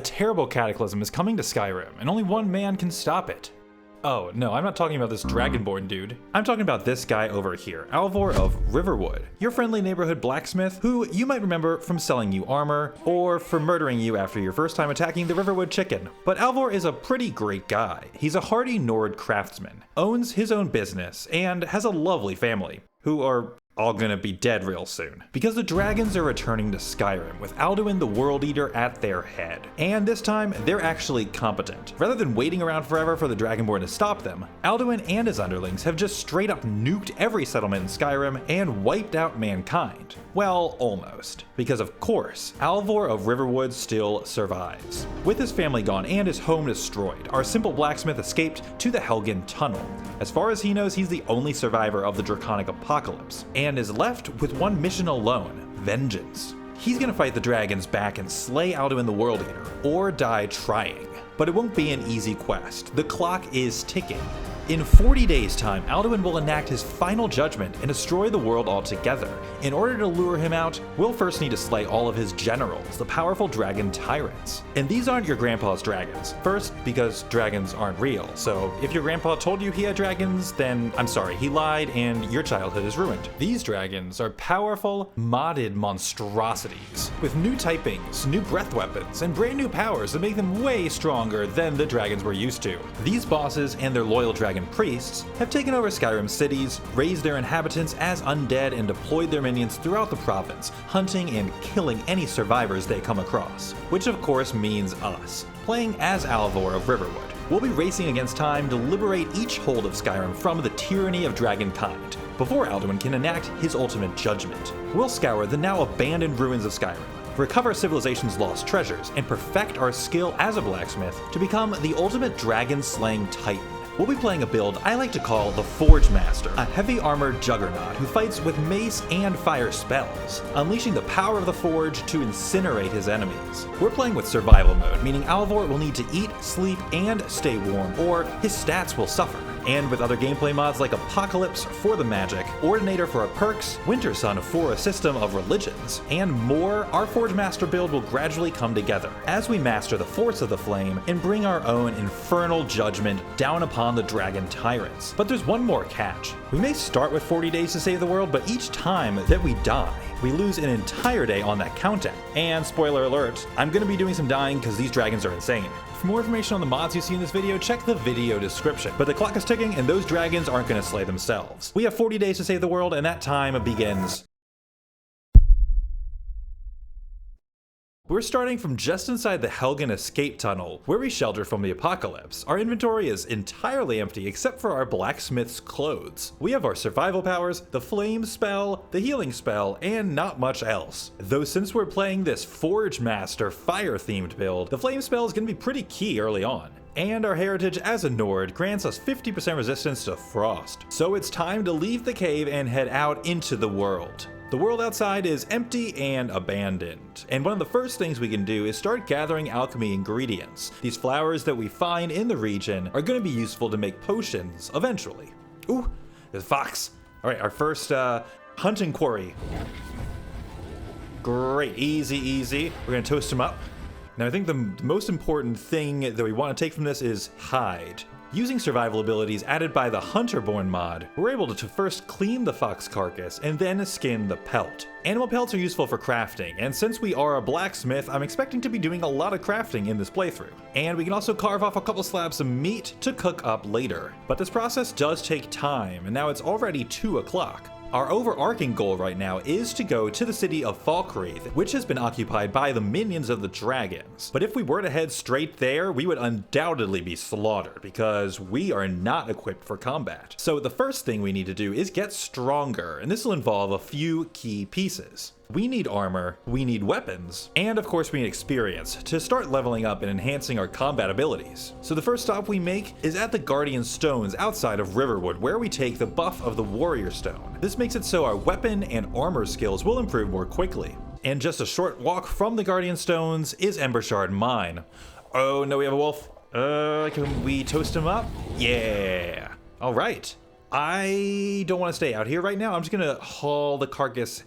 A terrible cataclysm is coming to Skyrim, and only one man can stop it. Oh, no, I'm not talking about this Dragonborn dude. I'm talking about this guy over here, Alvor of Riverwood, your friendly neighborhood blacksmith, who you might remember from selling you armor, or for murdering you after your first time attacking the Riverwood chicken. But Alvor is a pretty great guy. He's a hardy Nord craftsman, owns his own business, and has a lovely family, who are all gonna be dead real soon. Because the dragons are returning to Skyrim with Alduin the World Eater at their head. And this time, they're actually competent. Rather than waiting around forever for the Dragonborn to stop them, Alduin and his underlings have just straight up nuked every settlement in Skyrim and wiped out mankind. Well, almost. Because of course, Alvor of Riverwood still survives. With his family gone and his home destroyed, our simple blacksmith escaped to the Helgen Tunnel. As far as he knows, he's the only survivor of the Draconic Apocalypse, and is left with one mission alone: vengeance. He's gonna fight the dragons back and slay Alduin the World Eater, or die trying. But it won't be an easy quest. The clock is ticking. In 40 days' time, Alduin will enact his final judgment and destroy the world altogether. In order to lure him out, we'll first need to slay all of his generals, the powerful dragon tyrants. And these aren't your grandpa's dragons. First, because dragons aren't real, so if your grandpa told you he had dragons, then I'm sorry, he lied and your childhood is ruined. These dragons are powerful, modded monstrosities, with new typings, new breath weapons, and brand new powers that make them way stronger than the dragons we're used to. These bosses and their loyal dragon priests have taken over Skyrim cities, raised their inhabitants as undead, and deployed their minions throughout the province, hunting and killing any survivors they come across. Which of course means us, playing as Alvor of Riverwood. We'll be racing against time to liberate each hold of Skyrim from the tyranny of dragonkind, before Alduin can enact his ultimate judgment. We'll scour the now abandoned ruins of Skyrim, recover civilization's lost treasures, and perfect our skill as a blacksmith to become the ultimate dragon-slaying titan. We'll be playing a build I like to call the Forge Master, a heavy armored juggernaut who fights with mace and fire spells, unleashing the power of the forge to incinerate his enemies. We're playing with survival mode, meaning Alvor will need to eat, sleep, and stay warm, or his stats will suffer. And with other gameplay mods like Apocalypse for the magic, Ordinator for our perks, Wintersun for a system of religions, and more, our Forge Master build will gradually come together as we master the force of the flame and bring our own infernal judgment down upon the dragon tyrants. But there's one more catch. We may start with 40 days to save the world, but each time that we die, we lose an entire day on that countdown. And spoiler alert, I'm gonna be doing some dying because these dragons are insane. For more information on the mods you see in this video, check the video description. But the clock is ticking and those dragons aren't gonna slay themselves. We have 40 days to save the world and that time begins. We're starting from just inside the Helgen escape tunnel, where we shelter from the apocalypse. Our inventory is entirely empty except for our blacksmith's clothes. We have our survival powers, the flame spell, the healing spell, and not much else. Though since we're playing this Forge Master fire-themed build, the flame spell is going to be pretty key early on. And our heritage as a Nord grants us 50% resistance to frost. So it's time to leave the cave and head out into the world. The world outside is empty and abandoned, and one of the first things we can do is start gathering alchemy ingredients. These flowers that we find in the region are going to be useful to make potions eventually. Ooh, there's a fox. All right, our first hunting quarry. Great, easy, easy. We're going to toast him up. Now I think the most important thing that we want to take from this is hide. Using survival abilities added by the Hunterborn mod, we're able to first clean the fox carcass and then skin the pelt. Animal pelts are useful for crafting, and since we are a blacksmith, I'm expecting to be doing a lot of crafting in this playthrough. And we can also carve off a couple slabs of meat to cook up later. But this process does take time, and now it's already 2 o'clock. Our overarching goal right now is to go to the city of Falkreath, which has been occupied by the minions of the dragons. But if we were to head straight there, we would undoubtedly be slaughtered because we are not equipped for combat. So the first thing we need to do is get stronger, and this will involve a few key pieces. We need armor, we need weapons, and of course we need experience to start leveling up and enhancing our combat abilities. So the first stop we make is at the Guardian Stones outside of Riverwood, where we take the buff of the Warrior Stone. This makes it so our weapon and armor skills will improve more quickly. And just a short walk from the Guardian Stones is Embershard Mine. Oh no, we have a wolf. Can we toast him up? Yeah. All right. I don't want to stay out here right now. I'm just gonna haul the carcass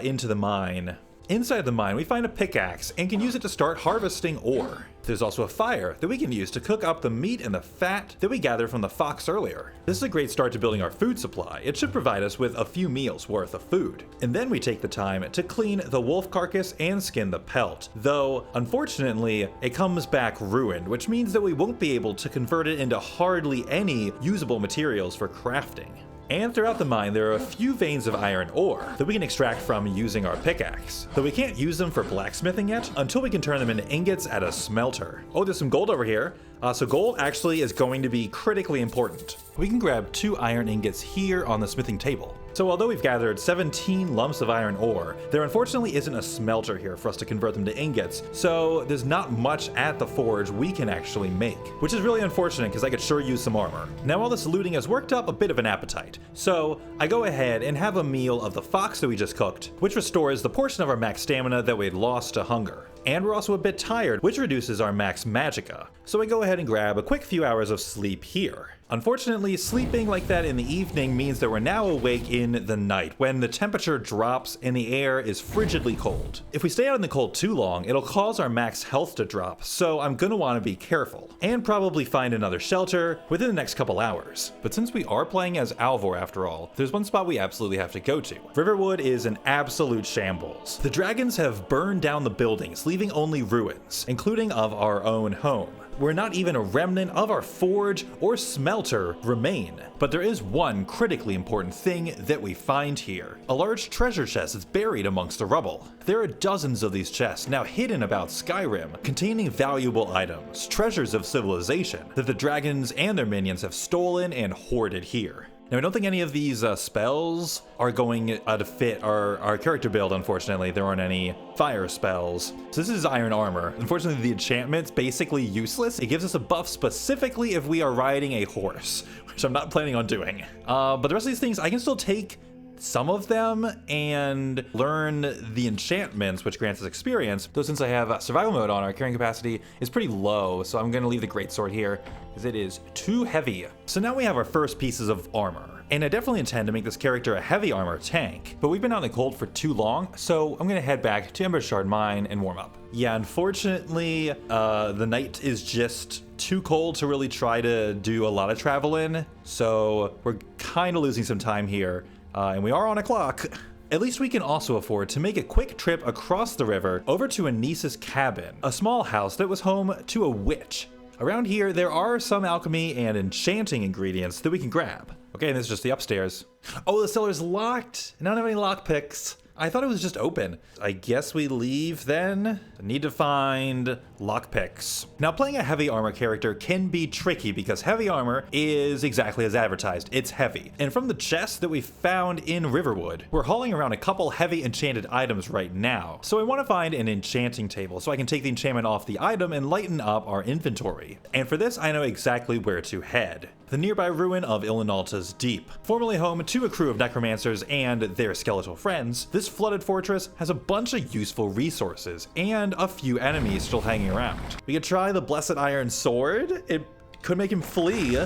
into the mine. Inside the mine, we find a pickaxe and can use it to start harvesting ore. There's also a fire that we can use to cook up the meat and the fat that we gathered from the fox earlier. This is a great start to building our food supply. It should provide us with a few meals worth of food. And then we take the time to clean the wolf carcass and skin the pelt. Though, unfortunately, it comes back ruined, which means that we won't be able to convert it into hardly any usable materials for crafting. And throughout the mine, there are a few veins of iron ore that we can extract from using our pickaxe, though we can't use them for blacksmithing yet until we can turn them into ingots at a smelter. Oh, there's some gold over here. So gold actually is going to be critically important. We can grab 2 iron ingots here on the smithing table. So although we've gathered 17 lumps of iron ore, there unfortunately isn't a smelter here for us to convert them to ingots, so there's not much at the forge we can actually make, which is really unfortunate because I could sure use some armor. Now all this looting has worked up a bit of an appetite, so I go ahead and have a meal of the fox that we just cooked, which restores the portion of our max stamina that we had lost to hunger. And we're also a bit tired, which reduces our max magicka. So I go ahead and grab a quick few hours of sleep here. Unfortunately, sleeping like that in the evening means that we're now awake in the night, when the temperature drops and the air is frigidly cold. If we stay out in the cold too long, it'll cause our max health to drop, so I'm gonna wanna be careful, and probably find another shelter within the next couple hours. But since we are playing as Alvor after all, there's one spot we absolutely have to go to. Riverwood is an absolute shambles. The dragons have burned down the buildings, leaving only ruins, including of our own home, where not even a remnant of our forge or smelter remain. But there is one critically important thing that we find here. A large treasure chest is buried amongst the rubble. There are dozens of these chests now hidden about Skyrim, containing valuable items, treasures of civilization, that the dragons and their minions have stolen and hoarded here. Now, I don't think any of these spells are going to fit our character build, unfortunately. There aren't any fire spells. So this is iron armor. Unfortunately, the enchantment's basically useless. It gives us a buff specifically if we are riding a horse, which I'm not planning on doing. But the rest of these things, I can still take some of them and learn the enchantments, which grants us experience. Though since I have survival mode on, our carrying capacity is pretty low, so I'm gonna leave the greatsword here because it is too heavy. So now we have our first pieces of armor. And I definitely intend to make this character a heavy armor tank, but we've been out in the cold for too long, so I'm gonna head back to Ember Shard Mine and warm up. Yeah, unfortunately, the night is just too cold to really try to do a lot of travel in, so we're kind of losing some time here. And we are on a clock. At least we can also afford to make a quick trip across the river over to Anissa's cabin, a small house that was home to a witch. Around here, there are some alchemy and enchanting ingredients that we can grab. Okay, and this is just the upstairs. Oh, the cellar's locked. I don't have any lockpicks. I thought it was just open. I guess we leave then. I need to find lockpicks. Now, playing a heavy armor character can be tricky because heavy armor is exactly as advertised. It's heavy. And from the chest that we found in Riverwood, we're hauling around a couple heavy enchanted items right now. So I want to find an enchanting table so I can take the enchantment off the item and lighten up our inventory. And for this, I know exactly where to head. The nearby ruin of Illinalta's Deep. Formerly home to a crew of necromancers and their skeletal friends, this flooded fortress has a bunch of useful resources and a few enemies still hanging around. We could try the Blessed Iron Sword. It could make him flee.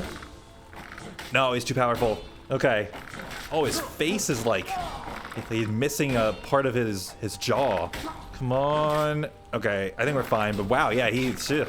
No, he's too powerful. Okay. Oh, his face is like, he's missing a part of his jaw. Come on. Okay, I think we're fine, but wow, yeah, he took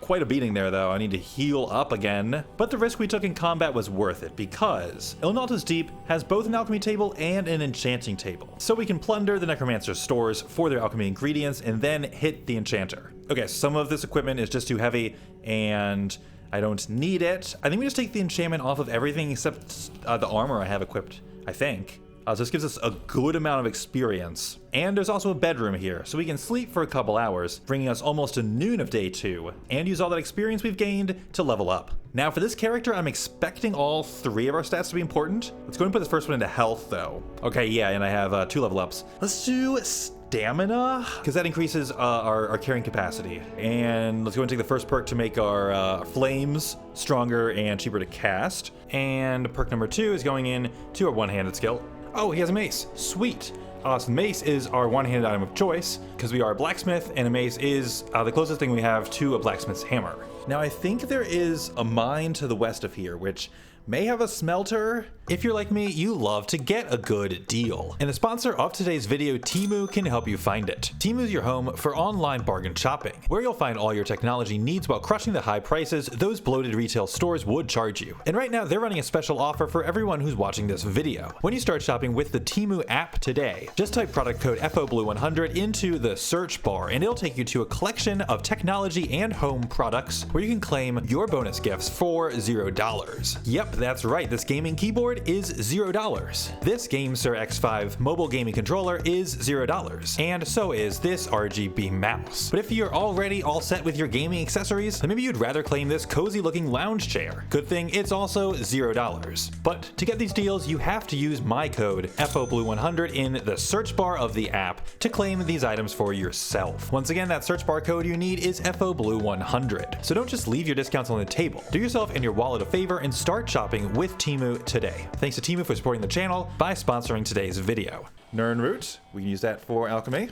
quite a beating there, though. I need to heal up again. But the risk we took in combat was worth it because Illinalta's Deep has both an alchemy table and an enchanting table. So we can plunder the necromancer's stores for their alchemy ingredients and then hit the enchanter. Okay, some of this equipment is just too heavy and I don't need it. I think we just take the enchantment off of everything except the armor I have equipped, I think. So this gives us a good amount of experience. And there's also a bedroom here, so we can sleep for a couple hours, bringing us almost to noon of day 2, and use all that experience we've gained to level up. Now for this character, I'm expecting all 3 of our stats to be important. Let's go and put this first one into health though. Okay, yeah, and I have 2 level ups. Let's do stamina, because that increases our carrying capacity. And let's go and take the first perk to make our flames stronger and cheaper to cast. And perk number 2 is going in to our one-handed skill. Oh, he has a mace. Sweet. So mace is our one-handed item of choice because we are a blacksmith, and a mace is the closest thing we have to a blacksmith's hammer. Now, I think there is a mine to the west of here, which may have a smelter. If you're like me, you love to get a good deal. And the sponsor of today's video, Temu, can help you find it. Temu is your home for online bargain shopping, where you'll find all your technology needs while crushing the high prices those bloated retail stores would charge you. And right now, they're running a special offer for everyone who's watching this video. When you start shopping with the Temu app today, just type product code FOBLUE100 into the search bar, and it'll take you to a collection of technology and home products where you can claim your bonus gifts for $0. Yep, that's right, this gaming keyboard is $0. This GameSir X5 mobile gaming controller is $0. And so is this RGB mouse. But if you're already all set with your gaming accessories, then maybe you'd rather claim this cozy looking lounge chair. Good thing it's also $0. But to get these deals, you have to use my code FOBLUE100 in the search bar of the app to claim these items for yourself. Once again, that search bar code you need is FOBLUE100. So don't just leave your discounts on the table. Do yourself and your wallet a favor and start shopping with Temu today. Thanks to Temu for supporting the channel by sponsoring today's video. Nirnroot, we can use that for alchemy.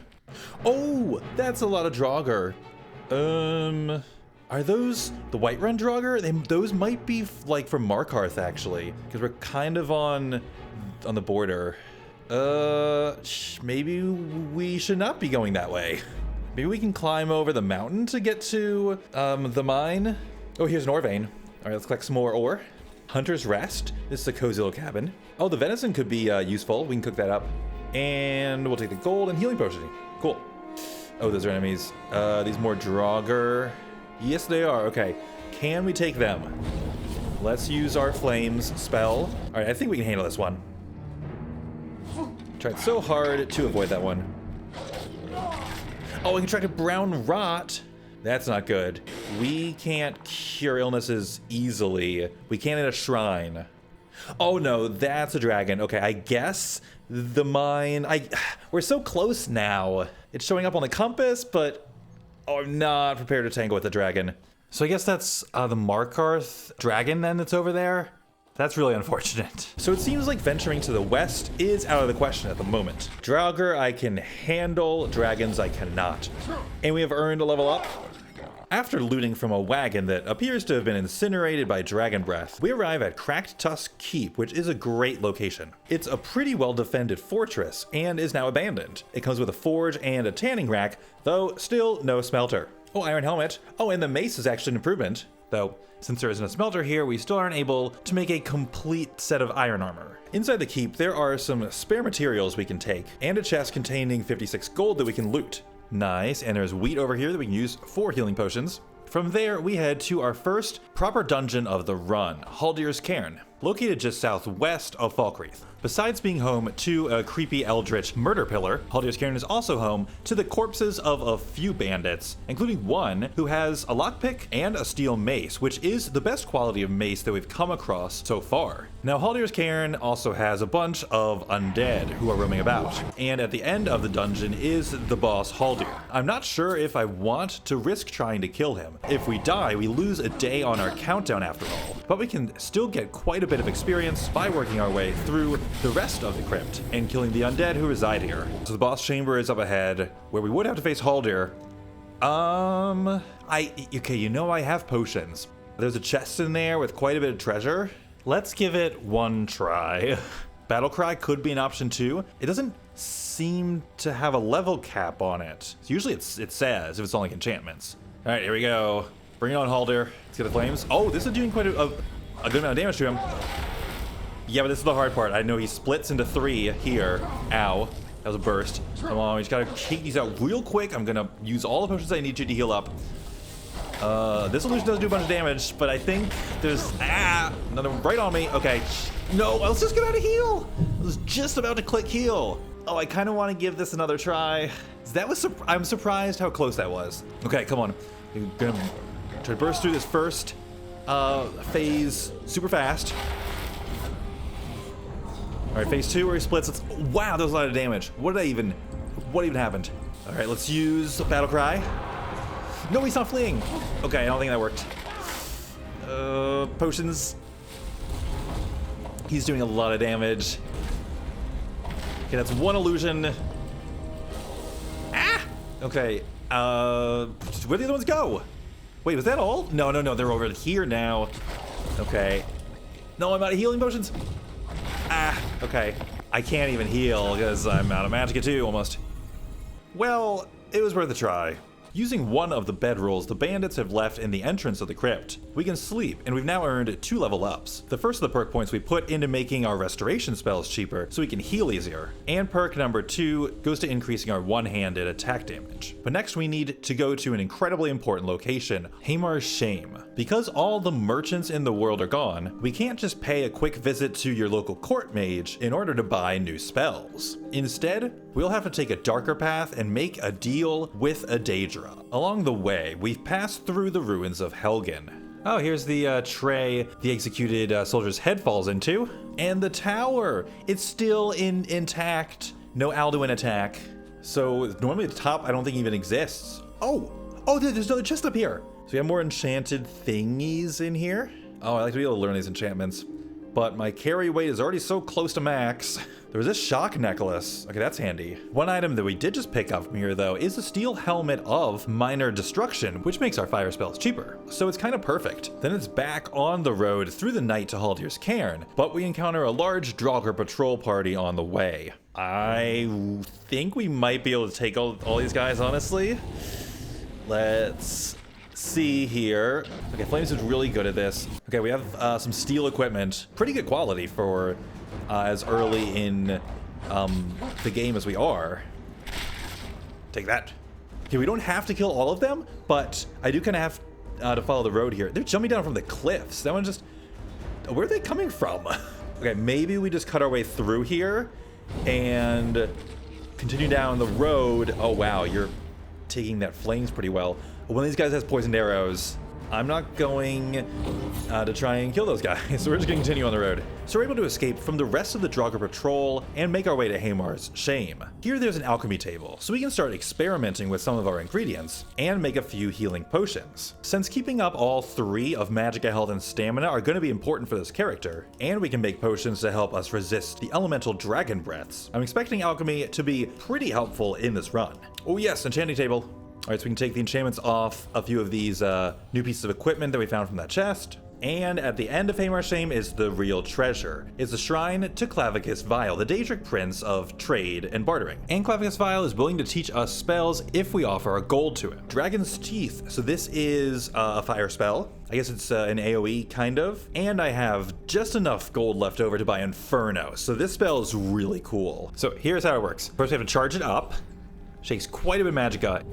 Oh, that's a lot of Draugr. Are those the Whiterun Draugr? Those might be like from Markarth actually, because we're kind of on the border. Maybe we should not be going that way. Maybe we can climb over the mountain to get to the mine. Oh, here's Norvain. All right, let's collect some more ore. Hunter's Rest. This is a cozy little cabin. Oh, the venison could be useful. We can cook that up. And we'll take the gold and healing potion. Cool. Oh, those are enemies. These more Draugr. Yes, they are. Okay. Can we take them? Let's use our flames spell. All right, I think we can handle this one. Tried so hard to avoid that one. Oh, we can try to brown rot. That's not good. We can't cure illnesses easily. We can't at a shrine. Oh no, that's a dragon. Okay, I guess the mine. We're so close now. It's showing up on the compass, but I'm not prepared to tangle with the dragon. So I guess that's the Markarth dragon then that's over there. That's really unfortunate. So it seems like venturing to the west is out of the question at the moment. Draugr I can handle, dragons I cannot. And we have earned a level up. After looting from a wagon that appears to have been incinerated by dragon breath, we arrive at Cracked Tusk Keep, which is a great location. It's a pretty well defended fortress and is now abandoned. It comes with a forge and a tanning rack, though still no smelter. Oh, iron helmet. Oh, and the mace is actually an improvement. Though, since there isn't a smelter here, we still aren't able to make a complete set of iron armor. Inside the keep, there are some spare materials we can take, and a chest containing 56 gold that we can loot. Nice, and there's wheat over here that we can use for healing potions. From there, we head to our first proper dungeon of the run, Haldir's Cairn, located just southwest of Falkreath. Besides being home to a creepy eldritch murder pillar, Haldir's Cairn is also home to the corpses of a few bandits, including one who has a lockpick and a steel mace, which is the best quality of mace that we've come across so far. Now, Haldir's Cairn also has a bunch of undead who are roaming about, and at the end of the dungeon is the boss Haldir. I'm not sure if I want to risk trying to kill him. If we die, we lose a day on our countdown after all, but we can still get quite a bit of experience by working our way through the rest of the crypt and killing the undead who reside here. So the boss chamber is up ahead, where we would have to face Haldir. Okay, you know I have potions. There's a chest in there with quite a bit of treasure. Let's give it one try. Battle Cry could be an option too. It doesn't seem to have a level cap on it. Usually it says if it's only enchantments. All right, here we go. Bring it on, Haldir. Let's get the flames. Oh, this is doing quite a good amount of damage to him. Yeah, but this is the hard part. I know he splits into 3 here. Ow. That was a burst. Come on, we just gotta take these out real quick. I'm gonna use all the potions I need to heal up. This illusion does do a bunch of damage, but I think there's... another one right on me. Okay. No, let's just get out of heal. I was just about to click heal. Oh, I kind of want to give this another try. I'm surprised how close that was. Okay, come on. We're gonna try to burst through this first phase super fast. All right, phase 2 where he splits. Wow, that was a lot of damage. What even happened? All right, let's use Battle Cry. No, he's not fleeing. Okay, I don't think that worked. Potions. He's doing a lot of damage. Okay, that's one illusion. Okay, where'd the other ones go? Wait, was that all? No, they're over here now. Okay. No, I'm out of healing potions. Ah, okay. I can't even heal because I'm out of magicka too, almost. Well, it was worth a try. Using one of the bedrolls the bandits have left in the entrance of the crypt, we can sleep, and we've now earned 2 level ups. The first of the perk points we put into making our restoration spells cheaper so we can heal easier, and perk number 2 goes to increasing our one-handed attack damage. But next we need to go to an incredibly important location, Hamar's Shame. Because all the merchants in the world are gone, we can't just pay a quick visit to your local court mage in order to buy new spells. Instead, we'll have to take a darker path and make a deal with a Daedra. Along the way, we've passed through the ruins of Helgen. Oh, here's the tray the executed soldier's head falls into. And the tower! It's still intact. No Alduin attack. So normally the top I don't think even exists. Oh, there's another chest up here. So we have more enchanted thingies in here. Oh, I like to be able to learn these enchantments. But my carry weight is already so close to max. There was this shock necklace. Okay, that's handy. One item that we did just pick up from here, though, is the steel helmet of minor destruction, which makes our fire spells cheaper. So it's kind of perfect. Then it's back on the road through the night to Haldir's Cairn, but we encounter a large Draugr patrol party on the way. I think we might be able to take all these guys, honestly. Let's see here. Okay, Flames is really good at this. Okay, we have some steel equipment. Pretty good quality for as early in the game as we are. Take that. Okay, we don't have to kill all of them, but I do kind of have to follow the road here. They're jumping down from the cliffs. That one just... Where are they coming from? Okay, maybe we just cut our way through here and continue down the road. Oh, wow, you're taking that Flames pretty well. One of these guys has poisoned arrows. I'm not going to try and kill those guys, so we're just going to continue on the road. So we're able to escape from the rest of the Draugr patrol and make our way to Hamar's Shame. Here there's an alchemy table, so we can start experimenting with some of our ingredients and make a few healing potions. Since keeping up all 3 of magicka, health, and stamina are going to be important for this character, and we can make potions to help us resist the elemental dragon breaths, I'm expecting alchemy to be pretty helpful in this run. Oh yes, enchanting table. Alright, so we can take the enchantments off a few of these new pieces of equipment that we found from that chest. And at the end of Hamar's Shame is the real treasure. It's a shrine to Clavicus Vile, the Daedric prince of trade and bartering. And Clavicus Vile is willing to teach us spells if we offer our gold to him. Dragon's Teeth. So this is a fire spell. I guess it's an AoE, kind of. And I have just enough gold left over to buy Inferno. So this spell is really cool. So here's how it works. First we have to charge it up. Shakes quite a bit of magicka.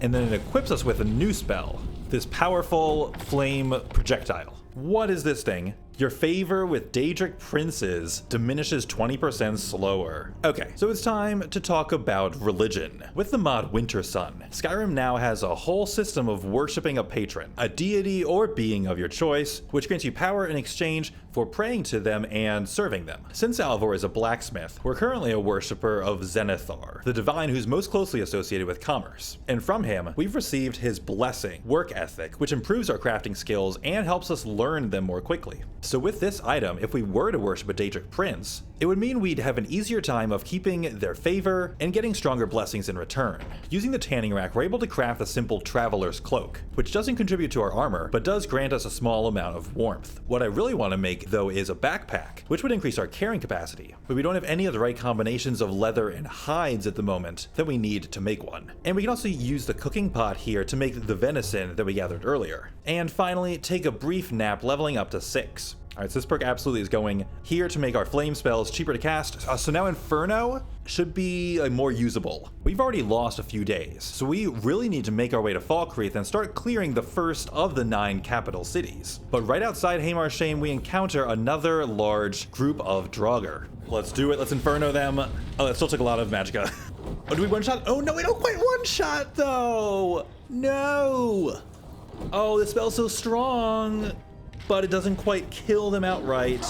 And then it equips us with a new spell. This powerful flame projectile. What is this thing? Your favor with Daedric princes diminishes 20% slower. Okay, so it's time to talk about religion. With the mod Wintersun, Skyrim now has a whole system of worshipping a patron, a deity or being of your choice, which grants you power in exchange for praying to them and serving them. Since Alvor is a blacksmith, we're currently a worshipper of Zenithar, the divine who's most closely associated with commerce. And from him, we've received his blessing, work ethic, which improves our crafting skills and helps us learn them more quickly. So with this item, if we were to worship a Daedric prince, it would mean we'd have an easier time of keeping their favor and getting stronger blessings in return. Using the tanning rack, we're able to craft a simple traveler's cloak, which doesn't contribute to our armor, but does grant us a small amount of warmth. What I really want to make, though, is a backpack, which would increase our carrying capacity, but we don't have any of the right combinations of leather and hides at the moment that we need to make one. And we can also use the cooking pot here to make the venison that we gathered earlier. And finally, take a brief nap, leveling up to 6. Alright, so this perk absolutely is going here to make our flame spells cheaper to cast. So now Inferno should be more usable. We've already lost a few days, so we really need to make our way to Falkreath and start clearing the first of the 9 capital cities. But right outside Hamar's Shame, we encounter another large group of Draugr. Let's do it, let's Inferno them. Oh, that still took a lot of magicka. Oh, do we one-shot? Oh no, we don't quite one-shot though! No! Oh, this spell's so strong! But it doesn't quite kill them outright.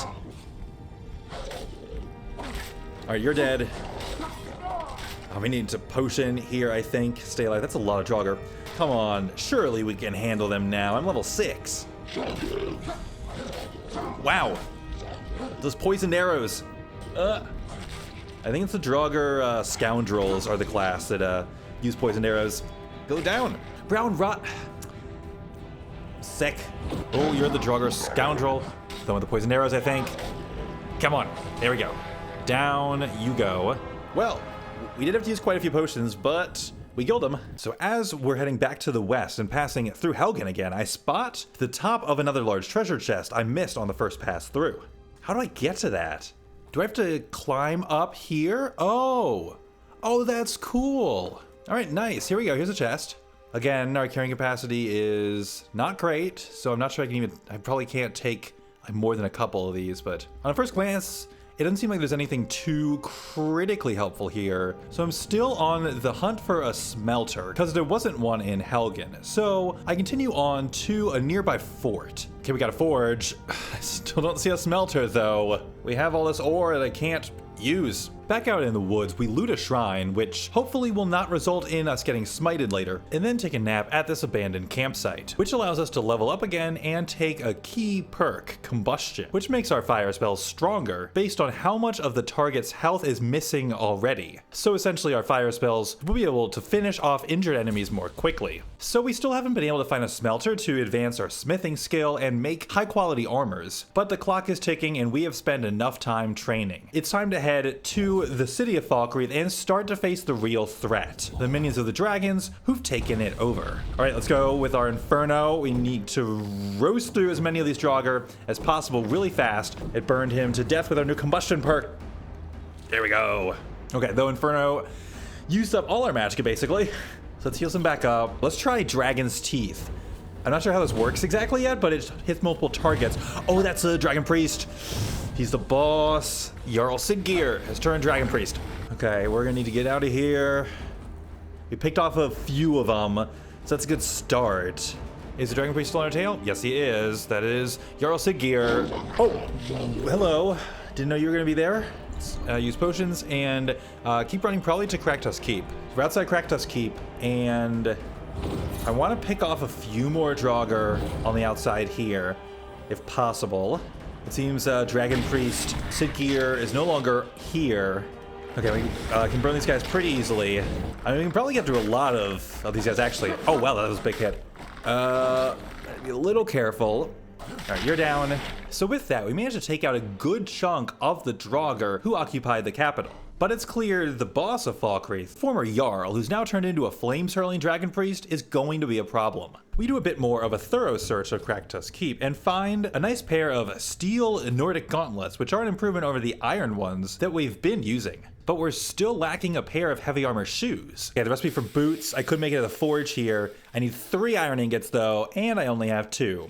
Alright, you're dead. Oh, we need to potion here, I think. Stay alive. That's a lot of Draugr. Come on. Surely we can handle them now. I'm level 6. Wow. Those poisoned arrows. I think it's the Draugr scoundrels are the class that use poisoned arrows. Go down. Brown rot. Sick. Oh, you're the Draugr scoundrel. Throwing the poison arrows, I think. Come on. There we go. Down you go. Well, we did have to use quite a few potions, but we killed him. So as we're heading back to the west and passing through Helgen again, I spot the top of another large treasure chest I missed on the first pass through. How do I get to that? Do I have to climb up here? Oh, that's cool. All right, nice. Here we go. Here's a chest. Again, our carrying capacity is not great, so I'm not sure I probably can't take more than a couple of these, but on a first glance, it doesn't seem like there's anything too critically helpful here. So I'm still on the hunt for a smelter, because there wasn't one in Helgen. So I continue on to a nearby fort. Okay, we got a forge. I still don't see a smelter though. We have all this ore that I can't use. Back out in the woods, we loot a shrine, which hopefully will not result in us getting smited later, and then take a nap at this abandoned campsite, which allows us to level up again and take a key perk, Combustion, which makes our fire spells stronger based on how much of the target's health is missing already. So essentially our fire spells will be able to finish off injured enemies more quickly. So we still haven't been able to find a smelter to advance our smithing skill and make high quality armors, but the clock is ticking and we have spent enough time training. It's time to head to the city of Falkreath and start to face the real threat, the minions of the dragons who've taken it over. All right, let's go with our Inferno. We need to roast through as many of these Draugr as possible really fast. It burned him to death with our new combustion perk. There we go. Okay, though Inferno used up all our magicka basically. So let's heal some back up. Let's try Dragon's Teeth. I'm not sure how this works exactly yet, but it hits multiple targets. Oh, that's a Dragon Priest. He's the boss. Jarl Siggeir has turned Dragon Priest. Okay, we're gonna need to get out of here. We picked off a few of them, so that's a good start. Is the Dragon Priest still on our tail? Yes, he is. That is Jarl Siggeir. Oh, hello. Didn't know you were gonna be there. Use potions and keep running probably to Cracktusk Keep. We're outside Cracktusk Keep, and I want to pick off a few more Draugr on the outside here, if possible. It seems Dragon Priest Siggeir is no longer here. Okay, we can burn these guys pretty easily. I mean, we can probably get through a lot of these guys, actually. Oh, wow, that was a big hit. Be a little careful. All right, you're down. So with that, we managed to take out a good chunk of the Draugr who occupied the capital. But it's clear the boss of Falkreath, former Jarl, who's now turned into a flames-hurling Dragon Priest, is going to be a problem. We do a bit more of a thorough search of Cracktusk Keep and find a nice pair of steel Nordic gauntlets, which are an improvement over the iron ones that we've been using. But we're still lacking a pair of heavy armor shoes. Okay, the recipe for boots, I could make it at the forge here. I need 3 iron ingots though, and I only have 2.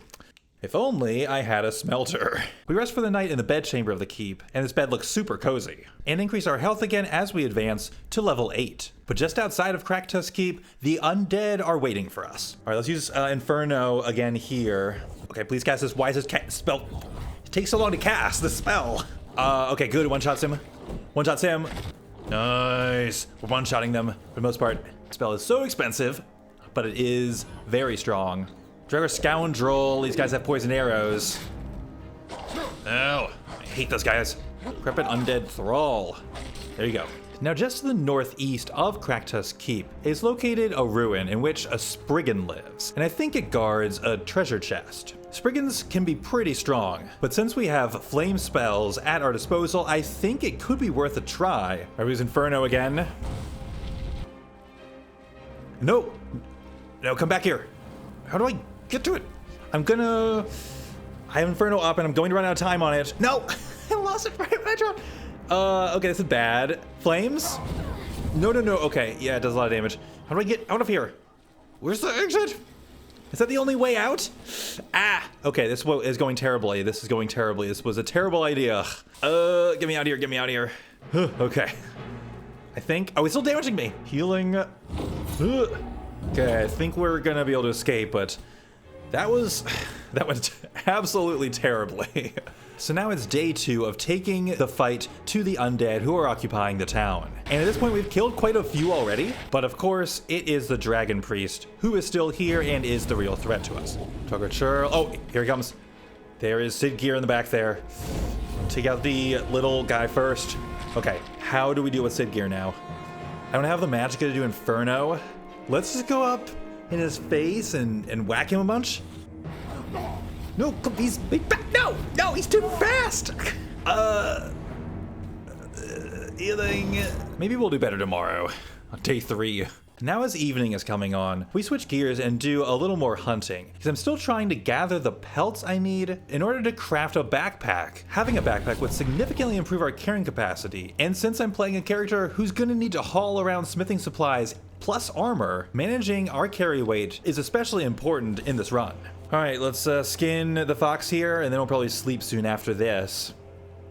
If only I had a smelter. We rest for the night in the bedchamber of the keep, and this bed looks super cozy, and increase our health again as we advance to level 8. But just outside of Cracktusk Keep, the undead are waiting for us. All right, let's use Inferno again here. Okay, please cast this wisest spell. It takes so long to cast the spell. Okay, good, one-shots him. One-shots him. Nice. We're one-shotting them for the most part. The spell is so expensive, but it is very strong. Draugr Scoundrel, these guys have poison arrows. Oh, I hate those guys. Decrepit Undead Thrall. There you go. Now just to the northeast of Cracktusk Keep is located a ruin in which a Spriggan lives, and I think it guards a treasure chest. Spriggans can be pretty strong, but since we have flame spells at our disposal, I think it could be worth a try. Are we using Inferno again? No, come back here. How do I get to it? I have Inferno up and I'm going to run out of time on it. No, I lost it right when I dropped. Okay, this is bad. Flames? No, okay, yeah, it does a lot of damage. How do I get out of here? Where's the exit? Is that the only way out? Ah, okay, this is going terribly. This was a terrible idea. Get me out of here, Okay. I think, oh, it's still damaging me. Healing. Okay, I think we're gonna be able to escape, but that went absolutely terribly. So now it's day 2 of taking the fight to the undead who are occupying the town. And at this point we've killed quite a few already, but of course it is the Dragon Priest who is still here and is the real threat to us. Draugr Churl, oh, here he comes. There is Siggeir in the back there. Take out the little guy first. Okay, how do we deal with Siggeir now? I don't have the magicka to do Inferno. Let's just go up in his face and whack him a bunch. No, he's big back. No, he's too fast. Healing. Maybe we'll do better tomorrow, on day 3. Now as evening is coming on, we switch gears and do a little more hunting, because I'm still trying to gather the pelts I need in order to craft a backpack. Having a backpack would significantly improve our carrying capacity, and since I'm playing a character who's gonna need to haul around smithing supplies plus armor, managing our carry weight is especially important in this run. Alright, let's skin the fox here, and then we'll probably sleep soon after this.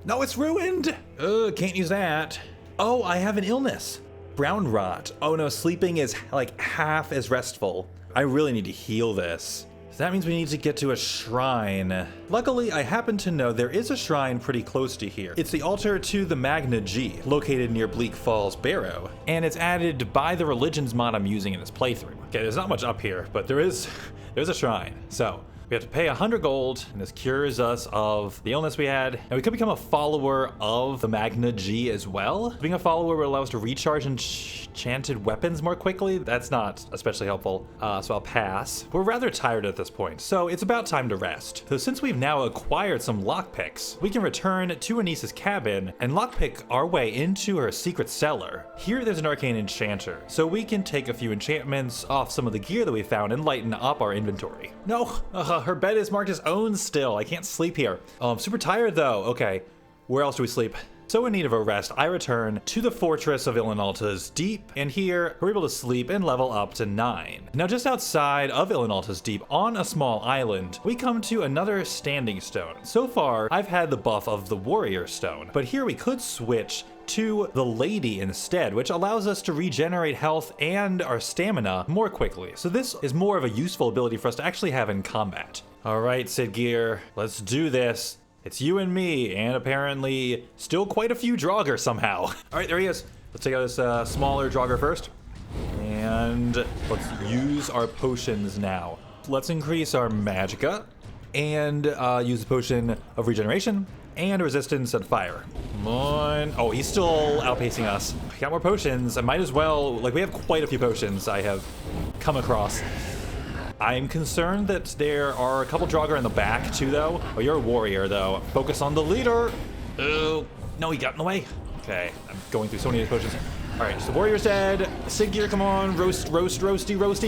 No, it's ruined! Can't use that. Oh, I have an illness. Brown rot. Oh no, sleeping is like half as restful. I really need to heal this. So that means we need to get to a shrine. Luckily, I happen to know there is a shrine pretty close to here. It's the altar to the Magna G, located near Bleak Falls Barrow, and it's added by the religions mod I'm using in this playthrough. Okay, there's not much up here, but there's a shrine. So we have to pay 100 gold, and this cures us of the illness we had. And we could become a follower of the Magna G as well. Being a follower will allow us to recharge enchanted weapons more quickly. That's not especially helpful, so I'll pass. We're rather tired at this point, so it's about time to rest. So since we've now acquired some lockpicks, we can return to Anissa's cabin and lockpick our way into her secret cellar. Here there's an arcane enchanter, so we can take a few enchantments off some of the gear that we found and lighten up our inventory. No, her bed is marked as own still. I can't sleep here. Oh, I'm super tired though. Okay, where else do we sleep? So in need of a rest, I return to the fortress of Ilinalta's Deep, and here we're able to sleep and level up to 9. Now just outside of Ilinalta's Deep, on a small island, we come to another standing stone. So far, I've had the buff of the warrior stone, but here we could switch to the lady instead, which allows us to regenerate health and our stamina more quickly. So this is more of a useful ability for us to actually have in combat. All right, Sid Gear, let's do this. It's you and me, and apparently still quite a few Draugr somehow. All right, there he is. Let's take out this smaller Draugr first. And let's use our potions now. Let's increase our magicka and use the potion of regeneration and resistance at fire. Come on. Oh, he's still outpacing us. We got more potions. I might as well, like, we have quite a few potions I have come across. I'm concerned that there are a couple Draugr in the back too, though. Oh, you're a warrior, though. Focus on the leader. Oh, no, he got in the way. Okay, I'm going through so many potions. All right, so the warrior's dead. Sid Gear, come on. Roasty,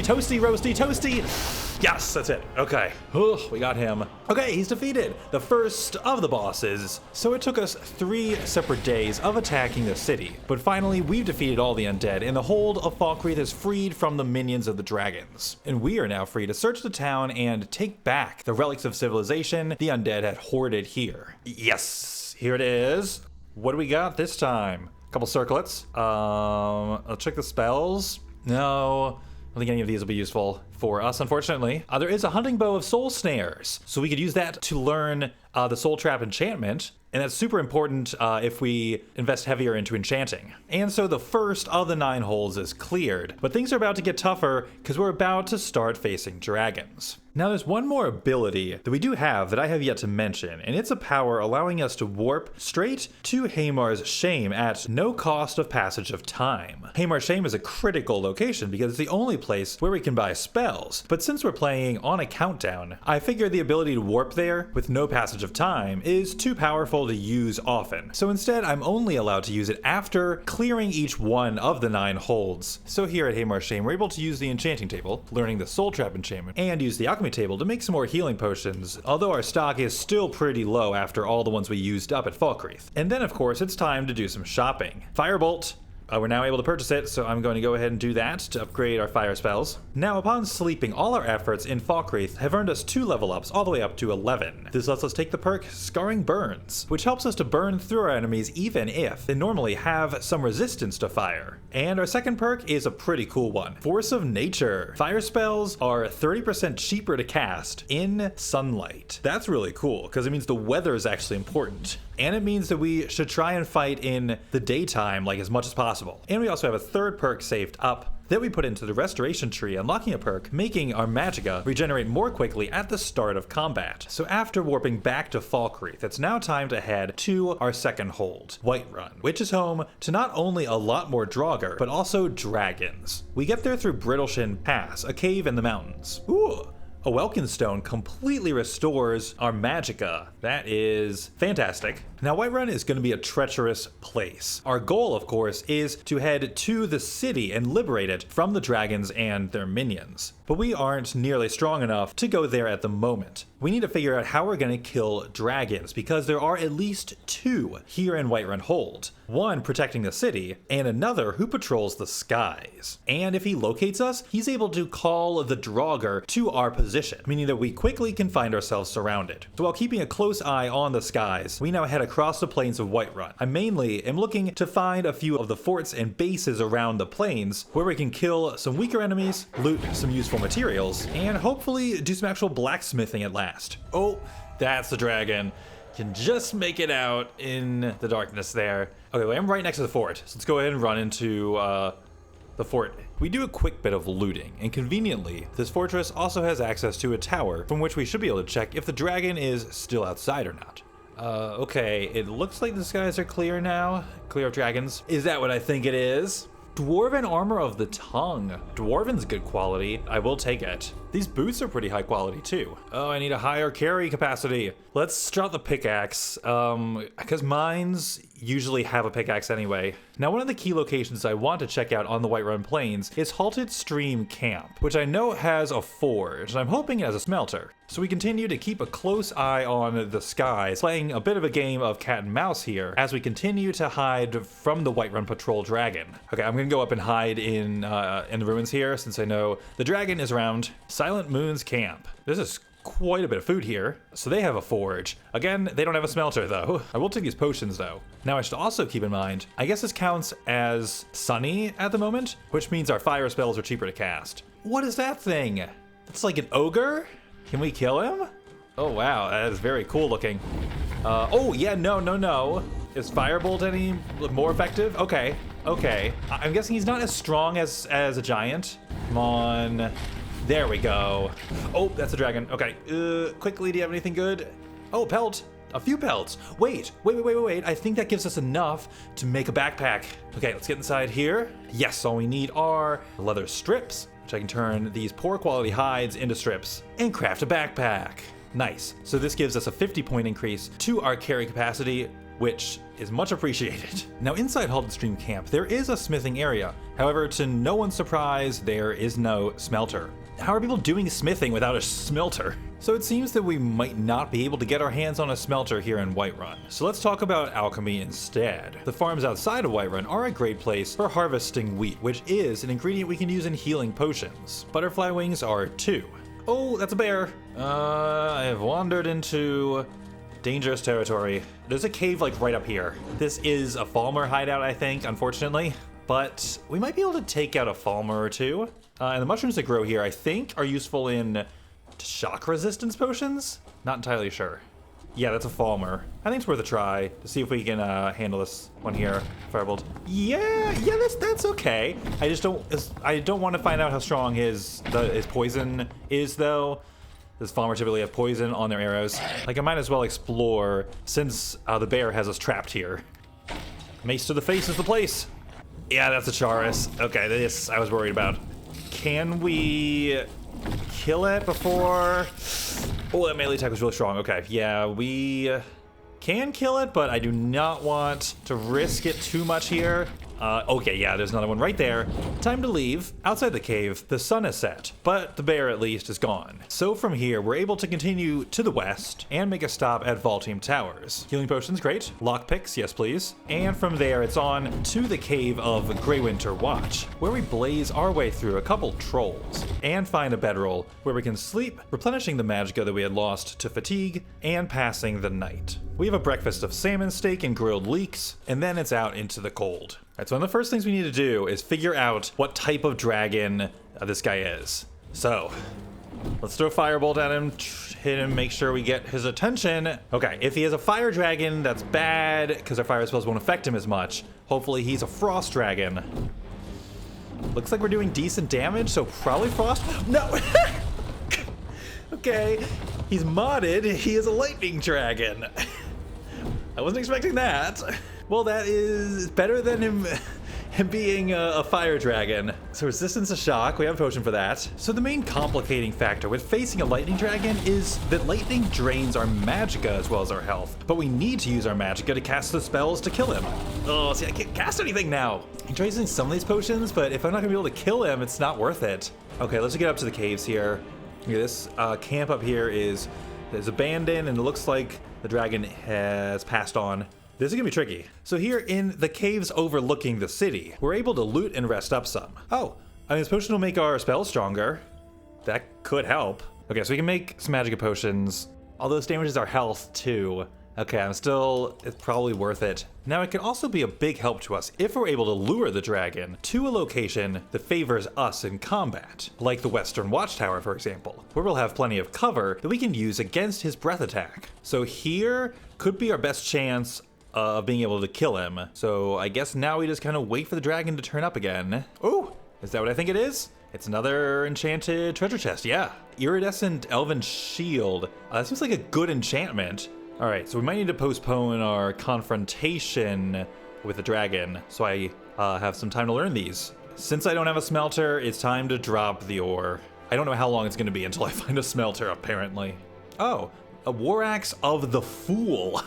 toasty. Yes, that's it. Okay. Oh, we got him. Okay, he's defeated. The first of the bosses. So it took us 3 separate days of attacking the city. But finally, we've defeated all the undead, and the hold of Falkreath is freed from the minions of the dragons. And we are now free to search the town and take back the relics of civilization the undead had hoarded here. Yes, here it is. What do we got this time? Couple circlets. I'll check the spells. No, I don't think any of these will be useful for us, unfortunately. There is a hunting bow of soul snares, so we could use that to learn the soul trap enchantment, and that's super important if we invest heavier into enchanting. And so the first of the 9 holes is cleared, but things are about to get tougher because we're about to start facing dragons. Now there's one more ability that we do have that I have yet to mention, and it's a power allowing us to warp straight to Hamar's Shame at no cost of passage of time. Hamar's Shame is a critical location because it's the only place where we can buy spells, but since we're playing on a countdown, I figure the ability to warp there with no passage of time is too powerful to use often. So instead, I'm only allowed to use it after clearing each one of the 9 holds. So here at Hamar's Shame, we're able to use the enchanting table, learning the soul trap enchantment, and use the alchemy table to make some more healing potions, although our stock is still pretty low after all the ones we used up at Falkreath. And then of course it's time to do some shopping. Firebolt. We're now able to purchase it, so I'm going to go ahead and do that to upgrade our fire spells. Now, upon sleeping, all our efforts in Falkreath have earned us 2 level ups, all the way up to 11. This lets us take the perk Scarring Burns, which helps us to burn through our enemies even if they normally have some resistance to fire. And our second perk is a pretty cool one, Force of Nature. Fire spells are 30% cheaper to cast in sunlight. That's really cool, because it means the weather is actually important. And it means that we should try and fight in the daytime, like as much as possible. And we also have a third perk saved up that we put into the restoration tree, unlocking a perk, making our magicka regenerate more quickly at the start of combat. So after warping back to Falkreath, it's now time to head to our second hold, Whiterun, which is home to not only a lot more Draugr, but also dragons. We get there through Brittleshin Pass, a cave in the mountains. Ooh. A Welkin Stone completely restores our magicka. That is fantastic. Now, Whiterun is going to be a treacherous place. Our goal, of course, is to head to the city and liberate it from the dragons and their minions. But we aren't nearly strong enough to go there at the moment. We need to figure out how we're going to kill dragons, because there are at least 2 here in Whiterun Hold. One protecting the city, and another who patrols the skies. And if he locates us, he's able to call the Draugr to our position, meaning that we quickly can find ourselves surrounded. So while keeping a close eye on the skies, we now head across the plains of Whiterun. I mainly am looking to find a few of the forts and bases around the plains where we can kill some weaker enemies, loot some useful materials, and hopefully do some actual blacksmithing at last. Oh, that's the dragon. Can just make it out in the darkness there. Okay, well, I'm right next to the fort, so let's go ahead and run into the fort. We do a quick bit of looting, and conveniently, this fortress also has access to a tower from which we should be able to check if the dragon is still outside or not. Okay, it looks like the skies are clear now. Clear of dragons. Is that what I think it is? Dwarven armor of the tongue. Dwarven's good quality. I will take it. These boots are pretty high quality too. Oh, I need a higher carry capacity. Let's drop the pickaxe, because mines usually have a pickaxe anyway. Now, one of the key locations I want to check out on the Whiterun Plains is Halted Stream Camp, which I know has a forge, and I'm hoping it has a smelter. So we continue to keep a close eye on the skies, playing a bit of a game of cat and mouse here as we continue to hide from the Whiterun Patrol dragon. Okay, I'm gonna go up and hide in the ruins here, since I know the dragon is around. Silent Moon's Camp. This is quite a bit of food here. So they have a forge. Again, they don't have a smelter though. I will take these potions though. Now I should also keep in mind, I guess this counts as sunny at the moment, which means our fire spells are cheaper to cast. What is that thing? It's like an ogre? Can we kill him? Oh wow, that is very cool looking. Oh yeah, no. Is Firebolt any more effective? Okay. I'm guessing he's not as strong as a giant. Come on. There we go. Oh, that's a dragon. Okay. Quickly, do you have anything good? Oh, pelt. A few pelts. Wait. I think that gives us enough to make a backpack. Okay, let's get inside here. Yes, all we need are leather strips, which I can turn these poor quality hides into strips and craft a backpack. Nice. So this gives us a 50-point increase to our carry capacity, which is much appreciated. Now, inside Halted Stream Camp, there is a smithing area. However, to no one's surprise, there is no smelter. How are people doing smithing without a smelter? So it seems that we might not be able to get our hands on a smelter here in Whiterun. So let's talk about alchemy instead. The farms outside of Whiterun are a great place for harvesting wheat, which is an ingredient we can use in healing potions. Butterfly wings are too. Oh, that's a bear. I have wandered into dangerous territory. There's a cave like right up here. This is a Falmer hideout, I think, unfortunately. But we might be able to take out a Falmer or two. And the mushrooms that grow here, I think, are useful in shock resistance potions? Not entirely sure. Yeah, that's a Falmer. I think it's worth a try to see if we can handle this one here. Firebolt. Yeah, that's okay. I don't want to find out how strong his poison is though. This Falmer typically have poison on their arrows. Like, I might as well explore since the bear has us trapped here. Mace to the face is the place. Yeah, that's a Charis. Okay, this I was worried about. Can we kill it before? Oh, that melee attack was really strong. Okay, yeah, we can kill it, but I do not want to risk it too much here. Okay, yeah, there's another one right there. Time to leave. Outside the cave, the sun is set, but the bear at least is gone. So from here, we're able to continue to the west and make a stop at Valteam Towers. Healing potions, great. Lockpicks, yes please. And from there, it's on to the cave of Greywinter Watch, where we blaze our way through a couple trolls and find a bedroll where we can sleep, replenishing the magicka that we had lost to fatigue and passing the night. We have a breakfast of salmon steak and grilled leeks, and then it's out into the cold. Alright, so one of the first things we need to do is figure out what type of dragon this guy is. So, let's throw a firebolt at him, hit him, make sure we get his attention. Okay, if he is a fire dragon, that's bad, because our fire spells won't affect him as much. Hopefully he's a frost dragon. Looks like we're doing decent damage, so probably frost. No! Okay, he's modded, he is a lightning dragon. I wasn't expecting that. Well, that is better than him him being a fire dragon. So resistance to shock, we have a potion for that. So the main complicating factor with facing a lightning dragon is that lightning drains our magicka as well as our health. But we need to use our magicka to cast the spells to kill him. Oh, see, I can't cast anything now. I try using some of these potions, but if I'm not gonna be able to kill him, it's not worth it. Okay, let's get up to the caves here. Okay, this camp up here is abandoned, and it looks like the dragon has passed on. This is gonna be tricky. So here in the caves overlooking the city, we're able to loot and rest up some. Oh, I mean, this potion will make our spells stronger. That could help. Okay, so we can make some magic potions. Although this damages our health too. Okay, it's probably worth it. Now it can also be a big help to us if we're able to lure the dragon to a location that favors us in combat, like the Western Watchtower, for example, where we'll have plenty of cover that we can use against his breath attack. So here could be our best chance of being able to kill him. So I guess now we just kind of wait for the dragon to turn up again. Oh, is that what I think it is? It's another enchanted treasure chest, yeah. Iridescent Elven Shield. That seems like a good enchantment. All right, so we might need to postpone our confrontation with the dragon, so I have some time to learn these. Since I don't have a smelter, it's time to drop the ore. I don't know how long it's gonna be until I find a smelter, apparently. Oh, a War Axe of the Fool.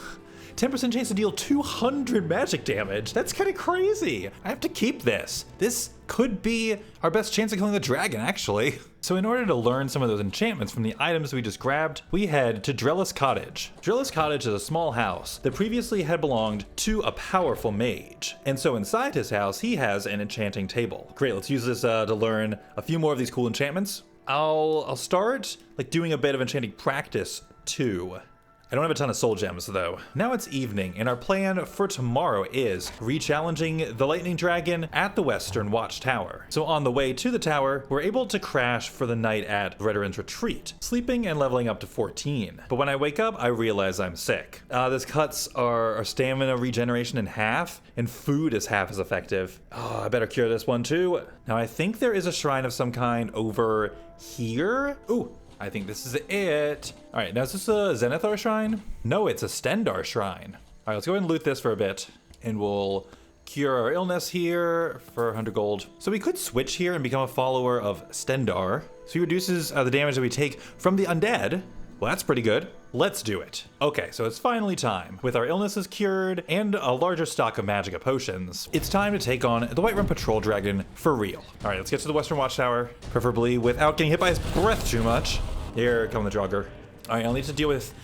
10% chance to deal 200 magic damage. That's kind of crazy. I have to keep this. This could be our best chance of killing the dragon, actually. So in order to learn some of those enchantments from the items we just grabbed, we head to Drellis Cottage. Drellis Cottage is a small house that previously had belonged to a powerful mage. And so inside his house, he has an enchanting table. Great, let's use this to learn a few more of these cool enchantments. I'll start like doing a bit of enchanting practice too. I don't have a ton of soul gems though. Now it's evening, and our plan for tomorrow is re-challenging the lightning dragon at the Western Watchtower. So on the way to the tower, we're able to crash for the night at Whiterun's retreat, sleeping and leveling up to 14. But when I wake up, I realize I'm sick. This cuts our stamina regeneration in half, and food is half as effective. Oh, I better cure this one too. Now I think there is a shrine of some kind over here. Ooh. I think this is it. All right, now is this a Zenithar shrine? No, it's a Stendarr shrine. All right, let's go ahead and loot this for a bit, and we'll cure our illness here for 100 gold. So we could switch here and become a follower of Stendarr. So he reduces the damage that we take from the undead. Well, that's pretty good. Let's do it. Okay, so it's finally time. With our illnesses cured and a larger stock of magicka potions, it's time to take on the Whiterun Patrol Dragon for real. All right, let's get to the Western Watchtower, preferably without getting hit by his breath too much. Here come the Draugr. All right, I'll need to deal with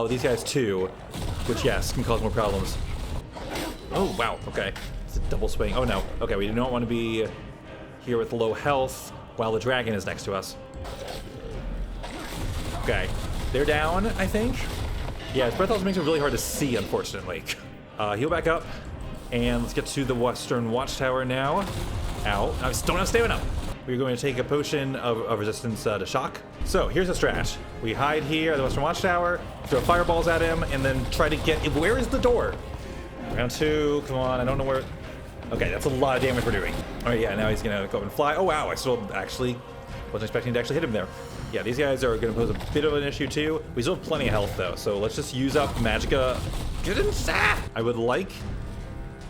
these guys too, which, yes, can cause more problems. Oh, wow, okay. It's a double swing. Oh, no. Okay, we do not want to be here with low health while the dragon is next to us. Okay. They're down, I think. Yeah, his breath also makes it really hard to see, unfortunately. Heal back up, and let's get to the Western Watchtower now. Ow, I still don't have stamina. We're going to take a potion of resistance to shock. So here's the strat. We hide here at the Western Watchtower, throw fireballs at him, and then try to get, where is the door? Round two, come on, I don't know where. Okay, that's a lot of damage we're doing. All right, yeah, now he's gonna go up and fly. Oh wow, I still actually wasn't expecting to actually hit him there. Yeah, these guys are going to pose a bit of an issue too. We still have plenty of health though, so let's just use up magicka. Get inside! I would like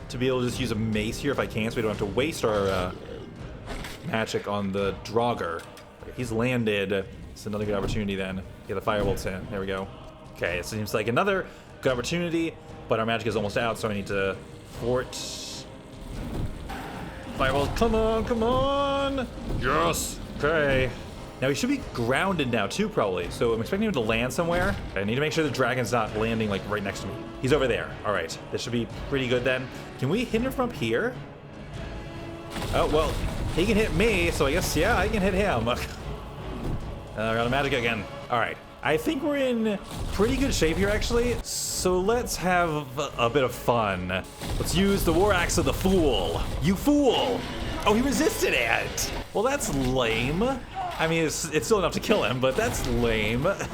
to be able to just use a mace here if I can, so we don't have to waste our magic on the Draugr. Okay, he's landed. It's another good opportunity then. Get the firebolts in. There we go. Okay, it seems like another good opportunity, but our magic is almost out, so I need to fort. Fireballs, come on, come on! Yes! Okay. Now he should be grounded now too, probably. So I'm expecting him to land somewhere. I need to make sure the dragon's not landing like right next to me. He's over there. All right, this should be pretty good then. Can we hit him from up here? Oh, well, he can hit me, so I guess, yeah, I can hit him. I got a magic again. All right, I think we're in pretty good shape here, actually. So let's have a bit of fun. Let's use the War Axe of the Fool. You fool! Oh, he resisted it! Well, that's lame. I mean, it's still enough to kill him, but that's lame. The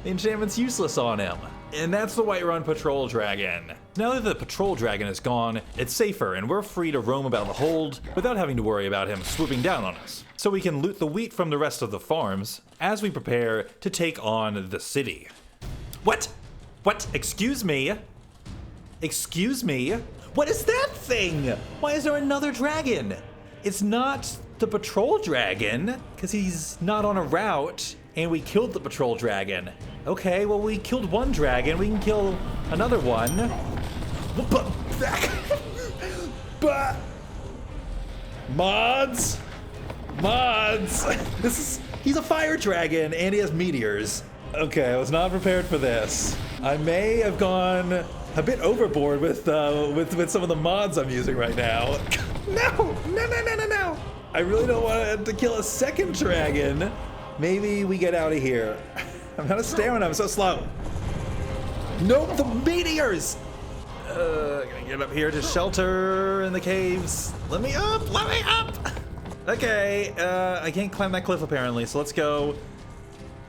enchantment's useless on him. And that's the Whiterun Patrol Dragon. Now that the Patrol Dragon is gone, it's safer, and we're free to roam about the hold without having to worry about him swooping down on us. So we can loot the wheat from the rest of the farms as we prepare to take on the city. What? What? Excuse me? Excuse me? What is that thing? Why is there another dragon? It's not the patrol dragon, because he's not on a route, and we killed the patrol dragon. Okay, well, we killed one dragon. We can kill another one. Mods! He's a fire dragon, and he has meteors. Okay, I was not prepared for this. I may have gone a bit overboard with some of the mods I'm using right now. No! I really don't want to kill a second dragon. Maybe we get out of here. I'm out of stamina, I'm so slow. Nope, the meteors! Gonna get up here to shelter in the caves. Let me up! Okay, I can't climb that cliff apparently, so let's go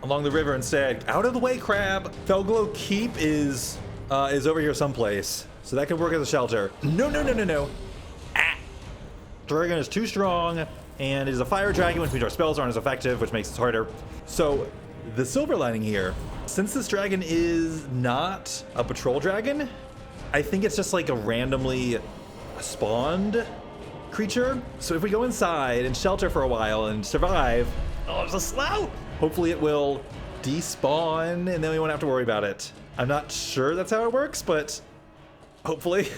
along the river instead. Out of the way, crab! Felglow Keep is over here someplace, so that could work as a shelter. No. Ah! Dragon is too strong, and it is a fire dragon, which means our spells aren't as effective, which makes it harder. So, the silver lining here, since this dragon is not a patrol dragon, I think it's just like a randomly spawned creature. So if we go inside and shelter for a while and survive, oh, it's so slow. Hopefully it will despawn and then we won't have to worry about it. I'm not sure that's how it works, but hopefully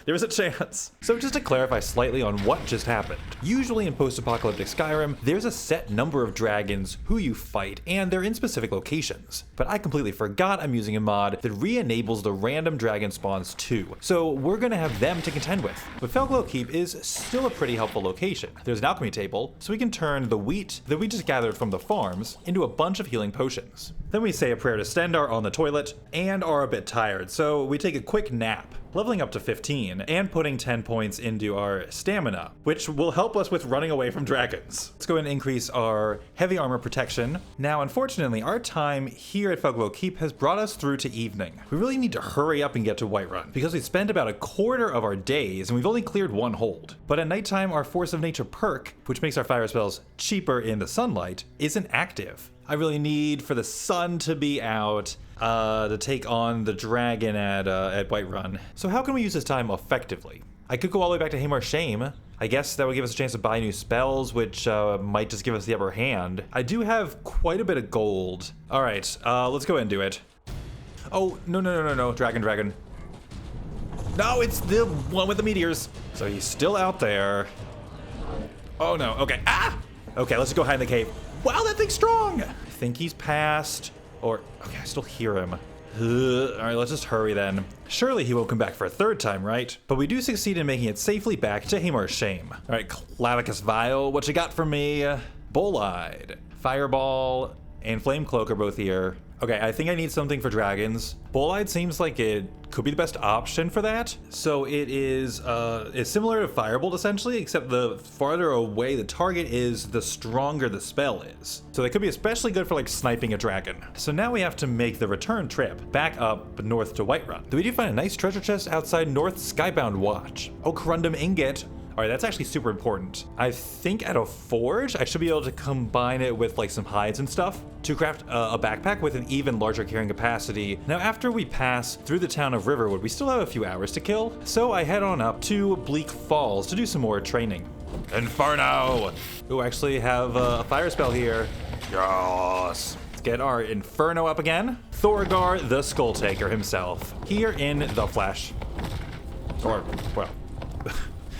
there's a chance. So just to clarify slightly on what just happened, usually in post-apocalyptic Skyrim, there's a set number of dragons who you fight, and they're in specific locations. But I completely forgot I'm using a mod that re-enables the random dragon spawns too. So we're gonna have them to contend with. But Felglow Keep is still a pretty helpful location. There's an alchemy table, so we can turn the wheat that we just gathered from the farms into a bunch of healing potions. Then we say a prayer to Stendar on the toilet, and are a bit tired, so we take a quick nap, leveling up to 15, and putting 10 points into our stamina, which will help us with running away from dragons. Let's go ahead and increase our heavy armor protection. Now, unfortunately, our time here at Felglow Keep has brought us through to evening. We really need to hurry up and get to Whiterun, because we spent about a quarter of our days, and we've only cleared one hold. But at nighttime, our Force of Nature perk, which makes our fire spells cheaper in the sunlight, isn't active. I really need for the sun to be out to take on the dragon at Whiterun. So how can we use this time effectively? I could go all the way back to Hamar's Shame. I guess that would give us a chance to buy new spells, which might just give us the upper hand. I do have quite a bit of gold. All right, let's go ahead and do it. Oh, no, dragon. No, it's the one with the meteors. So he's still out there. Oh no, okay, Okay, let's just go hide in the cave. Wow, that thing's strong! I think he's passed, or, okay, I still hear him. All right, let's just hurry then. Surely he won't come back for a third time, right? But we do succeed in making it safely back to Hamar's Shame. All right, Clavicus Vial, what you got for me? Bolide, Fireball, and Flame Cloak are both here. Okay, I think I need something for dragons. Bolide seems like it could be the best option for that. So it is it's similar to Firebolt essentially, except the farther away the target is, the stronger the spell is. So it could be especially good for like sniping a dragon. So now we have to make the return trip back up north to Whiterun. We do find a nice treasure chest outside North Skybound Watch. Oh, Corundum Ingot. All right, that's actually super important. I think at a forge, I should be able to combine it with like some hides and stuff to craft a backpack with an even larger carrying capacity. Now, after we pass through the town of Riverwood, we still have a few hours to kill. So I head on up to Bleak Falls to do some more training. Inferno! Ooh, actually have a fire spell here. Yes! Let's get our Inferno up again. Thorgar, the Skull Taker himself, here in the flesh. Or, well,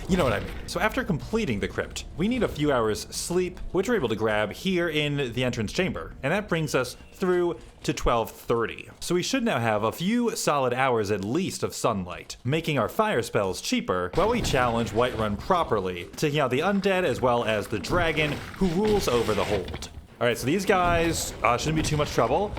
you know what I mean. So after completing the crypt, we need a few hours sleep, which we're able to grab here in the entrance chamber. And that brings us through to 12:30. So we should now have a few solid hours at least of sunlight, making our fire spells cheaper while we challenge Whiterun properly, taking out the undead as well as the dragon who rules over the hold. All right, so these guys shouldn't be too much trouble.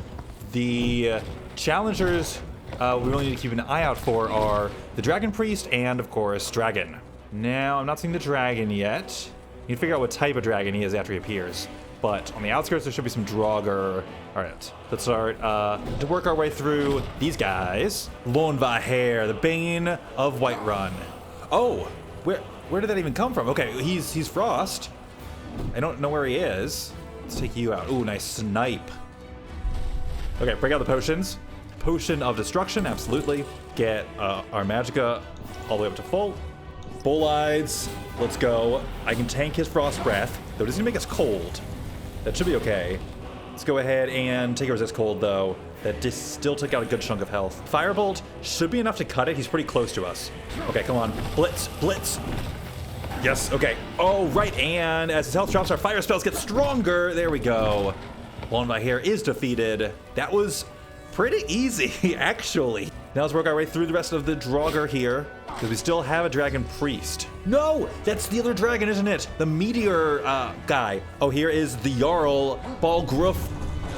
The challengers we really need to keep an eye out for are the Dragon Priest and, of course, Dragon. Now, I'm not seeing the dragon yet. You can figure out what type of dragon he is after he appears. But on the outskirts, there should be some Draugr. All right, let's start to work our way through these guys. Lonvahair, the Bane of Whiterun. Oh, where did that even come from? Okay, he's Frost. I don't know where he is. Let's take you out. Ooh, nice snipe. Okay, break out the potions. potion of destruction, absolutely. Get our magicka all the way up to full. Bull-eyes, let's go. I can tank his frost breath, though it doesn't make us cold. That should be okay. Let's go ahead and take a resist cold, though. That just still took out a good chunk of health. Firebolt should be enough to cut it. He's pretty close to us. Okay, come on. Blitz, blitz. Yes, okay. Oh, right, and as his health drops, our fire spells get stronger. There we go. Blown by Hair is defeated. That was pretty easy, actually. Now let's work our way through the rest of the Draugr here, because we still have a dragon priest. No, that's the other dragon, isn't it? The meteor guy. Oh, here is the Jarl Balgruf.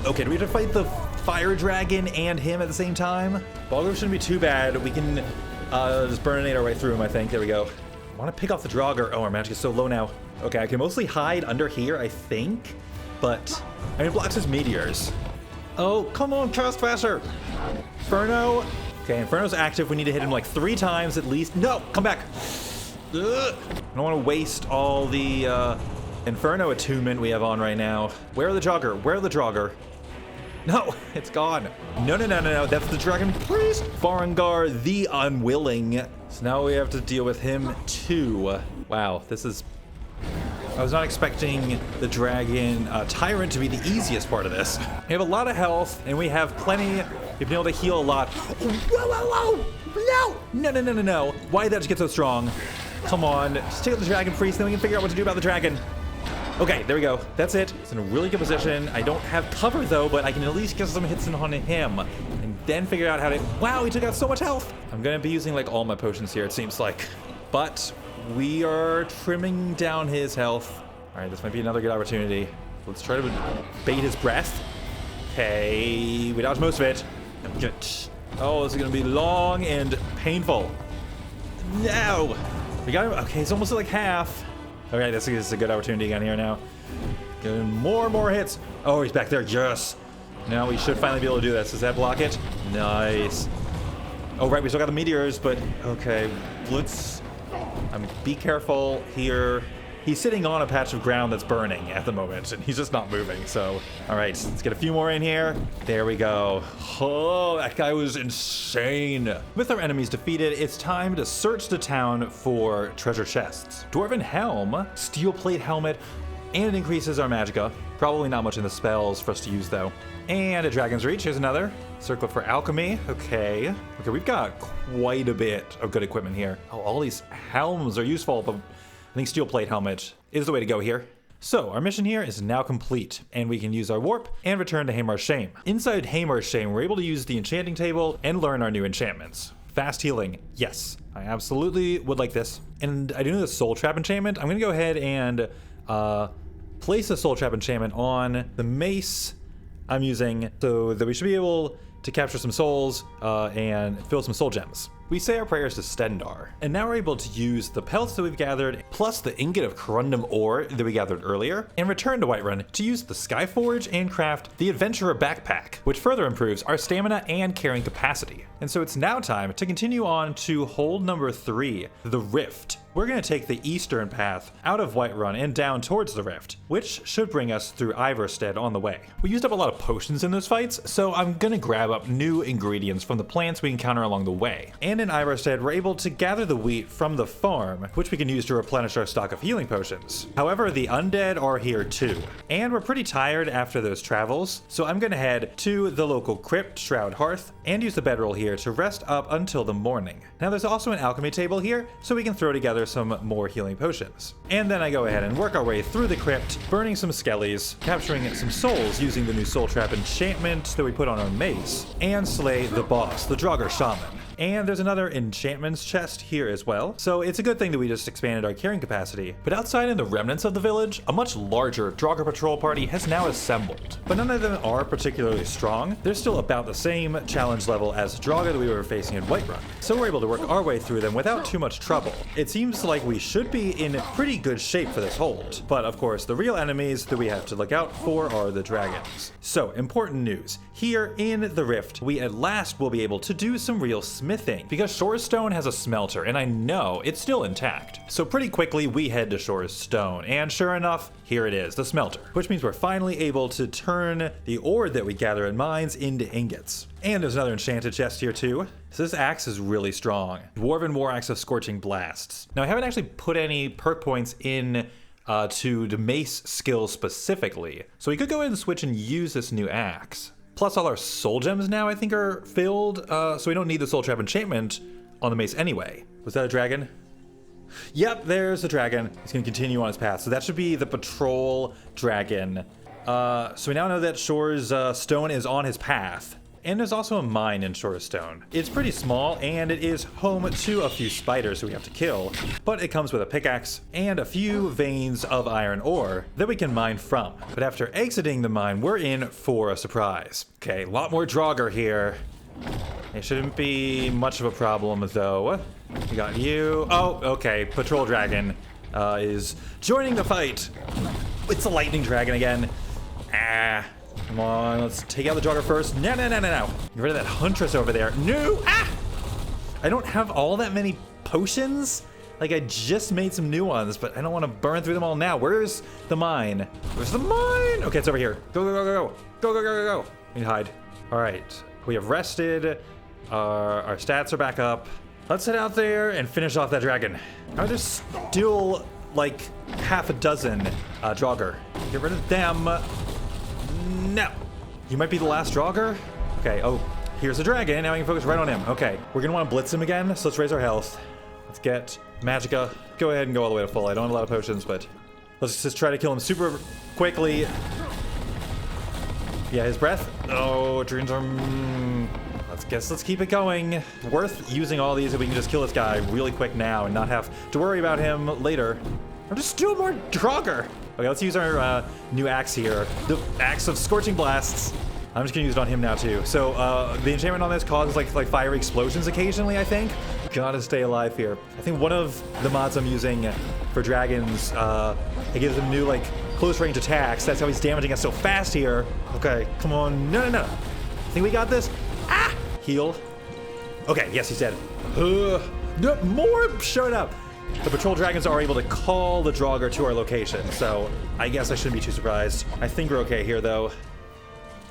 Okay, do we have to fight the fire dragon and him at the same time? Balgruf shouldn't be too bad. We can just burninate our way through him, I think. There we go. I want to pick off the Draugr. Oh, our magic is so low now. Okay, I can mostly hide under here, I think. But, I mean, it blocks his meteors. Oh, come on, cast faster. Inferno. Okay, Inferno's active. We need to hit him like 3 times at least. No, come back. Ugh. I don't want to waste all the Inferno attunement we have on right now. Where are the Draugr? Where are the Draugr? No, it's gone. No, no, no, no, no. That's the dragon priest. Farengar the Unwilling. So now we have to deal with him too. Wow, this is... I was not expecting the dragon tyrant to be the easiest part of this. We have a lot of health, and we have plenty. We've been able to heal a lot. Whoa, whoa, whoa! No! No, no, no, no, no. Why did that just get so strong? Come on. Just take out the dragon priest, then we can figure out what to do about the dragon. Okay, there we go. That's it. It's in a really good position. I don't have cover, though, but I can at least get some hits on him. And then figure out how to... Wow, he took out so much health! I'm going to be using, like, all my potions here, it seems like. But we are trimming down his health. All right, this might be another good opportunity. Let's try to bait his breath. Okay, we dodged most of it. Good. Oh, this is going to be long and painful. No! We got him. Okay, it's almost like half. Okay, this is a good opportunity again here now. Getting more hits. Oh, he's back there. Yes. Now we should finally be able to do this. Does that block it? Nice. Oh, right. We still got the meteors, but okay. Let's be careful here. He's sitting on a patch of ground that's burning at the moment, and he's just not moving. So, all right, let's get a few more in here. There we go. Oh, that guy was insane. With our enemies defeated, it's time to search the town for treasure chests. Dwarven Helm, Steel Plate Helmet, and it increases our magicka. Probably not much in the spells for us to use, though. And a Dragon's Reach. Here's another. Circlet for Alchemy. Okay. Okay, we've got quite a bit of good equipment here. Oh, all these helms are useful, but I think Steel Plate Helmet is the way to go here. So, our mission here is now complete, and we can use our warp and return to Hamar's Shame. Inside Hamar's Shame, we're able to use the enchanting table and learn our new enchantments. Fast healing, yes. I absolutely would like this. And I do know the Soul Trap enchantment. I'm going to go ahead and place a Soul Trap enchantment on the mace I'm using so that we should be able to capture some souls and fill some soul gems. We say our prayers to Stendarr, and now we're able to use the pelts that we've gathered, plus the ingot of corundum ore that we gathered earlier, and return to Whiterun to use the Skyforge and craft the Adventurer Backpack, which further improves our stamina and carrying capacity. And so it's now time to continue on to hold number 3, the Rift. We're going to take the eastern path out of Whiterun and down towards the Rift, which should bring us through Ivarstead on the way. We used up a lot of potions in those fights, so I'm going to grab up new ingredients from the plants we encounter along the way. And in Ivarstead, we're able to gather the wheat from the farm, which we can use to replenish our stock of healing potions. However, the undead are here too, and we're pretty tired after those travels, so I'm going to head to the local crypt, Shroud Hearth, and use the bedroll here to rest up until the morning. Now there's also an alchemy table here, so we can throw together some more healing potions. And then I go ahead and work our way through the crypt, burning some skellies, capturing some souls using the new Soul Trap enchantment that we put on our mace, and slay the boss, the Draugr Shaman. And there's another enchantments chest here as well, so it's a good thing that we just expanded our carrying capacity. But outside in the remnants of the village, a much larger Draugr patrol party has now assembled. But none of them are particularly strong. They're still about the same challenge level as Draugr that we were facing in Whiterun, so we're able to work our way through them without too much trouble. It seems like we should be in pretty good shape for this hold, but of course the real enemies that we have to look out for are the dragons. So, important news. here in the Rift, we at last will be able to do some real smithing, because Shorestone has a smelter, and I know it's still intact. So pretty quickly, we head to Shorestone, and sure enough, here it is, the smelter, which means we're finally able to turn the ore that we gather in mines into ingots. And there's another enchanted chest here too. So this axe is really strong. Dwarven War Axe of Scorching Blasts. Now I haven't actually put any perk points in to the mace skill specifically, so we could go ahead and switch and use this new axe. Plus all our soul gems now I think are filled, so we don't need the soul trap enchantment on the mace anyway. Was that a dragon? Yep, there's the dragon. He's gonna continue on his path. So that should be the patrol dragon. So we now know that Shore's stone is on his path. And there's also a mine in Shorestone. It's pretty small, and it is home to a few spiders who we have to kill, but it comes with a pickaxe and a few veins of iron ore that we can mine from. But after exiting the mine, we're in for a surprise. Okay, a lot more Draugr here. It shouldn't be much of a problem, though. We got you. Oh, okay, Patrol Dragon is joining the fight. It's a lightning dragon again. Ah. Come on, let's take out the Draugr first. No. Get rid of that Huntress over there. No! Ah! I don't have all that many potions. Like, I just made some new ones, but I don't want to burn through them all now. Where's the mine? Where's the mine? Okay, it's over here. Go. Go. We need to hide. All right. We have rested. Our stats are back up. Let's head out there and finish off that dragon. Now there's still, like, half a dozen Draugr. Get rid of them. No. You might be the last Draugr? Okay, oh, here's the dragon. Now we can focus right on him. Okay, we're gonna want to blitz him again, so let's raise our health. Let's get Magicka. Go ahead and go all the way to full. I don't have a lot of potions, but let's just try to kill him super quickly. Yeah, his breath. Oh, dreams are... Let's keep it going. Worth using all these if we can just kill this guy really quick now and not have to worry about him later. Or just do more Draugr. Okay, let's use our new axe here. The Axe of Scorching Blasts. I'm just gonna use it on him now too. So the enchantment on this causes like fiery explosions occasionally, I think. Gotta stay alive here. I think one of the mods I'm using for dragons, it gives them new like close range attacks. That's how he's damaging us so fast here. Okay, come on. No. I think we got this. Ah! Heal. Okay, yes, he's dead. No, more showed up. The patrol dragons are able to call the Draugr to our location, so I guess I shouldn't be too surprised. I think we're okay here, though.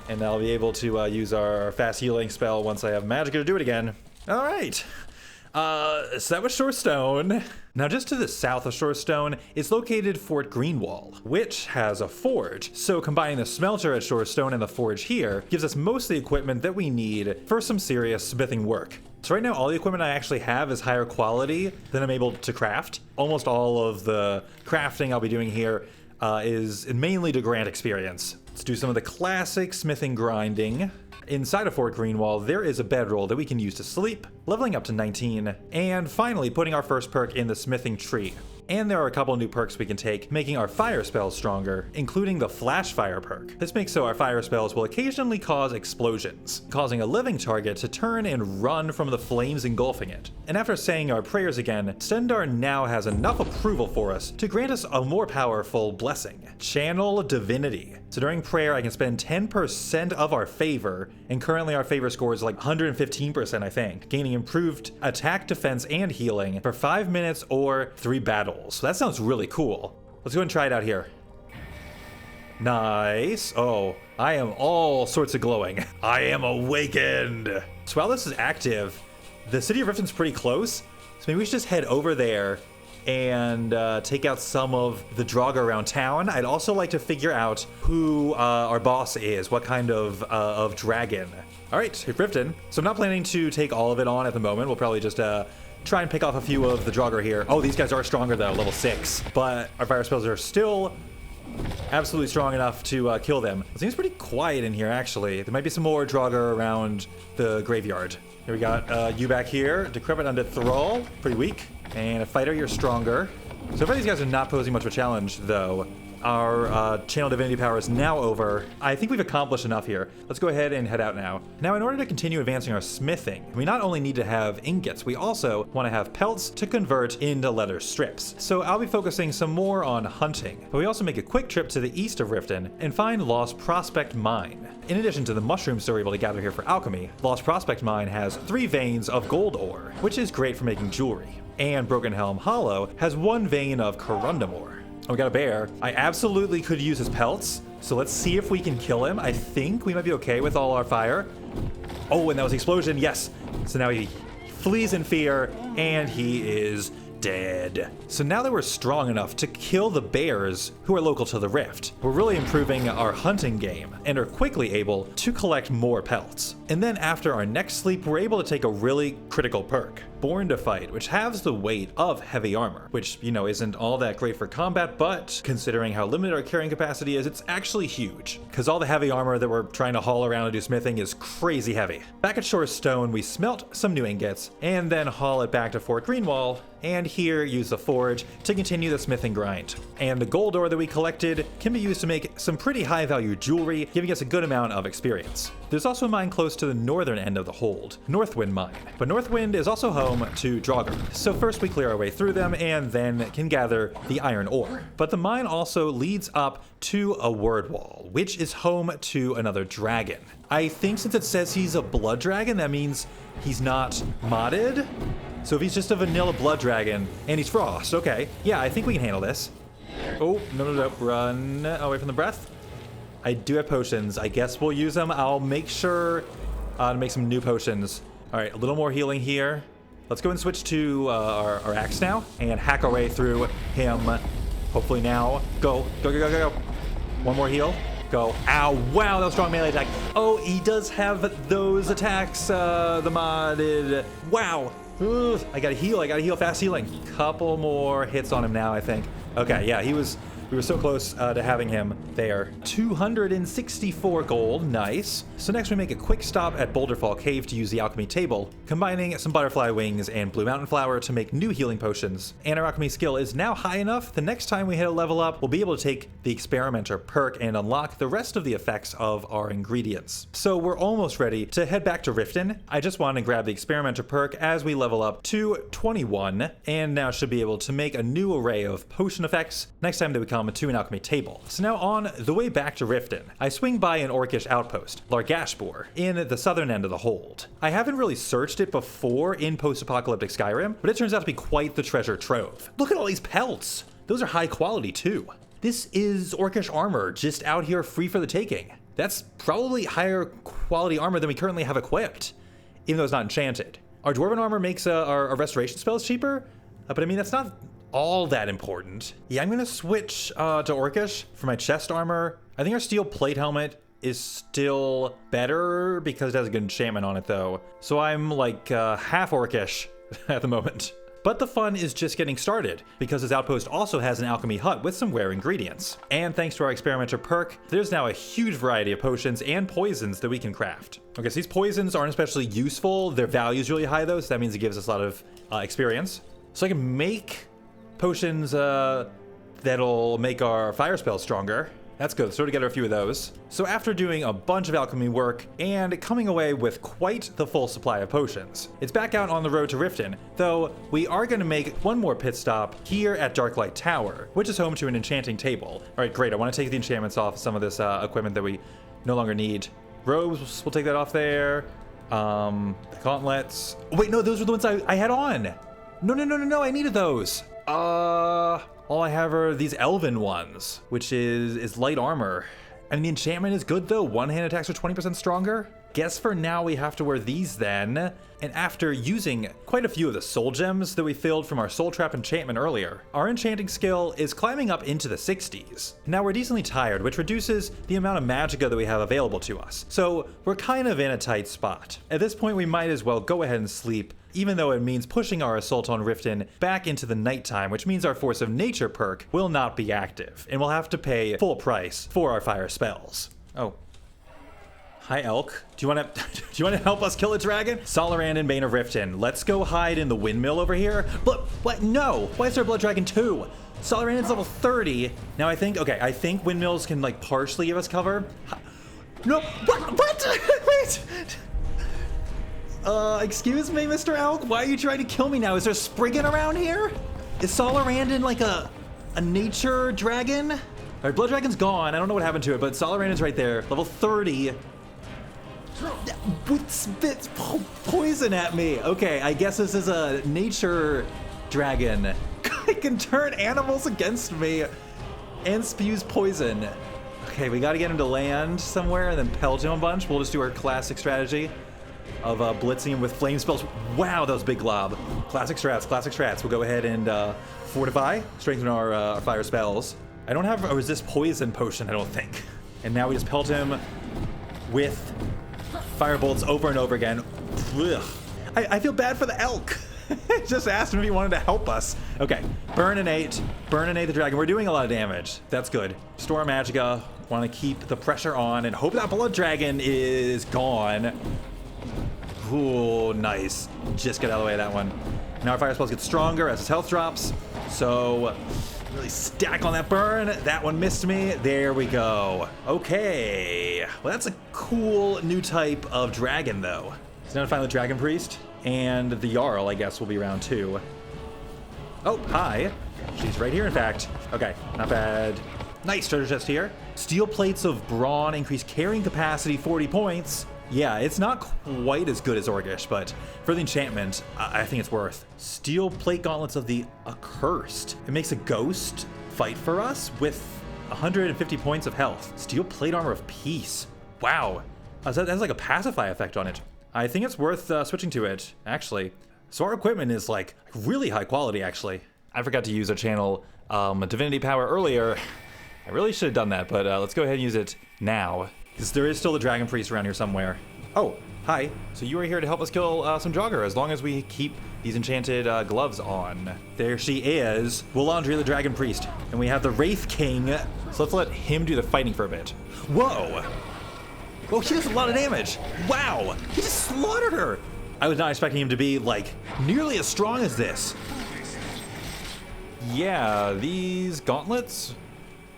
And I'll be able to use our fast healing spell once I have Magicka to do it again. All right. So that was Shorestone. Now, just to the south of Shorestone is located Fort Greenwall, which has a forge. So combining the smelter at Shorestone and the forge here gives us most of the equipment that we need for some serious smithing work. So right now, all the equipment I actually have is higher quality than I'm able to craft. Almost all of the crafting I'll be doing here is mainly to grant experience. Let's do some of the classic smithing grinding. Inside of Fort Greenwall, there is a bedroll that we can use to sleep, leveling up to 19, and finally putting our first perk in the smithing tree. And there are a couple new perks we can take, making our fire spells stronger, including the flash fire perk. This makes so our fire spells will occasionally cause explosions, causing a living target to turn and run from the flames engulfing it. And after saying our prayers again, Stendarr now has enough approval for us to grant us a more powerful blessing, Channel Divinity. So during prayer, I can spend 10% of our favor, and currently our favor score is like 115%, I think, gaining improved attack, defense, and healing for 5 minutes or 3 battles. So that sounds really cool. Let's go and try it out here. Nice. Oh, I am all sorts of glowing. I am awakened. So while this is active, the city of Riften's pretty close, so maybe we should just head over there and take out some of the Draugr around town. I'd also like to figure out who our boss is, what kind of dragon. All right, Riften. So I'm not planning to take all of it on at the moment. We'll probably just try and pick off a few of the Draugr here. Oh, these guys are stronger though, level 6. But our fire spells are still absolutely strong enough to kill them. It seems pretty quiet in here, actually. There might be some more Draugr around the graveyard. Here we got you back here. Decrepit Undead Thrall, pretty weak. And a fighter, you're stronger. So far these guys are not posing much of a challenge, though. Our channel divinity power is now over. I think we've accomplished enough here. Let's go ahead and head out now. Now, in order to continue advancing our smithing, we not only need to have ingots, we also want to have pelts to convert into leather strips. So I'll be focusing some more on hunting, but we also make a quick trip to the east of Riften and find Lost Prospect Mine. In addition to the mushrooms that we're able to gather here for alchemy, Lost Prospect Mine has 3 veins of gold ore, which is great for making jewelry. And Broken Helm Hollow has 1 vein of corundum ore. Oh, we got a bear. I absolutely could use his pelts, so let's see if we can kill him. I think we might be okay with all our fire. Oh, and that was the explosion, yes. So now he flees in fear, and he is dead. So now that we're strong enough to kill the bears who are local to the rift, we're really improving our hunting game and are quickly able to collect more pelts. And then after our next sleep, we're able to take a really critical perk, Born to Fight, which halves the weight of heavy armor, which, you know, isn't all that great for combat, but considering how limited our carrying capacity is, it's actually huge, because all the heavy armor that we're trying to haul around and do smithing is crazy heavy. Back at Shore Stone, we smelt some new ingots, and then haul it back to Fort Greenwall, and here use the forge to continue the smithing grind. And the gold ore that we collected can be used to make some pretty high value jewelry, giving us a good amount of experience. There's also a mine close to the northern end of the hold, Northwind Mine. But Northwind is also home to Draugr. So first we clear our way through them and then can gather the iron ore. But the mine also leads up to a word wall, which is home to another dragon. I think since it says he's a blood dragon, that means he's not modded. So if he's just a vanilla blood dragon and he's frost, okay. Yeah, I think we can handle this. Oh, no, run away from the breath. I do have potions. I guess we'll use them. I'll make sure to make some new potions. All right, a little more healing here. Let's go and switch to our axe now and hack our way through him. Hopefully now. Go. One more heal. Go. Ow, wow, that was strong melee attack. Oh, he does have those attacks, the modded. Wow. Ugh, I gotta heal, fast healing. Couple more hits on him now, I think. Okay, yeah, we were so close to having him there. 264 gold, nice. So next we make a quick stop at Boulderfall Cave to use the alchemy table, combining some butterfly wings and blue mountain flower to make new healing potions. And our alchemy skill is now high enough, the next time we hit a level up, we'll be able to take the experimenter perk and unlock the rest of the effects of our ingredients. So we're almost ready to head back to Riften. I just want to grab the experimenter perk as we level up to 21, and now should be able to make a new array of potion effects next time that we come to an alchemy table. So now on the way back to Riften, I swing by an orcish outpost, Largashbor, in the southern end of the hold. I haven't really searched it before in post-apocalyptic Skyrim, but it turns out to be quite the treasure trove. Look at all these pelts! Those are high quality too. This is orcish armor just out here free for the taking. That's probably higher quality armor than we currently have equipped, even though it's not enchanted. Our dwarven armor makes our restoration spells cheaper, but I mean, that's not all that important. Yeah, I'm gonna switch to orcish for my chest armor. I think our steel plate helmet is still better because it has a good enchantment on it though. So I'm like half orcish at the moment. But the fun is just getting started, because this outpost also has an alchemy hut with some rare ingredients. And thanks to our experimenter perk, there's now a huge variety of potions and poisons that we can craft. Okay, so these poisons aren't especially useful. Their value is really high though, so that means it gives us a lot of experience. So I can make potions that'll make our fire spells stronger. That's good, let's throw together a few of those. So after doing a bunch of alchemy work and coming away with quite the full supply of potions, it's back out on the road to Riften, though we are going to make one more pit stop here at Darklight Tower, which is home to an enchanting table. All right, great, I want to take the enchantments off some of this equipment that we no longer need. Robes, we'll take that off there. The gauntlets. Oh, wait, no, those were the ones I had on. No, I needed those. All I have are these elven ones, which is light armor. And the enchantment is good though. One-hand attacks are 20% stronger. Guess for now we have to wear these then. And after using quite a few of the soul gems that we filled from our soul trap enchantment earlier, our enchanting skill is climbing up into the 60s. Now we're decently tired, which reduces the amount of magicka that we have available to us. So we're kind of in a tight spot. At this point we might as well go ahead and sleep, even though it means pushing our assault on Riften back into the nighttime, which means our Force of Nature perk will not be active, and we'll have to pay full price for our fire spells. Oh. Hi, Elk. Do you want to help us kill a dragon? Solitude, Bane of Riften. Let's go hide in the windmill over here. But what? No. Why is there a blood dragon 2? Solitude's level 30. Now I think windmills can like partially give us cover. No. What? Wait. Excuse me, Mr. Elk. Why are you trying to kill me now? Is there Spriggan around here? Is Solitude like a nature dragon? All right, blood dragon's gone. I don't know what happened to it, but Solitude's right there, level 30. Spits poison at me. Okay, I guess this is a nature dragon. It can turn animals against me and spews poison. Okay, we gotta get him to land somewhere and then pelt him a bunch. We'll just do our classic strategy of blitzing him with flame spells. Wow, that was a big glob. Classic strats. We'll go ahead and fortify, strengthen our fire spells. I don't have a resist poison potion, I don't think. And now we just pelt him with fire bolts over and over again. Ugh. I feel bad for the elk. Just asked him if he wanted to help us. Okay, burninate the dragon. We're doing a lot of damage. That's good. Storm Magicka. Want to keep the pressure on and hope that blood dragon is gone. Ooh, nice. Just get out of the way of that one. Now our fire spells get stronger as his health drops. So really stack on that burn. That one missed me. There we go. Okay. Well, that's a cool new type of dragon, though. So now to find the Dragon Priest. And the Jarl, I guess, will be round 2. Oh, hi. She's right here, in fact. Okay, not bad. Nice treasure chest here. Steel plates of brawn increase carrying capacity 40 points. Yeah, it's not quite as good as Orcish, but for the enchantment, I think it's worth. Steel plate gauntlets of the Accursed. It makes a ghost fight for us with 150 points of health. Steel plate armor of peace. Wow. That has like a pacify effect on it. I think it's worth switching to it, actually. So our equipment is like really high quality, actually. I forgot to use our channel Divinity Power earlier. I really should have done that, but let's go ahead and use it now. Because there is still a Dragon Priest around here somewhere. Oh, hi. So you are here to help us kill some Jogger, as long as we keep these enchanted gloves on. There she is, Willandria the Dragon Priest. And we have the Wraith King. So let's let him do the fighting for a bit. Whoa! Whoa, he does a lot of damage. Wow, he just slaughtered her. I was not expecting him to be like nearly as strong as this. Yeah, these gauntlets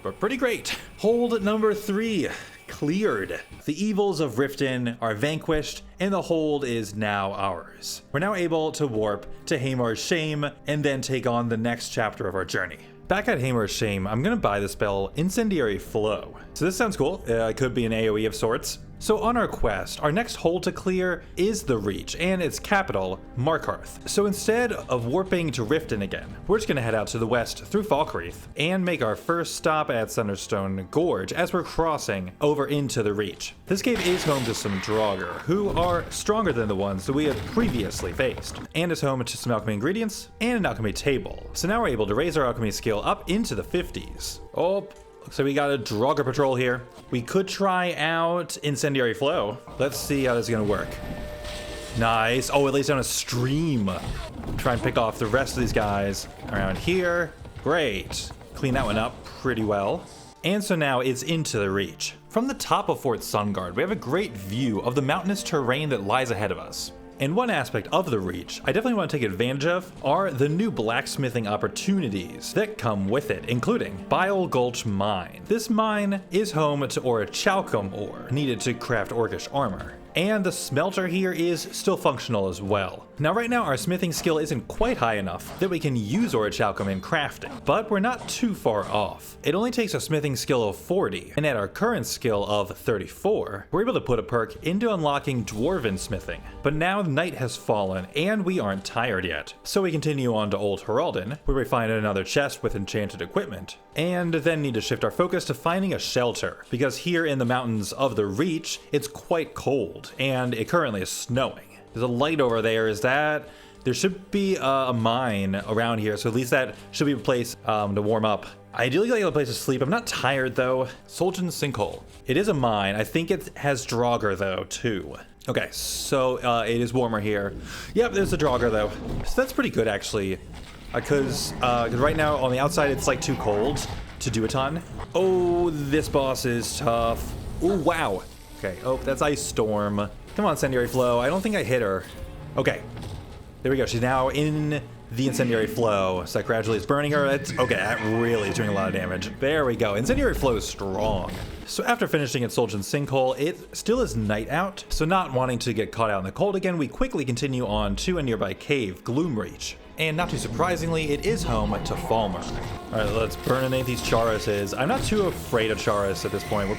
were pretty great. Hold number 3, cleared. The evils of Riften are vanquished and the hold is now ours. We're now able to warp to Hamar's Shame and then take on the next chapter of our journey. Back at Hamar's Shame, I'm gonna buy the spell Incendiary Flow. So this sounds cool. It could be an AoE of sorts. So on our quest, our next hold to clear is the Reach, and its capital, Markarth. So instead of warping to Riften again, we're just gonna head out to the west through Falkreath and make our first stop at Thunderstone Gorge as we're crossing over into the Reach. This cave is home to some Draugr, who are stronger than the ones that we have previously faced, and is home to some alchemy ingredients and an alchemy table. So now we're able to raise our alchemy skill up into the 50s. Oh, so we got a Draugr patrol here. We could try out Incendiary Flow. Let's see how this is gonna work. Nice. Oh, it lays down a stream. Try and pick off the rest of these guys around here. Great. Clean that one up pretty well. And so now it's into the Reach. From the top of Fort Sunguard, we have a great view of the mountainous terrain that lies ahead of us. And one aspect of the Reach I definitely want to take advantage of are the new blacksmithing opportunities that come with it, including Bile Gulch Mine. This mine is home to orichalcum ore needed to craft Orcish armor. And the smelter here is still functional as well. Now right now our smithing skill isn't quite high enough that we can use orichalcum in crafting, but we're not too far off. It only takes a smithing skill of 40, and at our current skill of 34, we're able to put a perk into unlocking dwarven smithing. But now night has fallen and we aren't tired yet. So we continue on to Old Heraldin, where we find another chest with enchanted equipment, and then need to shift our focus to finding a shelter, because here in the mountains of the Reach, it's quite cold, and it currently is snowing. There's a light over there. Is that... There should be a mine around here, so at least that should be a place to warm up. I ideally like a place to sleep. I'm not tired, though. Soljan Sinkhole. It is a mine. I think it has Draugr, though, too. Okay, so it is warmer here. Yep, there's a Draugr, though. So that's pretty good, actually. Because right now, on the outside, it's, like, too cold to do a ton. Oh, this boss is tough. Oh, wow. Okay. Oh, that's Ice Storm. Come on, Incendiary Flow. I don't think I hit her. Okay. There we go. She's now in the Incendiary Flow. So that gradually is burning her. That's okay. That really is doing a lot of damage. There we go. Incendiary Flow is strong. So after finishing at Solitude's Sinkhole, it still is night out. So not wanting to get caught out in the cold again, we quickly continue on to a nearby cave, Gloomreach. And not too surprisingly, it is home to Falmer. All right, let's burninate these Charases. I'm not too afraid of Charas at this point. We're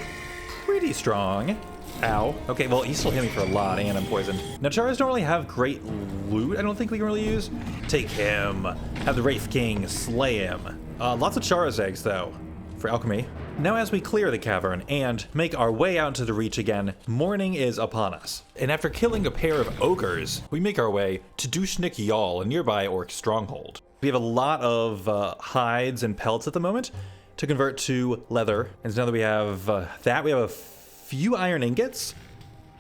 pretty strong. Ow. Okay, well, he still hit me for a lot, and I'm poisoned. Now, Charas don't really have great loot, I don't think we can really use. Take him. Have the Wraith King slay him. Lots of Charas eggs, though, for alchemy. Now, as we clear the cavern and make our way out to the Reach again, morning is upon us. And after killing a pair of ogres, we make our way to Dushnik Yal, a nearby orc stronghold. We have a lot of hides and pelts at the moment to convert to leather. And so now that we have that, we have a few iron ingots,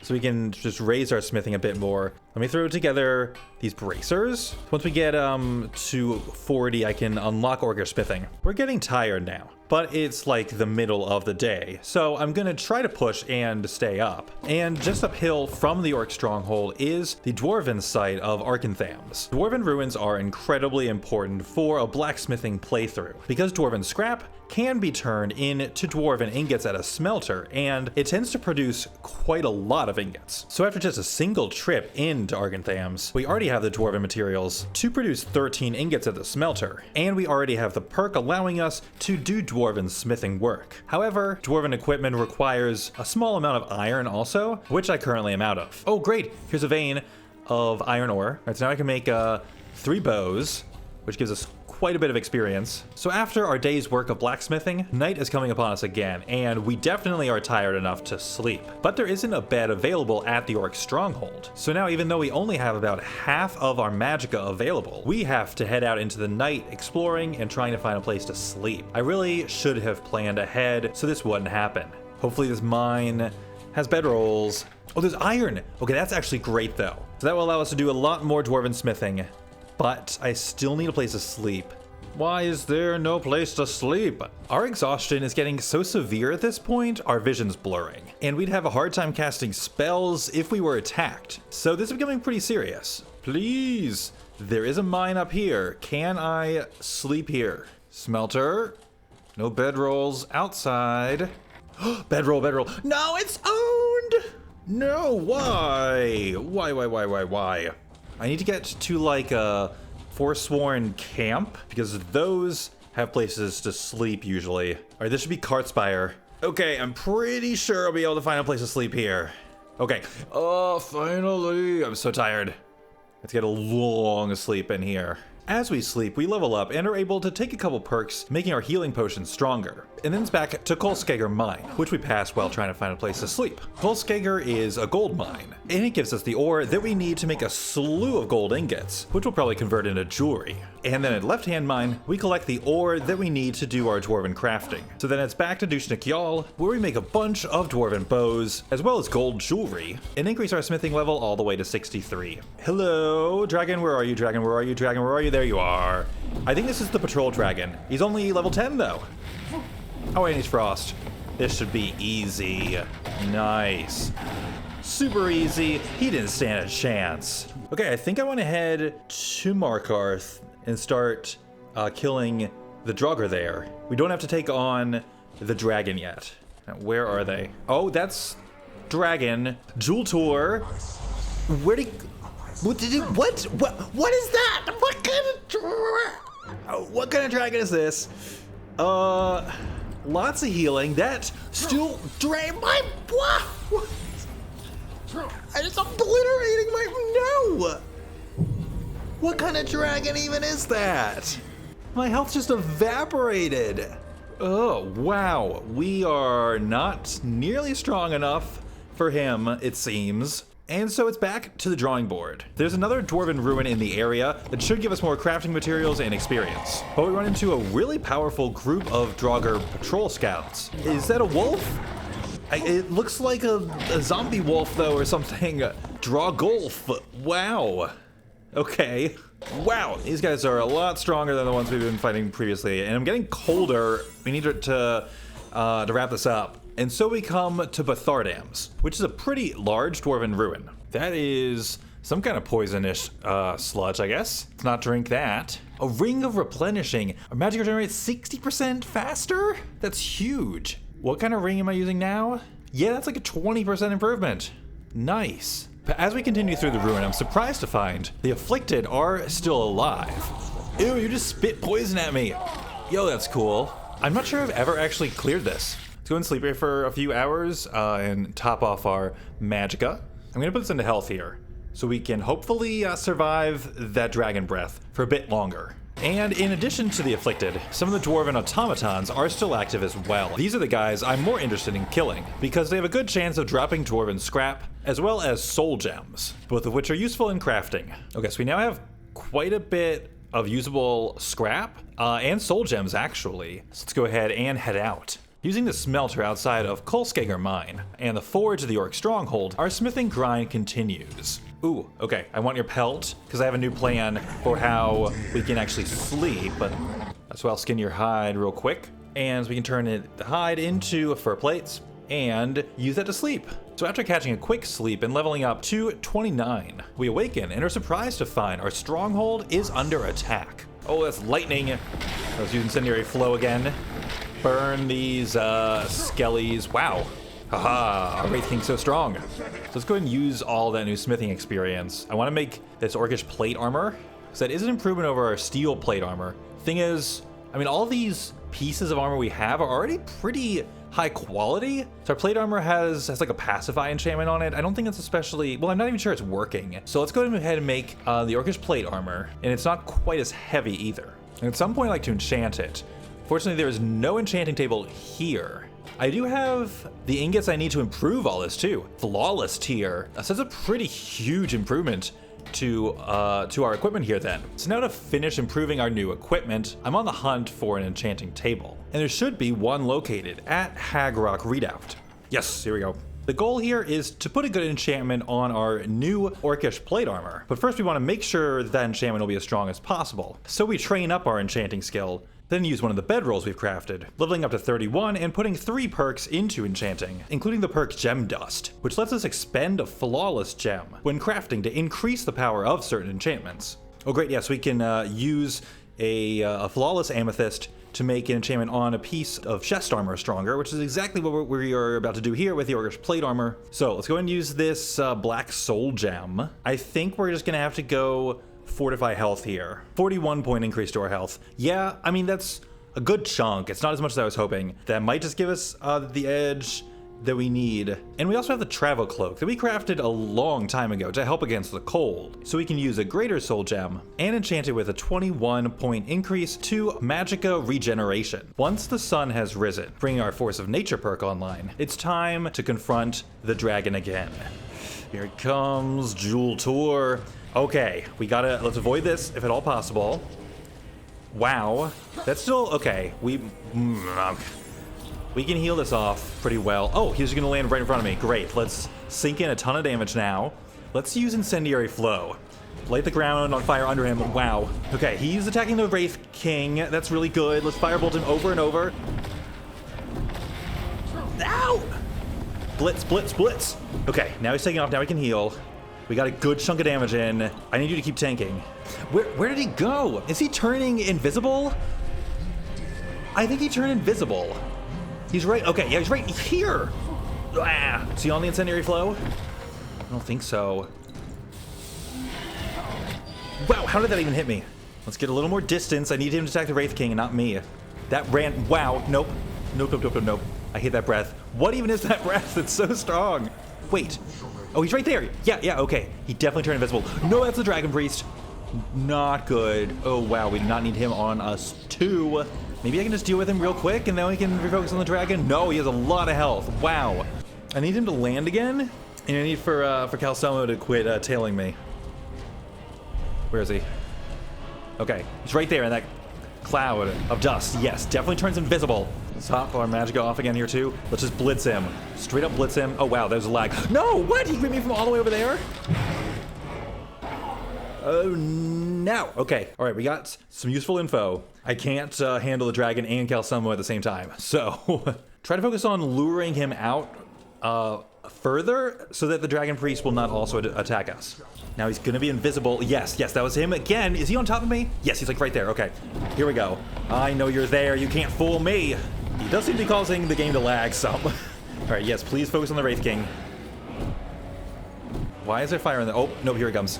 so we can just raise our smithing a bit more. Let me throw together these bracers. Once we get to 40, I can unlock Orcish smithing. We're getting tired now, but it's like the middle of the day, so I'm gonna try to push and stay up. And just uphill from the Orc stronghold is the Dwarven site of Arkanthams. Dwarven ruins are incredibly important for a blacksmithing playthrough, because Dwarven scrap can be turned into Dwarven ingots at a smelter, and it tends to produce quite a lot of ingots. So after just a single trip into Arkanthams, we already have the Dwarven materials to produce 13 ingots at the smelter, and we already have the perk allowing us to do Dwarven smithing work. However, Dwarven equipment requires a small amount of iron also, which I currently am out of. Oh great, here's a vein of iron ore. All right, so now I can make 3 bows, which gives us quite a bit of experience. So after our day's work of blacksmithing, night is coming upon us again, and we definitely are tired enough to sleep. But there isn't a bed available at the Orc stronghold. So now, even though we only have about half of our magicka available, we have to head out into the night exploring and trying to find a place to sleep. I really should have planned ahead so this wouldn't happen. Hopefully this mine has bedrolls. Oh, there's iron. Okay, that's actually great though. So that will allow us to do a lot more Dwarven smithing. But I still need a place to sleep. Why is there no place to sleep? Our exhaustion is getting so severe at this point, our vision's blurring. And we'd have a hard time casting spells if we were attacked. So this is becoming pretty serious. Please, there is a mine up here. Can I sleep here? Smelter. No bedrolls outside. Bedroll, bedroll. No, it's owned! No, why? Why? I need to get to like a Forsworn camp because those have places to sleep usually. All right, this should be Kartspire. Okay, I'm pretty sure I'll be able to find a place to sleep here. Okay. Oh, finally. I'm so tired. Let's get a long sleep in here. As we sleep, we level up and are able to take a couple perks, making our healing potions stronger. And then it's back to Kolskager Mine, which we passed while trying to find a place to sleep. Kolskager is a gold mine, and it gives us the ore that we need to make a slew of gold ingots, which will probably convert into jewelry. And then at Left Hand Mine, we collect the ore that we need to do our Dwarven crafting. So then it's back to Dushnik Yal, where we make a bunch of Dwarven bows, as well as gold jewelry, and increase our smithing level all the way to 63. Hello, dragon, where are you, dragon, where are you, dragon, where are you? There you are. I think this is the patrol dragon. He's only level 10 though. Oh, and he's frost. This should be easy. Nice. Super easy. He didn't stand a chance. Okay, I think I want to head to Markarth and start killing the Draugr there. We don't have to take on the dragon yet. Now, where are they? Oh, that's dragon. Jewel Tour. Where did he... What is that? What kind of dragon is this? Lots of healing. That still drain my... What? It's obliterating my... No! What kind of dragon even is that? My health just evaporated. Oh, wow. We are not nearly strong enough for him, it seems. And so it's back to the drawing board. There's another Dwarven ruin in the area that should give us more crafting materials and experience. But we run into a really powerful group of Draugr patrol scouts. Is that a wolf? It looks like a zombie wolf though or something. Draugolf. Wow. Okay. Wow, these guys are a lot stronger than the ones we've been fighting previously. And I'm getting colder. We need to wrap this up. And so we come to Bethardam's, which is a pretty large dwarven ruin. That is some kind of poisonous sludge, I guess. Let's not drink that. A ring of replenishing. Our magic regenerates 60% faster? That's huge. What kind of ring am I using now? Yeah, that's like a 20% improvement. Nice. But as we continue through the ruin, I'm surprised to find the afflicted are still alive. Ew, you just spit poison at me. Yo, that's cool. I'm not sure I've ever actually cleared this. Let's go and sleep here for a few hours and top off our magicka. I'm gonna put this into health here so we can hopefully survive that dragon breath for a bit longer. And in addition to the afflicted, some of the dwarven automatons are still active as well. These are the guys I'm more interested in killing because they have a good chance of dropping dwarven scrap as well as soul gems, both of which are useful in crafting. Okay, so we now have quite a bit of usable scrap and soul gems actually. So let's go ahead and head out. Using the smelter outside of Kolskager Mine and the forge of the Orc Stronghold, our smithing grind continues. Ooh, okay, I want your pelt, because I have a new plan for how we can actually sleep, but that's why I'll skin your hide real quick. And we can turn the hide into fur plates and use that to sleep. So after catching a quick sleep and leveling up to 29, we awaken and are surprised to find our stronghold is under attack. Oh, that's lightning. Let's use incendiary flow again. Burn these skellies. Wow. Haha, our Wraith King's so strong. So let's go ahead and use all that new smithing experience. I want to make this orcish plate armor. So that is an improvement over our steel plate armor. Thing is, I mean, all these pieces of armor we have are already pretty high quality. So our plate armor has like a pacify enchantment on it. I don't think it's especially, well, I'm not even sure it's working. So let's go ahead and make the orcish plate armor. And it's not quite as heavy either. And at some point I'd like to enchant it. Fortunately, there is no enchanting table here. I do have the ingots I need to improve all this too. Flawless tier. So that's a pretty huge improvement to our equipment here then. So now to finish improving our new equipment, I'm on the hunt for an enchanting table. And there should be one located at Hagrock Redoubt. Yes, here we go. The goal here is to put a good enchantment on our new orcish plate armor. But first we want to make sure that enchantment will be as strong as possible. So we train up our enchanting skill, then use one of the bedrolls we've crafted, leveling up to 31 and putting 3 perks into enchanting, including the perk Gem Dust, which lets us expend a flawless gem when crafting to increase the power of certain enchantments. Oh great, yes, we can use a flawless amethyst to make an enchantment on a piece of chest armor stronger, which is exactly what we are about to do here with the orcish plate armor. So let's go ahead and use this black soul gem. I think we're just gonna have to go fortify health here. 41 point increase to our health. Yeah, I mean, that's a good chunk. It's not as much as I was hoping. That might just give us the edge that we need. And we also have the travel cloak that we crafted a long time ago to help against the cold. So we can use a greater soul gem and enchant it with a 21 point increase to magicka regeneration. Once the sun has risen, bringing our force of nature perk online, it's time to confront the dragon again. Here it comes, Jewel Tour. Okay, let's avoid this if at all possible. Wow, that's still, okay, we can heal this off pretty well. Oh, he's gonna land right in front of me, great. Let's sink in a ton of damage now. Let's use Incendiary Flow. Light the ground on fire under him, wow. Okay, he's attacking the Wraith King, that's really good. Let's firebolt him over and over. Ow! Blitz, blitz, blitz. Okay, now he's taking off, now he can heal. We got a good chunk of damage in. I need you to keep tanking. Where did he go? Is he turning invisible? I think he turned invisible. He's right, okay, yeah, he's right here. Ah, is he on the incendiary flow? I don't think so. Wow, how did that even hit me? Let's get a little more distance. I need him to attack the Wraith King and not me. That ran, wow, nope. Nope, nope, nope, nope, nope. I hate that breath. What even is that breath? It's so strong. Wait. Oh, he's right there. Yeah, okay. He definitely turned invisible. No, that's the Dragon Priest. Not good. Oh, wow. We do not need him on us too. Maybe I can just deal with him real quick and then we can refocus on the dragon. No, he has a lot of health. Wow. I need him to land again. And I need for Calcelmo to quit tailing me. Where is he? Okay. He's right there in that cloud of dust. Yes, definitely turns invisible. Let's hop our magicka off again here too. Let's just blitz him. Straight up blitz him. Oh wow, there's a lag. No, what? He hit me from all the way over there? Oh no. Okay, all right, we got some useful info. I can't handle the dragon and Calcelmo at the same time. So, Try to focus on luring him out further so that the dragon priest will not also attack us. Now he's gonna be invisible. Yes, that was him again. Is he on top of me? Yes, he's like right there. Okay, here we go. I know you're there. You can't fool me. He does seem to be causing the game to lag some. All right, yes, please focus on the Wraith King. Why is there fire in there? Oh, no, here he comes.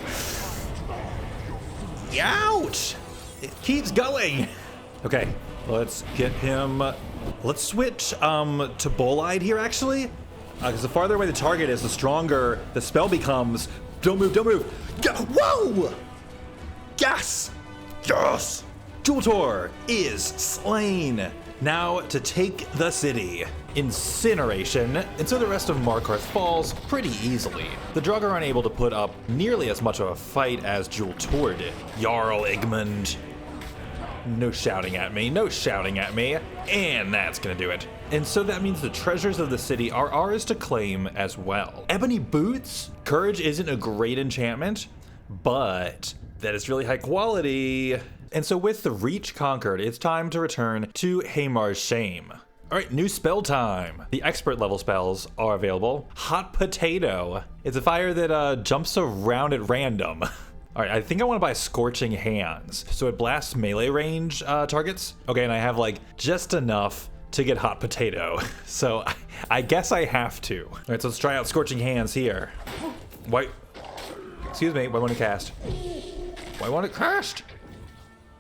Ouch! It keeps going. Okay, let's get him. Let's switch to Bolide here, actually. Because the farther away the target is, the stronger the spell becomes. Don't move, don't move. Whoa! Yes! Yes! Jultor is slain. Now to take the city. Incineration, and so the rest of Markarth falls pretty easily. The Draugr aren't able to put up nearly as much of a fight as Jultor did. Jarl Igmund. No shouting at me, no shouting at me. And that's gonna do it. And so that means the treasures of the city are ours to claim as well. Ebony boots? Courage isn't a great enchantment, but that is really high quality. And so with the Reach conquered, it's time to return to Hamar's Shame. All right, new spell time. The expert level spells are available. Hot Potato. It's a fire that jumps around at random. All right, I think I want to buy Scorching Hands. So it blasts melee range targets. Okay, and I have like just enough to get Hot Potato. So I guess I have to. All right, so let's try out Scorching Hands here. Why? Excuse me, why won't it cast? Why won't it cast?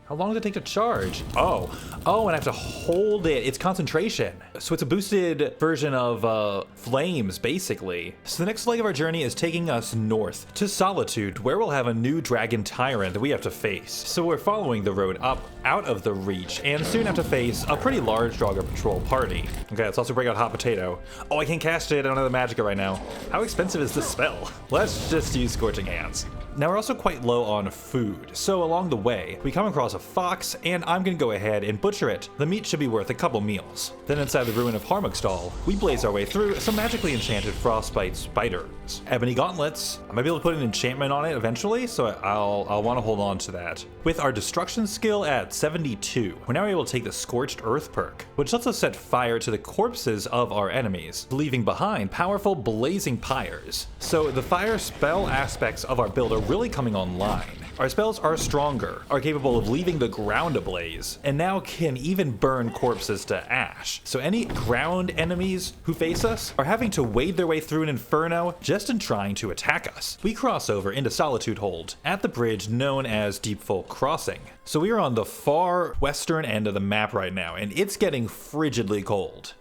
How long does it take to charge? Oh, and I have to hold it. It's concentration. So it's a boosted version of flames, basically. So the next leg of our journey is taking us north to Solitude, where we'll have a new dragon tyrant that we have to face. So we're following the road up out of the Reach, and soon have to face a pretty large Draugr patrol party. Okay, let's also break out Hot Potato. Oh, I can't cast it. I don't have the magicka right now. How expensive is this spell? Let's just use Scorching Hands. Now we're also quite low on food, so along the way, we come across a fox, and I'm gonna go ahead and butcher it. The meat should be worth a couple meals. Then inside the ruin of Harmugstal, we blaze our way through some magically enchanted frostbite spiders. Ebony gauntlets, I might be able to put an enchantment on it eventually, so I'll want to hold on to that. With our destruction skill at 72, we're now able to take the Scorched Earth perk, which lets us set fire to the corpses of our enemies, leaving behind powerful blazing pyres. So the fire spell aspects of our build are really coming online. Our spells are stronger, are capable of leaving the ground ablaze, and now can even burn corpses to ash. So any ground enemies who face us are having to wade their way through an inferno just in trying to attack us. We cross over into Solitude Hold at the bridge known as Deepfolk Crossing. So we are on the far western end of the map right now, and it's getting frigidly cold.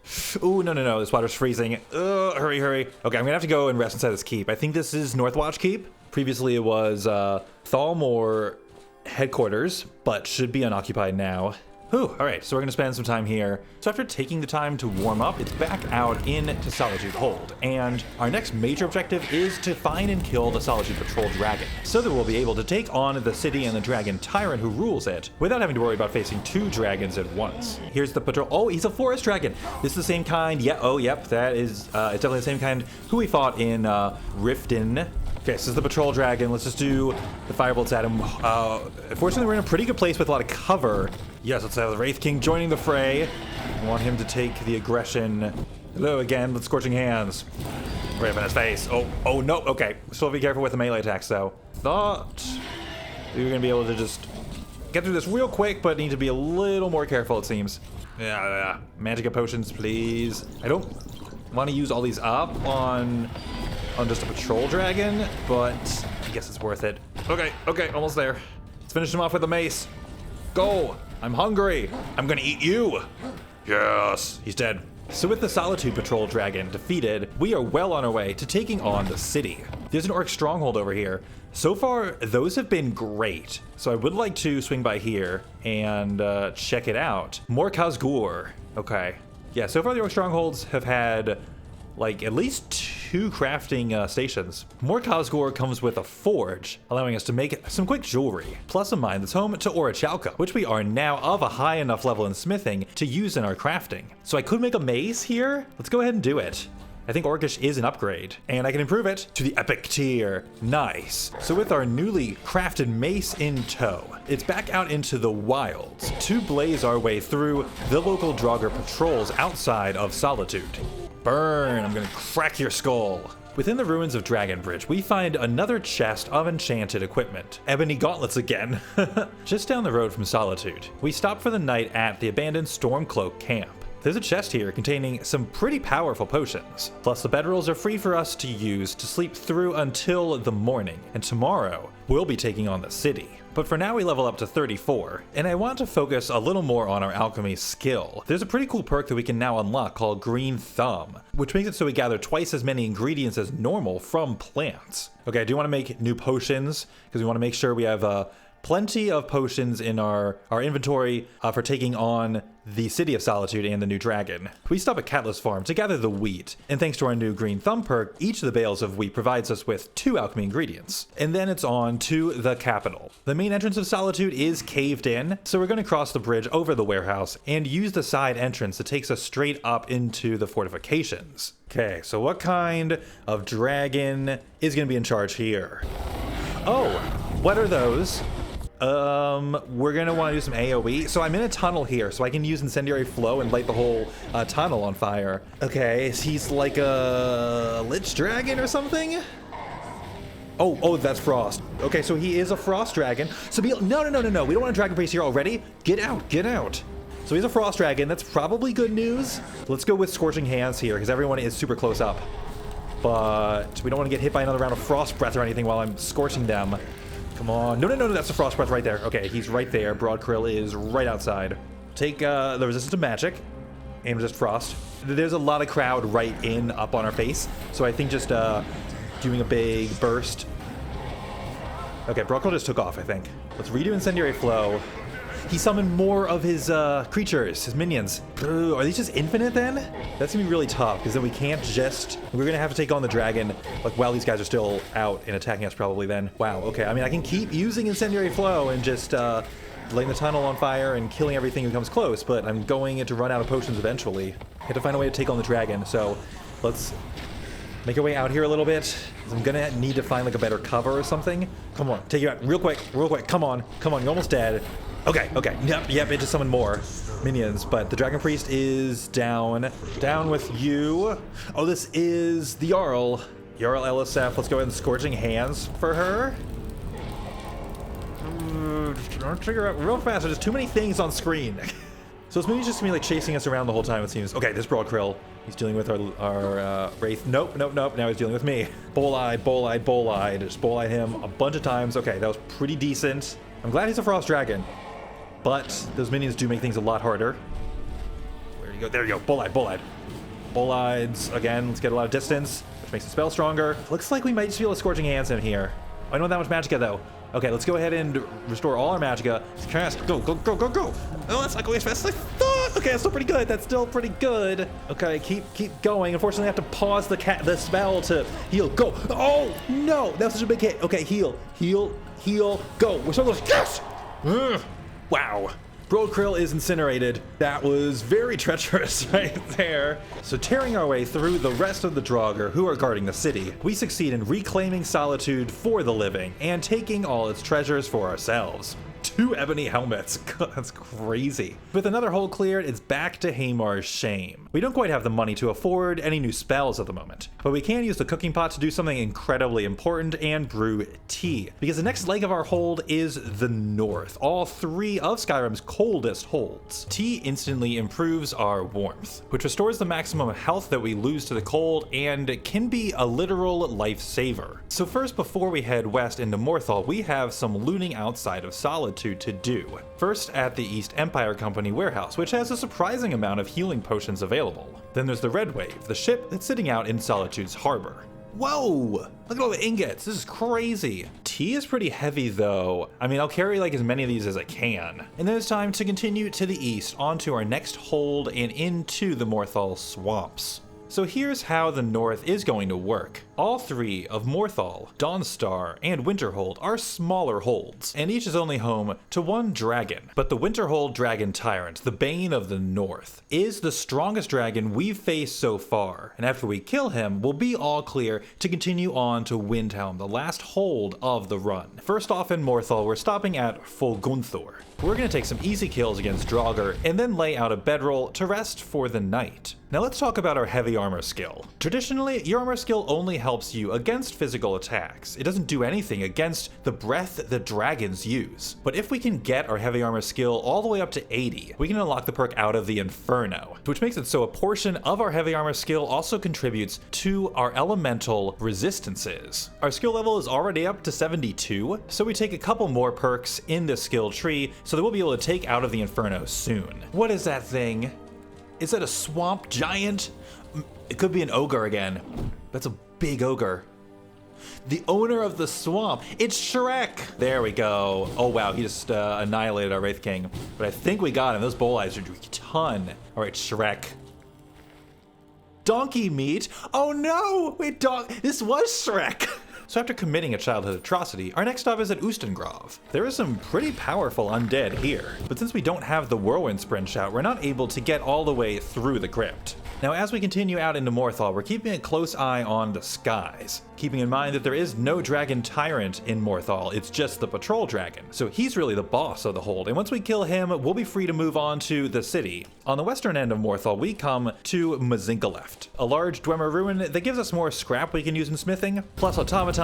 Ooh, no, this water's freezing. Hurry. Okay, I'm gonna have to go and rest inside this keep. I think this is Northwatch Keep. Previously it was Thalmor headquarters, but should be unoccupied now. Whew, all right, so we're gonna spend some time here. So after taking the time to warm up, it's back out into Solitude Hold. And our next major objective is to find and kill the Solitude Patrol Dragon, so that we'll be able to take on the city and the dragon tyrant who rules it, without having to worry about facing two dragons at once. Here's the patrol. Oh, he's a forest dragon. This is the same kind. Yeah, oh, yep, that is, it's definitely the same kind who we fought in Riften. Okay, so this is the patrol dragon. Let's just do the firebolts at him. Fortunately, we're in a pretty good place with a lot of cover. Yes, let's have the Wraith King joining the fray. I want him to take the aggression. Hello again with Scorching Hands. Right up in his face. Oh no, okay. Still be careful with the melee attacks though. Thought we were gonna be able to just get through this real quick, but need to be a little more careful, it seems. Yeah. Magicka potions, please. I don't want to use all these up on just a patrol dragon, but I guess it's worth it. Okay, almost there. Let's finish him off with a mace. Go! I'm hungry! I'm gonna eat you! Yes! He's dead. So with the Solitude Patrol Dragon defeated, we are well on our way to taking on the city. There's an orc stronghold over here. So far, those have been great. So I would like to swing by here and check it out. More Khazgur. Okay. Yeah, so far the orc strongholds have had like at least 2 crafting stations. More Khazgur comes with a forge, allowing us to make some quick jewelry, plus a mine that's home to Orichalka, which we are now of a high enough level in smithing to use in our crafting. So I could make a mace here. Let's go ahead and do it. I think Orcish is an upgrade, and I can improve it to the epic tier. Nice. So with our newly crafted mace in tow, it's back out into the wilds to blaze our way through the local Draugr patrols outside of Solitude. Burn, I'm gonna crack your skull. Within the ruins of Dragonbridge, we find another chest of enchanted equipment. Ebony gauntlets again. Just down the road from Solitude, we stop for the night at the abandoned Stormcloak camp. There's a chest here containing some pretty powerful potions. Plus the bedrolls are free for us to use to sleep through until the morning, and tomorrow we'll be taking on the city. But for now we level up to 34, and I want to focus a little more on our alchemy skill. There's a pretty cool perk that we can now unlock called Green Thumb, which makes it so we gather twice as many ingredients as normal from plants. Okay, I do want to make new potions, because we want to make sure we have plenty of potions in our inventory for taking on the City of Solitude and the new dragon. We stop at Catless Farm to gather the wheat, and thanks to our new Green Thumb perk, each of the bales of wheat provides us with 2 alchemy ingredients. And then it's on to the capital. The main entrance of Solitude is caved in, so we're going to cross the bridge over the warehouse and use the side entrance that takes us straight up into the fortifications. Okay, so what kind of dragon is going to be in charge here? Oh, what are those? We're gonna want to do some AoE. So I'm in a tunnel here, so I can use Incendiary Flow and light the whole tunnel on fire. Okay, he's like a Lich Dragon or something? Oh, that's Frost. Okay, so he is a Frost Dragon. So no. We don't want a Dragon Priest here already. Get out. So he's a Frost Dragon. That's probably good news. Let's go with Scorching Hands here, because everyone is super close up. But we don't want to get hit by another round of Frost Breath or anything while I'm scorching them. Come on. No, that's the Frost Breath right there. Okay, he's right there. Broadkrill is right outside. Take the resistance to magic and resist frost. There's a lot of crowd right up on our face, so I think just doing a big burst. Okay, Broadkrill just took off, I think. Let's redo Incendiary Flow. He summoned more of his creatures, his minions. Are these just infinite then? That's gonna be really tough, because then we can't just... We're gonna have to take on the dragon, like, while these guys are still out and attacking us probably then. Wow, okay, I mean, I can keep using Incendiary Flow and just lighting the tunnel on fire and killing everything who comes close, but I'm going to run out of potions eventually. I have to find a way to take on the dragon, so let's make our way out here a little bit. I'm gonna need to find, like, a better cover or something. Come on, take you out real quick. Come on, you're almost dead. Okay. Yep, it just summoned more minions, but the Dragon Priest is down. Down with you. Oh, this is the Jarl. Jarl LSF. Let's go ahead and Scorching Hands for her. Trying to figure out real fast. There's too many things on screen. So this movie's just gonna be like chasing us around the whole time, it seems. Okay, this Broadkrill. He's dealing with our Wraith. Nope. Now he's dealing with me. Bull-eyed. Just bull-eyed him a bunch of times. Okay, that was pretty decent. I'm glad he's a Frost Dragon. But those minions do make things a lot harder. Where do you go? There you go. Bull-eyed. Bull-eyeds again. Let's get a lot of distance, which makes the spell stronger. Looks like we might just feel a Scorching Hands in here. I don't have that much magicka though. Okay, let's go ahead and restore all our magicka. Cast. Go. Oh, that's not going as fast as I thought. Okay, that's still pretty good. Okay, keep going. Unfortunately, I have to pause the spell to heal. Go. Oh no, that was such a big hit. Okay, heal. Go. We're so close. Yes. Wow. Broadkrill is incinerated. That was very treacherous right there. So tearing our way through the rest of the Draugr who are guarding the city, we succeed in reclaiming Solitude for the living and taking all its treasures for ourselves. 2 ebony helmets. God, that's crazy. With another hole cleared, it's back to Hamar's shame. We don't quite have the money to afford any new spells at the moment, but we can use the cooking pot to do something incredibly important and brew tea. Because the next leg of our hold is the North, all 3 of Skyrim's coldest holds. Tea instantly improves our warmth, which restores the maximum health that we lose to the cold and can be a literal lifesaver. So first, before we head west into Morthal, we have some looting outside of Solitude to do. First at the East Empire Company warehouse, which has a surprising amount of healing potions available. Then there's the Red Wave, the ship that's sitting out in Solitude's harbor. Whoa! Look at all the ingots, this is crazy. Tea is pretty heavy though. I mean, I'll carry like as many of these as I can. And then it's time to continue to the east onto our next hold and into the Morthal swamps. So here's how the North is going to work. All three of Morthal, Dawnstar, and Winterhold are smaller holds, and each is only home to one dragon. But the Winterhold Dragon Tyrant, the Bane of the North, is the strongest dragon we've faced so far, and after we kill him, we'll be all clear to continue on to Windhelm, the last hold of the run. First off in Morthal, we're stopping at Folgunthor. We're going to take some easy kills against Draugr, and then lay out a bedroll to rest for the night. Now let's talk about our heavy armor skill. Traditionally, your armor skill only helps you against physical attacks. It doesn't do anything against the breath that dragons use. But if we can get our heavy armor skill all the way up to 80, we can unlock the perk Out of the Inferno, which makes it so a portion of our heavy armor skill also contributes to our elemental resistances. Our skill level is already up to 72, so we take a couple more perks in this skill tree so that we'll be able to take Out of the Inferno soon. What is that thing? Is that a swamp giant? It could be an ogre again. That's a big ogre. The owner of the swamp. It's Shrek. There we go. Oh wow, he just annihilated our Wraith King. But I think we got him. Those bull eyes are doing a ton. All right, Shrek. Donkey meat? Oh no! Wait, this was Shrek. So after committing a childhood atrocity, our next stop is at Ustengrav. There is some pretty powerful undead here, but since we don't have the Whirlwind Sprint Shout, we're not able to get all the way through the crypt. Now as we continue out into Morthal, we're keeping a close eye on the skies, keeping in mind that there is no dragon tyrant in Morthal, it's just the patrol dragon. So he's really the boss of the hold, and once we kill him, we'll be free to move on to the city. On the western end of Morthal, we come to Mazinkaleft, a large Dwemer ruin that gives us more scrap we can use in smithing, plus automatons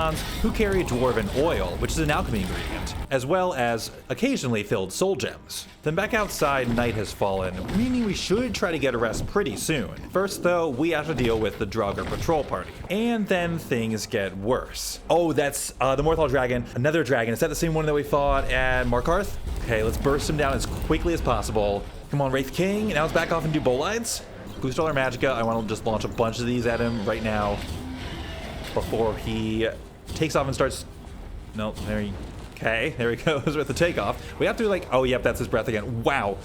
who carry dwarven oil, which is an alchemy ingredient, as well as occasionally filled soul gems. Then back outside, night has fallen, meaning we should try to get a rest pretty soon. First though, we have to deal with the Draugr patrol party, and then things get worse. Oh, that's the Morthal dragon, another dragon. Is that the same one that we fought at Markarth? Okay, let's burst him down as quickly as possible. Come on, Wraith King, now let's back off and do Bolides. Boost all our magicka. I want to just launch a bunch of these at him right now before he takes off and starts. Nope, there he. Okay, there he goes with the takeoff. We have to like, oh yep, that's his breath again. Wow.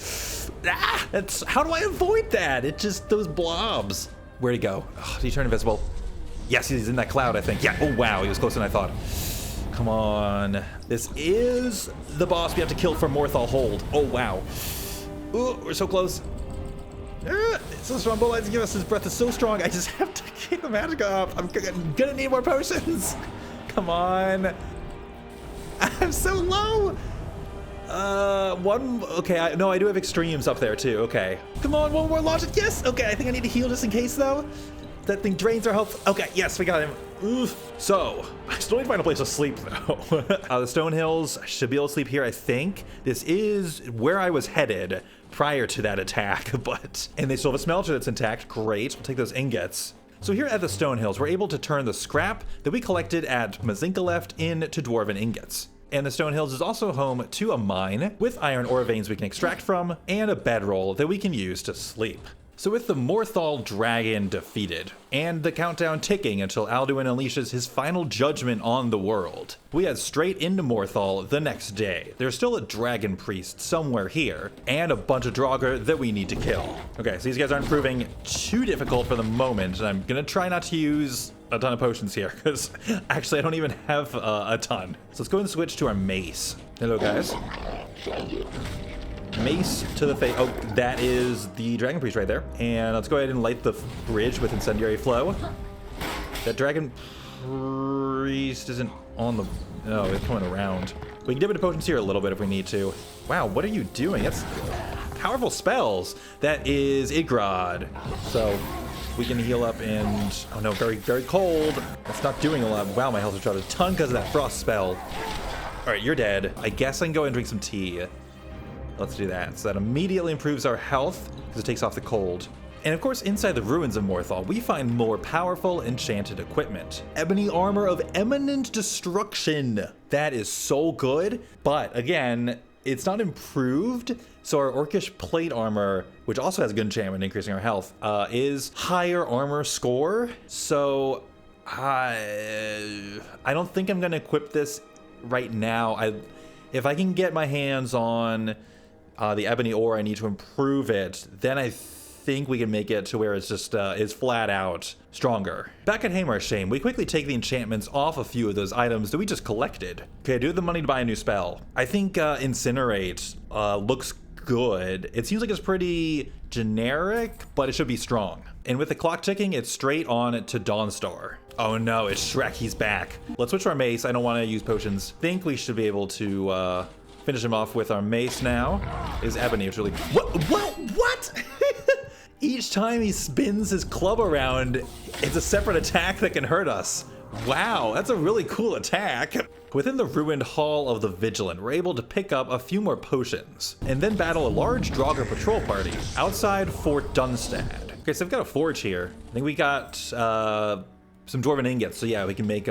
Ah, that's, how do I avoid that? It's just those blobs. Where'd he go? Oh, did he turn invisible? Yes, he's in that cloud, I think. Yeah, oh wow, he was closer than I thought. Come on. This is the boss we have to kill for Morthal Hold. Oh wow. Ooh, we're so close. It's so strong. Bolides give us his breath is so strong. I just have to keep the magic up. I'm gonna need more potions. Come on. I'm so low. Okay, no, I do have extremes up there too. Okay. Come on, one more launch. Yes. Okay, I think I need to heal just in case though. That thing drains our health. Okay, yes, we got him. Oof. So, I still need to find a place to sleep though. The Stone Hills, I should be able to sleep here, I think. This is where I was headed prior to that attack, and they still have a smelter that's intact. Great, we'll take those ingots. So here at the Stone Hills, we're able to turn the scrap that we collected at Mazinkaleft into dwarven ingots. And the Stone Hills is also home to a mine with iron ore veins we can extract from, and a bedroll that we can use to sleep. So with the Morthal dragon defeated, and the countdown ticking until Alduin unleashes his final judgment on the world, we head straight into Morthal the next day. There's still a dragon priest somewhere here, and a bunch of Draugr that we need to kill. Okay, so these guys aren't proving too difficult for the moment, and I'm gonna try not to use a ton of potions here, because actually I don't even have a ton. So let's go and switch to our mace. Hello guys. Mace to the face. Oh, that is the Dragon Priest right there. And let's go ahead and light the bridge with Incendiary Flow. That Dragon Priest isn't on the... No, it's coming around. We can dip into potions here a little bit if we need to. Wow, what are you doing? That's powerful spells. That is Igrod. So we can heal up and... Oh no, very, very cold. That's not doing a lot. Wow, my health has dropped a ton because of that frost spell. All right, you're dead. I guess I can go and drink some tea. Let's do that. So that immediately improves our health because it takes off the cold. And of course, inside the ruins of Morthal, we find more powerful enchanted equipment. Ebony armor of eminent destruction. That is so good. But again, it's not improved. So our orcish plate armor, which also has good enchantment increasing our health, is higher armor score. So I don't think I'm gonna equip this right now. If I can get my hands on the ebony ore, I need to improve it, then I think we can make it to where it's just is flat out stronger. Back at Hamar's Shame, we quickly take the enchantments off a few of those items that we just collected. Okay, I do have the money to buy a new spell. I think Incinerate looks good. It seems like it's pretty generic, but it should be strong. And with the clock ticking, it's straight on to Dawnstar. Oh no, it's Shrek, he's back. Let's switch to our mace. I don't want to use potions. Think we should be able to finish him off with our mace now. Is Ebony, which really... What? Each time he spins his club around, it's a separate attack that can hurt us. Wow, that's a really cool attack. Within the ruined Hall of the Vigilant, we're able to pick up a few more potions, and then battle a large Draugr patrol party outside Fort Dunstad. Okay, so I've got a forge here. I think we got some Dwarven ingots, so yeah, we can make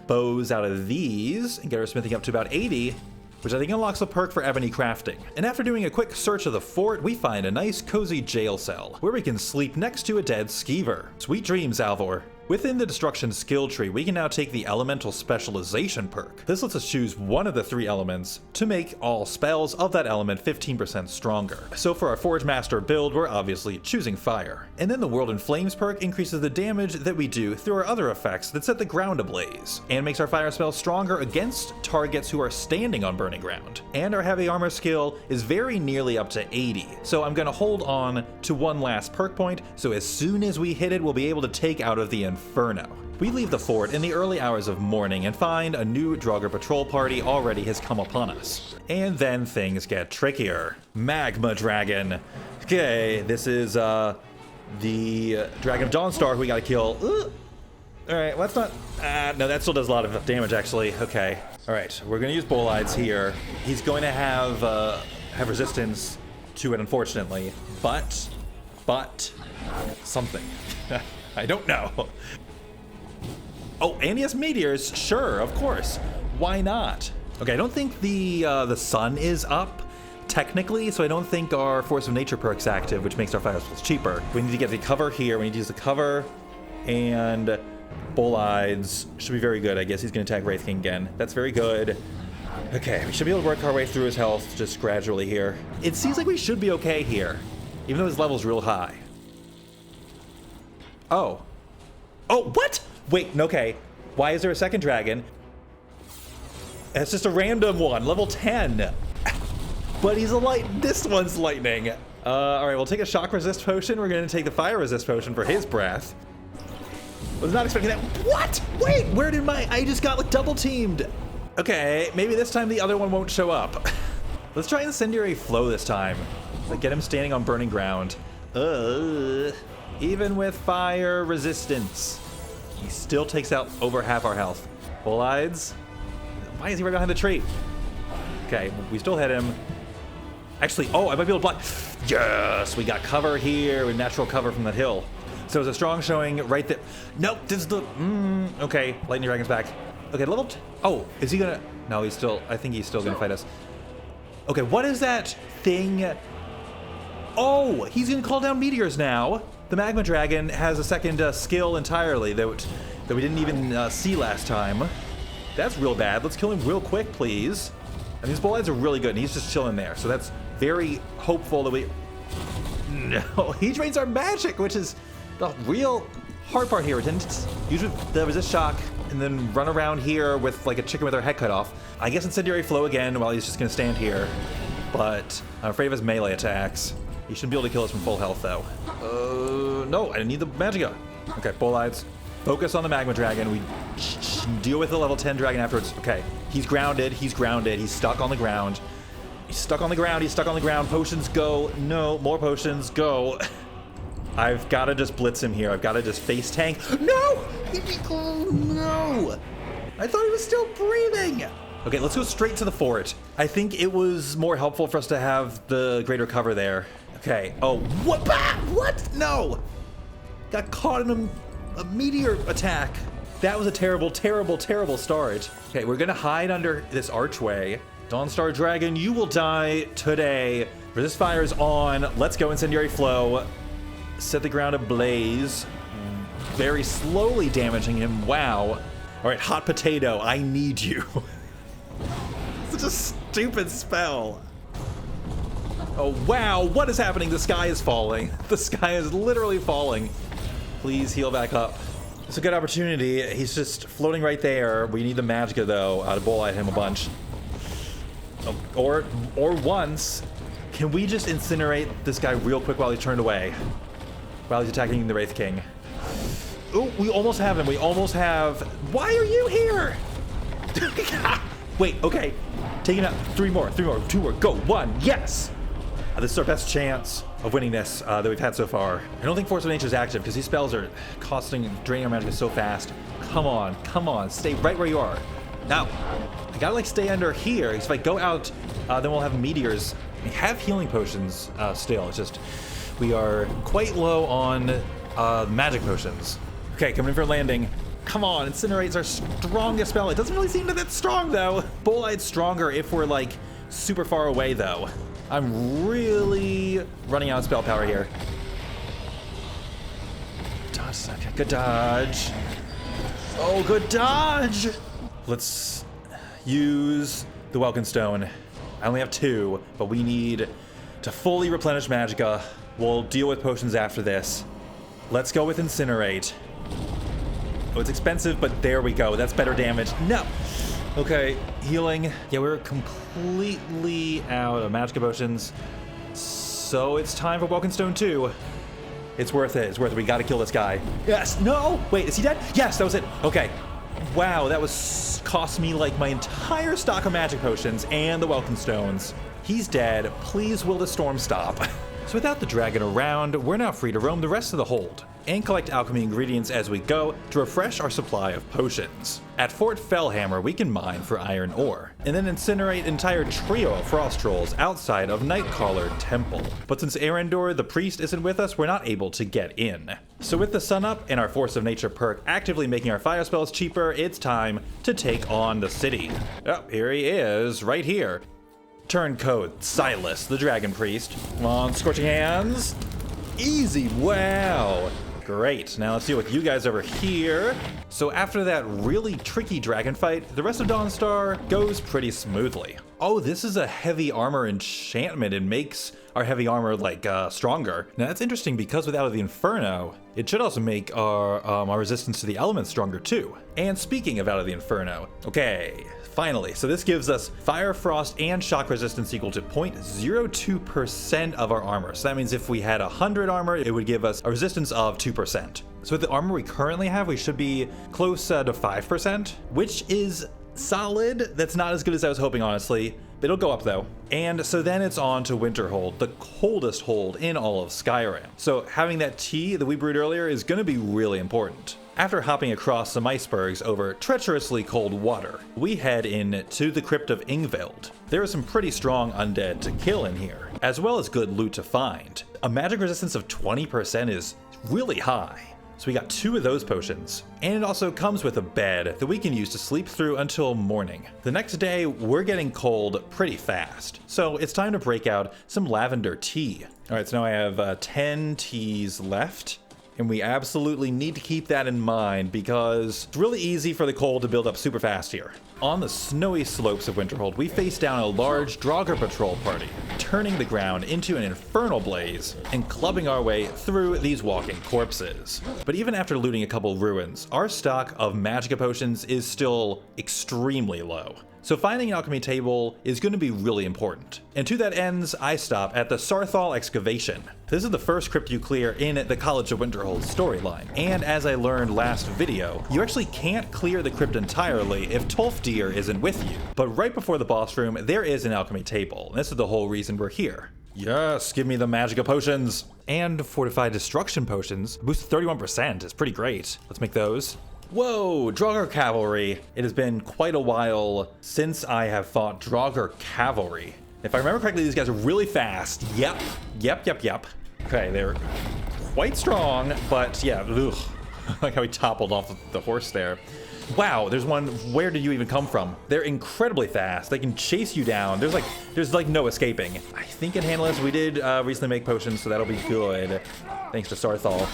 bows out of these and get our smithing up to about 80, which I think unlocks a perk for ebony crafting. And after doing a quick search of the fort, we find a nice cozy jail cell where we can sleep next to a dead skeever. Sweet dreams, Alvor. Within the Destruction skill tree, we can now take the Elemental Specialization perk. This lets us choose one of the 3 elements to make all spells of that element 15% stronger. So for our Forge Master build, we're obviously choosing fire. And then the World in Flames perk increases the damage that we do through our other effects that set the ground ablaze, and makes our fire spells stronger against targets who are standing on burning ground. And our Heavy Armor skill is very nearly up to 80, so I'm gonna hold on to one last perk point, so as soon as we hit it, we'll be able to take out of the Inferno. We leave the fort in the early hours of morning and find a new Draugr patrol party already has come upon us. And then things get trickier. Magma Dragon. Okay, this is the Dragon of Dawnstar who we gotta kill. Alright, let's not... no, that still does a lot of damage, actually. Okay. Alright, we're gonna use Bolides here. He's going to have resistance to it, unfortunately. But... something. I don't know. Oh, and he has meteors. Sure, of course. Why not? Okay, I don't think the sun is up technically, so I don't think our Force of Nature perk's active, which makes our fire spells cheaper. We need to get the cover here. We need to use the cover, and Bolides should be very good. I guess he's going to attack Wraith King again. That's very good. Okay, we should be able to work our way through his health just gradually here. It seems like we should be okay here, even though his level's real high. Oh, what? Wait, okay. Why is there a second dragon? It's just a random one, level 10. But he's this one's lightning. All right, we'll take a shock resist potion. We're gonna take the fire resist potion for his breath. Was not expecting that. What? Wait, where did I just got like double teamed. Okay, maybe this time the other one won't show up. Let's try Incendiary Flow this time. Like get him standing on burning ground. Even with fire resistance, he still takes out over half our health. Bolides? Why is he right behind the tree? Okay, we still hit him. Actually, I might be able to block. Yes, we got cover here with natural cover from that hill. So it's a strong showing right there. Nope, this is the, okay, Lightning Dragon's back. Okay, level, is he gonna, no, I think he's still gonna fight us. Okay, what is that thing? Oh, he's gonna call down meteors now. The Magma Dragon has a second skill entirely that we didn't even see last time. That's real bad. Let's kill him real quick, please. And these Bolides are really good, and he's just chilling there. So that's very hopeful that we... No, he drains our magic, which is the real hard part here. Use the resist shock, and then run around here with like a chicken with our head cut off. I guess Incendiary Flow again while he's just gonna stand here. But I'm afraid of his melee attacks. He shouldn't be able to kill us from full health, though. No, I need the Magicka. Okay, Bolides. Focus on the Magma Dragon. We deal with the level 10 dragon afterwards. Okay, he's grounded. He's stuck on the ground. He's stuck on the ground. Potions go. No, more potions go. I've got to just blitz him here. I've got to just face tank. No! No! I thought he was still breathing. Okay, let's go straight to the fort. I think it was more helpful for us to have the greater cover there. Okay. Oh, what? What? No! Got caught in a meteor attack. That was a terrible, terrible, terrible start. Okay, we're gonna hide under this archway. Dawnstar Dragon, you will die today. Resist fire is on. Let's go Incendiary Flow. Set the ground ablaze. Very slowly damaging him. Wow. All right, Hot Potato, I need you. Such a stupid spell. Oh, wow, what is happening? The sky is falling. The sky is literally falling. Please heal back up. It's a good opportunity. He's just floating right there. We need the magicka, though, to bullite him a bunch. Or once. Can we just incinerate this guy real quick while he's turned away? While he's attacking the Wraith King. Oh, we almost have him. We almost have... Why are you here? Wait, okay. Taking out 3 more, 2 more, go, 1, yes! This is our best chance of winning this that we've had so far. I don't think Force of Nature is active because these spells are draining our magic so fast. Come on, stay right where you are. Now, I gotta like stay under here because if I go out, then we'll have meteors. We have healing potions still, it's just we are quite low on magic potions. Okay, coming in for a landing. Come on, Incinerate's our strongest spell. It doesn't really seem that strong though. Bullite's stronger if we're like super far away though. I'm really running out of spell power here. Dodge, okay, good dodge. Oh, good dodge! Let's use the Welkin Stone. I only have 2, but we need to fully replenish magicka. We'll deal with potions after this. Let's go with Incinerate. Oh, it's expensive, but there we go. That's better damage. No! Okay, healing. Yeah, we're completely out of magicka potions. So it's time for Welkin Stone 2. It's worth it. It's worth it. We gotta kill this guy. Yes! No! Wait, is he dead? Yes, that was it. Okay. Wow, that was cost me like my entire stock of magic potions and the Welkin Stones. He's dead. Please will the storm stop. So without the dragon around, we're now free to roam the rest of the hold and collect alchemy ingredients as we go to refresh our supply of potions. At Fort Fellhammer, we can mine for iron ore, and then incinerate an entire trio of frost trolls outside of Nightcaller Temple. But since Arendor, the priest, isn't with us, we're not able to get in. So with the sun up and our Force of Nature perk actively making our fire spells cheaper, it's time to take on the city. Oh, here he is, right here. Turncoat Silas, the Dragon Priest. Come on, Scorching Hands. Easy, wow. Great, now let's deal with you guys over here. So after that really tricky dragon fight, the rest of Dawnstar goes pretty smoothly. Oh, this is a heavy armor enchantment. It makes our heavy armor like stronger. Now that's interesting because with Out of the Inferno, it should also make our resistance to the elements stronger too. And speaking of Out of the Inferno, okay, finally, so this gives us fire, frost, and shock resistance equal to 0.02% of our armor. So that means if we had 100 armor, it would give us a resistance of 2%. So with the armor we currently have, we should be close to 5%, which is solid. That's not as good as I was hoping, honestly. It'll go up though. And so then it's on to Winterhold, the coldest hold in all of Skyrim. So having that tea that we brewed earlier is going to be really important. After hopping across some icebergs over treacherously cold water, we head in to the Crypt of Ingveld. There are some pretty strong undead to kill in here, as well as good loot to find. A magic resistance of 20% is really high. So we got 2 of those potions, and it also comes with a bed that we can use to sleep through until morning. The next day, we're getting cold pretty fast, so it's time to break out some lavender tea. All right, so now I have 10 teas left, and we absolutely need to keep that in mind because it's really easy for the cold to build up super fast here. On the snowy slopes of Winterhold, we face down a large Draugr patrol party, turning the ground into an infernal blaze and clubbing our way through these walking corpses. But even after looting a couple ruins, our stock of magicka potions is still extremely low. So finding an alchemy table is going to be really important. And to that ends, I stop at the Saarthal excavation. This is the first crypt you clear in the College of Winterhold storyline. And as I learned last video, you actually can't clear the crypt entirely if Tolfdir isn't with you. But right before the boss room, there is an alchemy table. This is the whole reason we're here. Yes, give me the magicka potions. And fortified destruction potions, boosted 31%, is pretty great. Let's make those. Whoa, Draugr Cavalry. It has been quite a while since I have fought Draugr Cavalry. If I remember correctly, these guys are really fast. Yep. Okay, they're quite strong, but yeah, ugh. Like how he toppled off the horse there. Wow, there's one. Where did you even come from? They're incredibly fast. They can chase you down. There's like no escaping. I think in Handless we did recently make potions, so that'll be good. Thanks to Saarthal.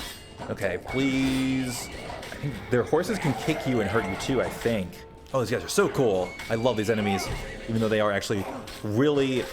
Okay, please. I think their horses can kick you and hurt you too, I think. Oh, these guys are so cool. I love these enemies, even though they are actually really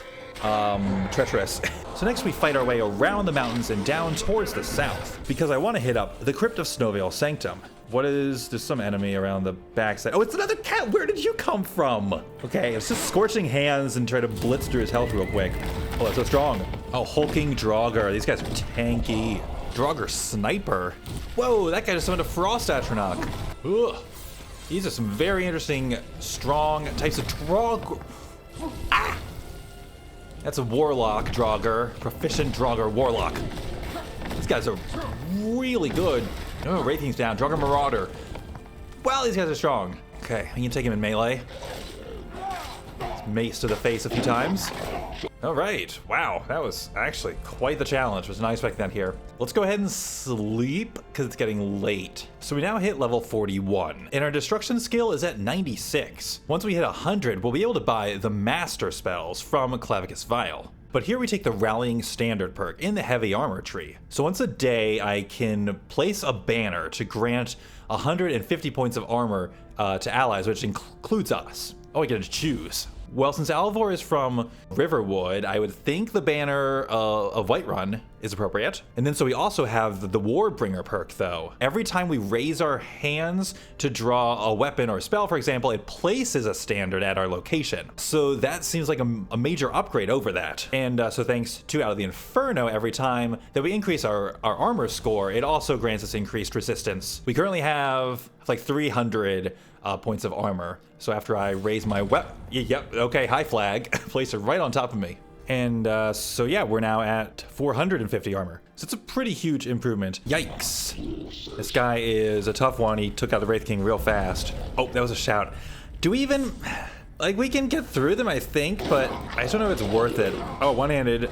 treacherous. So next we fight our way around the mountains and down towards the south, because I want to hit up the Crypt of Snowvale Sanctum. There's some enemy around the backside. Oh, it's another cat. Where did you come from? Okay, it's just scorching hands and try to blitz through his health real quick. Oh, that's so strong. Oh, hulking Draugr. These guys are tanky. Draugr sniper. Whoa, that guy just summoned a frost atronach. Ugh. These are some very interesting, strong types of Draugr. Ah! That's a warlock Draugr. Proficient Draugr warlock. These guys are really good. No, Wraithing's down. Draugr Marauder. Wow, these guys are strong. Okay, I can take him in melee. Mace to the face a few times. All right. Wow, that was actually quite the challenge. Was not expecting that here. Let's go ahead and sleep because it's getting late. So we now hit level 41, and our destruction skill is at 96. Once we hit 100, we'll be able to buy the master spells from Clavicus Vial. But here we take the Rallying Standard perk in the heavy armor tree. So once a day, I can place a banner to grant 150 points of armor to allies, which includes us. Oh, I get to choose. Well, since Alvor is from Riverwood, I would think the banner of Whiterun is appropriate. And then so we also have the Wardbringer perk, though. Every time we raise our hands to draw a weapon or a spell, for example, it places a standard at our location. So that seems like a major upgrade over that. And so thanks to Out of the Inferno, every time that we increase our armor score, it also grants us increased resistance. We currently have like 300 points of armor. So after I raise my weapon, yep, okay, high flag, place it right on top of me. And so yeah, we're now at 450 armor. So it's a pretty huge improvement. Yikes. This guy is a tough one. He took out the Wraith King real fast. Oh, that was a shout. Do we even, like, we can get through them, I think, but I just don't know if it's worth it. Oh, one-handed,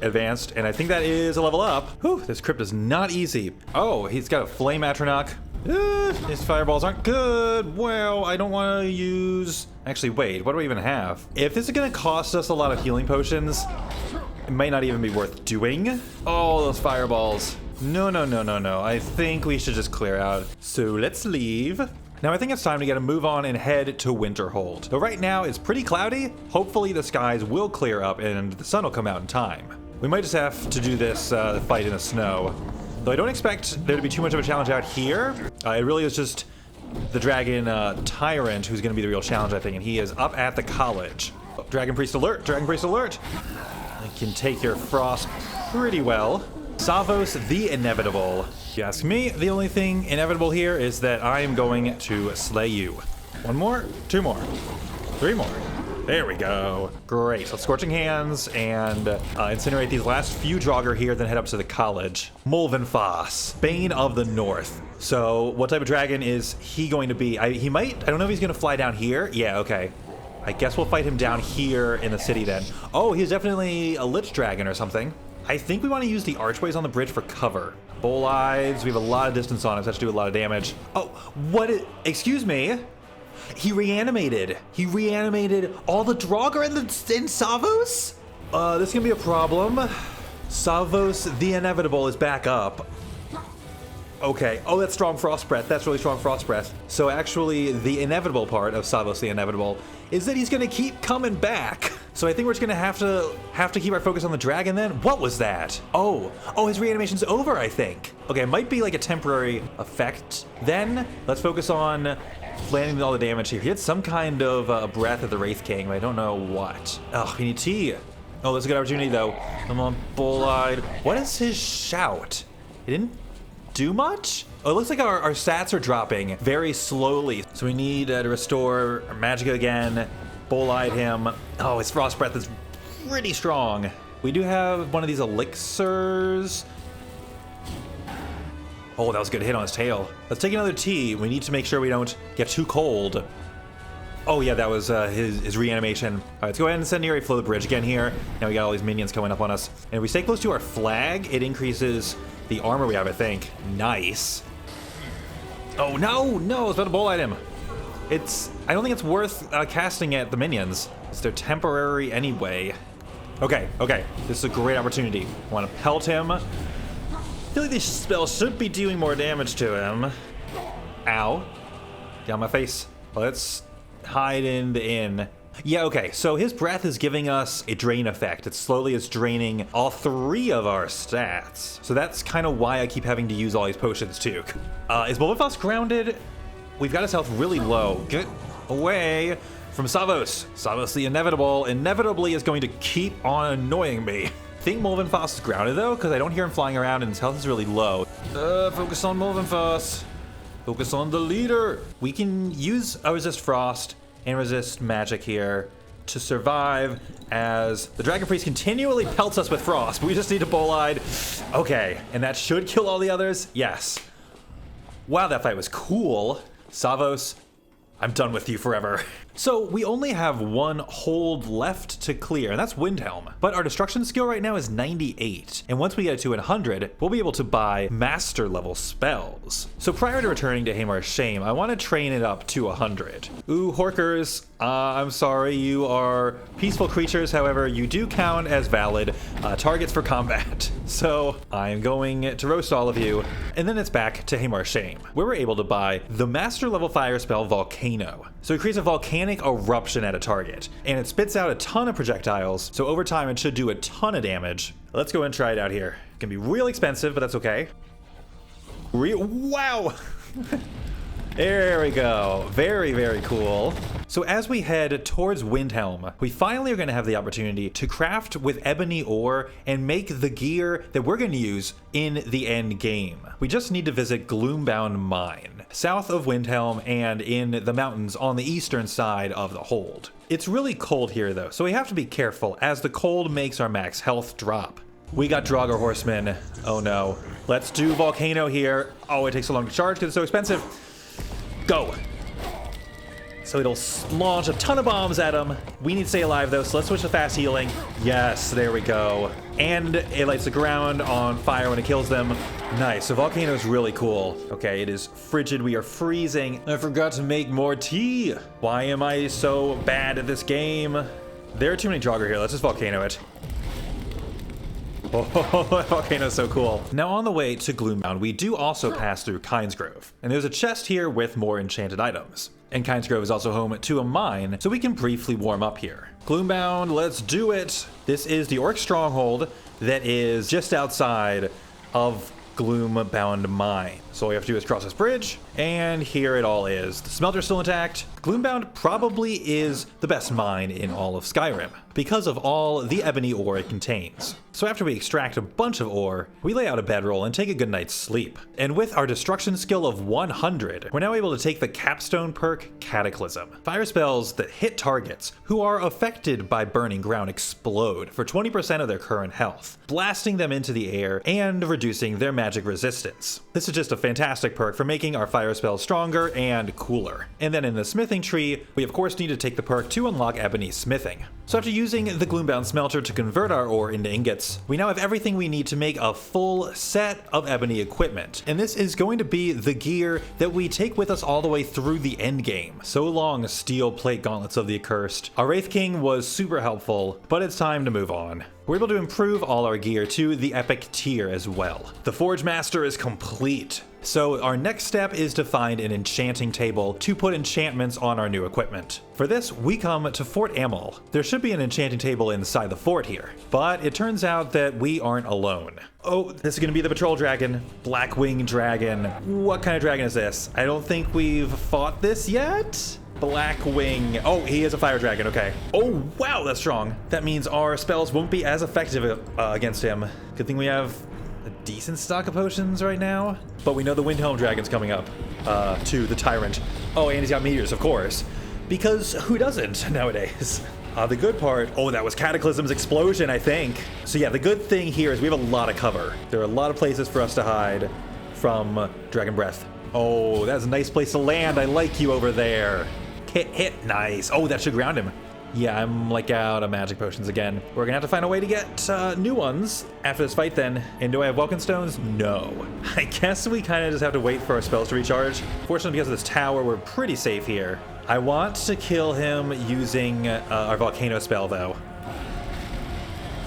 advanced, and I think that is a level up. Whew, this crypt is not easy. Oh, he's got a flame atronach. His fireballs aren't good. Well, I don't want to use... Actually, wait, what do we even have? If this is going to cost us a lot of healing potions, it might not even be worth doing. Oh, those fireballs. No. I think we should just clear out. So let's leave. Now I think it's time to get a move on and head to Winterhold. Though right now it's pretty cloudy. Hopefully the skies will clear up and the sun will come out in time. We might just have to do this fight in the snow. Though I don't expect there to be too much of a challenge out here. It really is just the dragon tyrant who's going to be the real challenge, I think, and he is up at the college. Oh, Dragon Priest alert! Dragon Priest alert! I can take your frost pretty well. Savos the Inevitable. If you ask me, the only thing inevitable here is that I am going to slay you. One more, two more, three more. There we go. Great. So Scorching Hands and incinerate these last few Draugr here, then head up to the college. Mulvenfoss, Bane of the North. So what type of dragon is he going to be? I don't know if he's going to fly down here. Yeah, okay. I guess we'll fight him down here in the city then. Oh, he's definitely a Lich Dragon or something. I think we want to use the archways on the bridge for cover. Bolides, we have a lot of distance on us, that should do a lot of damage. Oh, excuse me? He reanimated. He reanimated all the Draugr in Savos? This is gonna be a problem. Savos the Inevitable is back up. Okay. Oh, that's strong frost breath. That's really strong frost breath. So actually, the inevitable part of Savos the Inevitable is that he's gonna keep coming back. So I think we're just gonna have to keep our focus on the dragon then. What was that? Oh, his reanimation's over, I think. Okay, it might be like a temporary effect then. Let's focus on landing all the damage here. He had some kind of a breath of the Wraith King, but I don't know what. Oh, we need tea. Oh, that's a good opportunity though. Come on, Bull-eyed. What is his shout? He didn't do much? Oh, it looks like our stats are dropping very slowly. So we need to restore our Magicka again. Bull-eyed him. Oh, his frost breath is pretty strong. We do have one of these elixirs. Oh, that was a good hit on his tail. Let's take another tea. We need to make sure we don't get too cold. Oh yeah, that was his reanimation. All right, let's go ahead and send Neri Flow the bridge again here. Now we got all these minions coming up on us. And if we stay close to our flag, it increases the armor we have, I think. Nice. Oh no, I was about to bull-eyed him. I don't think it's worth casting at the minions. They're temporary anyway. Okay, this is a great opportunity. I want to pelt him. I feel like this spell should be doing more damage to him. Ow. Get on my face. Let's hide in the inn. Yeah, okay, so his breath is giving us a drain effect. It slowly is draining all 3 of our stats. So that's kind of why I keep having to use all these potions too. Is Mulvenfoss grounded? We've got his health really low. Get away from Savos. Savos the Inevitable inevitably is going to keep on annoying me. I think Mulvenfoss is grounded though, because I don't hear him flying around and his health is really low. Focus on Mulvenfoss. Focus on the leader. We can use a resist frost and resist magic here to survive as the Dragon Priest continually pelts us with frost, but we just need to bolide. Okay, and that should kill all the others. Yes. Wow, that fight was cool. Savos, I'm done with you forever. So we only have 1 hold left to clear, and that's Windhelm. But our destruction skill right now is 98. And once we get it to 100, we'll be able to buy master level spells. So prior to returning to Hamar's Shame, I want to train it up to 100. Ooh, Horkers, I'm sorry, you are peaceful creatures. However, you do count as valid targets for combat. So I'm going to roast all of you. And then it's back to Hamar's Shame, where we're able to buy the master level fire spell Volcano. So it creates a volcanic eruption at a target, and it spits out a ton of projectiles, so over time it should do a ton of damage. Let's go and try it out here. It's gonna be real expensive, but that's okay. Wow! There we go. Very, very cool. So as we head towards Windhelm, we finally are going to have the opportunity to craft with ebony ore and make the gear that we're going to use in the end game. We just need to visit Gloombound Mine, south of Windhelm and in the mountains on the eastern side of the hold. It's really cold here though, so we have to be careful as the cold makes our max health drop. We got Draugr horsemen. Oh no. Let's do Volcano here. Oh, it takes so long to charge because it's so expensive. Go. So it'll launch a ton of bombs at him. We need to stay alive though, so let's switch to fast healing. Yes, there we go. And it lights the ground on fire when it kills them. Nice, so Volcano is really cool. Okay, it is frigid, we are freezing. I forgot to make more tea. Why am I so bad at this game? There are too many Draugr here, let's just Volcano it. Oh, Volcano's so cool. Now on the way to Gloombound, we do also pass through Kynesgrove. And there's a chest here with more enchanted items. And Kynesgrove is also home to a mine, so we can briefly warm up here. Gloombound, let's do it. This is the Orc stronghold that is just outside of Gloombound Mine. So all we have to do is cross this bridge, and here it all is. The smelter's still intact. Gloombound probably is the best mine in all of Skyrim because of all the ebony ore it contains. So after we extract a bunch of ore, we lay out a bedroll and take a good night's sleep. And with our destruction skill of 100, we're now able to take the capstone perk Cataclysm. Fire spells that hit targets who are affected by burning ground explode for 20% of their current health, blasting them into the air and reducing their magic resistance. This is just a fantastic perk for making our fire spells stronger and cooler. And then in the smithing tree, we of course need to take the perk to unlock ebony smithing. So after using the Gloombound smelter to convert our ore into ingots, we now have everything we need to make a full set of ebony equipment. And this is going to be the gear that we take with us all the way through the end game. So long, steel plate gauntlets of the accursed. Our Wraith King was super helpful, but it's time to move on. We're able to improve all our gear to the epic tier as well. The Forge Master is complete. So our next step is to find an enchanting table to put enchantments on our new equipment. For this, we come to Fort Amel. There should be an enchanting table inside the fort here, but it turns out that we aren't alone. Oh, this is gonna be the patrol dragon, Blackwing Dragon. What kind of dragon is this? I don't think we've fought this yet. Blackwing. Oh, he is a fire dragon, okay. Oh, wow, that's strong. That means our spells won't be as effective against him. Good thing we have a decent stock of potions right now. But we know the Windhelm Dragon's coming up to the Tyrant. Oh, and he's got meteors, of course. Because who doesn't nowadays? The good part, oh, that was Cataclysm's explosion, I think. So yeah, the good thing here is we have a lot of cover. There are a lot of places for us to hide from Dragon Breath. Oh, that's a nice place to land. I like you over there. Hit, nice. Oh, that should ground him. Yeah, I'm like out of magic potions again. We're gonna have to find a way to get new ones after this fight then. And do I have Welkin Stones? No. I guess we kind of just have to wait for our spells to recharge. Fortunately, because of this tower, we're pretty safe here. I want to kill him using our Volcano spell though.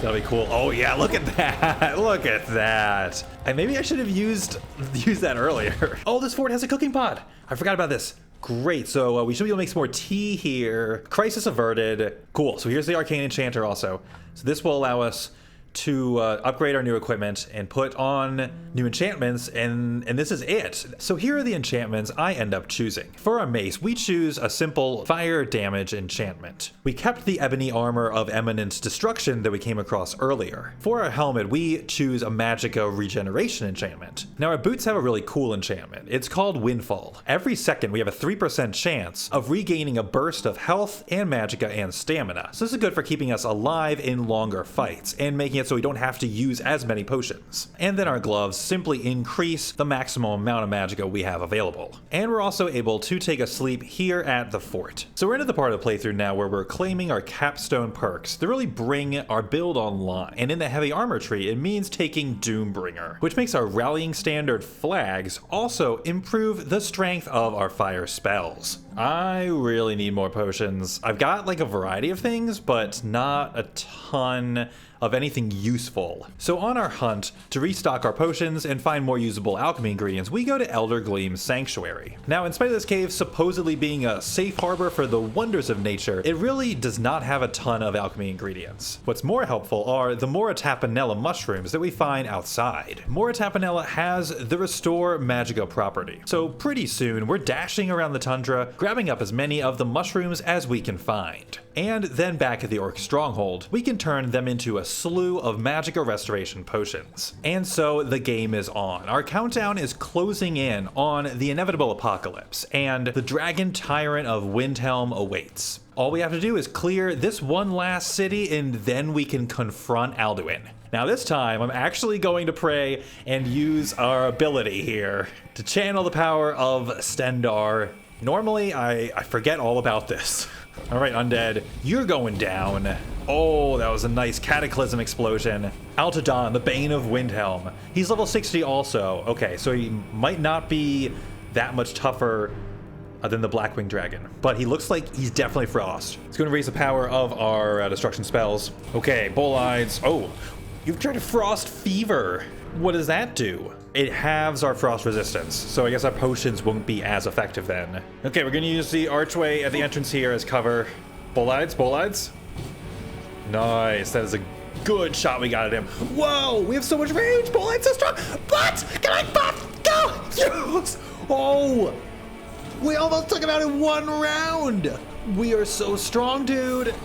That'll be cool. Oh yeah, look at that. Look at that. And maybe I should have used that earlier. Oh, this fort has a cooking pot. I forgot about this. Great, so we should be able to make some more tea here. Crisis averted. Cool, so here's the arcane enchanter also. So this will allow us to upgrade our new equipment and put on new enchantments, and this is it. So here are the enchantments I end up choosing. For our mace, we choose a simple fire damage enchantment. We kept the ebony armor of eminent destruction that we came across earlier. For our helmet, we choose a magicka regeneration enchantment. Now our boots have a really cool enchantment. It's called Windfall. Every second we have a 3% chance of regaining a burst of health and magicka and stamina. So this is good for keeping us alive in longer fights and making it so we don't have to use as many potions. And then our gloves simply increase the maximum amount of magicka we have available. And we're also able to take a sleep here at the fort. So we're into the part of the playthrough now where we're claiming our capstone perks that really bring our build online. And in the heavy armor tree, it means taking Doombringer, which makes our rallying standard flags also improve the strength of our fire spells. I really need more potions. I've got like a variety of things, but not a ton of anything useful. So on our hunt to restock our potions and find more usable alchemy ingredients, we go to Elder Gleam's Sanctuary. Now, in spite of this cave supposedly being a safe harbor for the wonders of nature, it really does not have a ton of alchemy ingredients. What's more helpful are the Moratapanella mushrooms that we find outside. Moratapanella has the Restore Magicka property. So pretty soon, we're dashing around the tundra, grabbing up as many of the mushrooms as we can find. And then back at the Orc Stronghold, we can turn them into a slew of magicka restoration potions. And so the game is on. Our countdown is closing in on the inevitable apocalypse, and the dragon tyrant of Windhelm awaits. All we have to do is clear this one last city, and then we can confront Alduin. Now this time, I'm actually going to pray and use our ability here to channel the power of Stendarr. Normally, I forget all about this. All right, undead, you're going down. Oh, that was a nice cataclysm explosion. Altadon, the Bane of Windhelm. He's level 60 also. Okay, so he might not be that much tougher than the Blackwing Dragon, but he looks like he's definitely Frost. It's going to raise the power of our destruction spells. Okay, Bull-Eyes. Oh, you've tried Frost Fever. What does that do? It halves our frost resistance, so I guess our potions won't be as effective then. Okay, we're gonna use the archway at the entrance here as cover. Bull-Eyes, Bull-Eyes. Nice, that is a good shot we got at him. Whoa, we have so much range, Bull-Eyes so strong. But, can I buff? Go, yes! Oh, we almost took him out in one round. We are so strong, dude.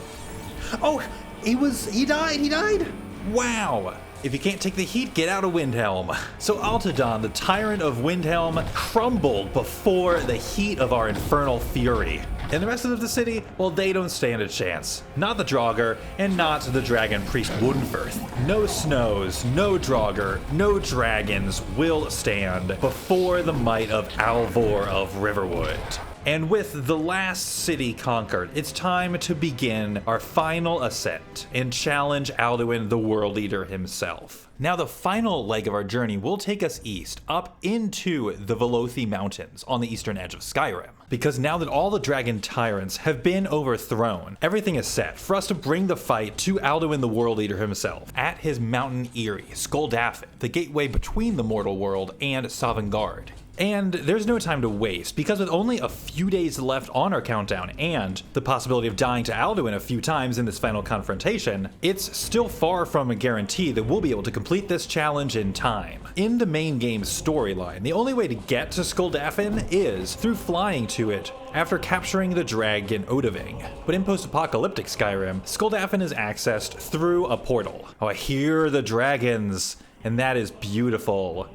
Oh, he died. Wow. If you can't take the heat, get out of Windhelm. So Altadon, the tyrant of Windhelm, crumbled before the heat of our infernal fury. And the rest of the city, well, they don't stand a chance. Not the Draugr, and not the dragon priest Wodenfirth. No snows, no Draugr, no dragons will stand before the might of Alvor of Riverwood. And with the last city conquered, it's time to begin our final ascent and challenge Alduin, the World Eater himself. Now the final leg of our journey will take us east, up into the Velothi Mountains on the eastern edge of Skyrim. Because now that all the dragon tyrants have been overthrown, everything is set for us to bring the fight to Alduin, the World Eater himself, at his mountain eyrie, Skuldafn, the gateway between the mortal world and Sovngarde. And there's no time to waste, because with only a few days left on our countdown and the possibility of dying to Alduin a few times in this final confrontation, it's still far from a guarantee that we'll be able to complete this challenge in time. In the main game's storyline, the only way to get to Skuldafn is through flying to it after capturing the dragon Odahviing. But in post-apocalyptic Skyrim, Skuldafn is accessed through a portal. Oh, I hear the dragons, and that is beautiful.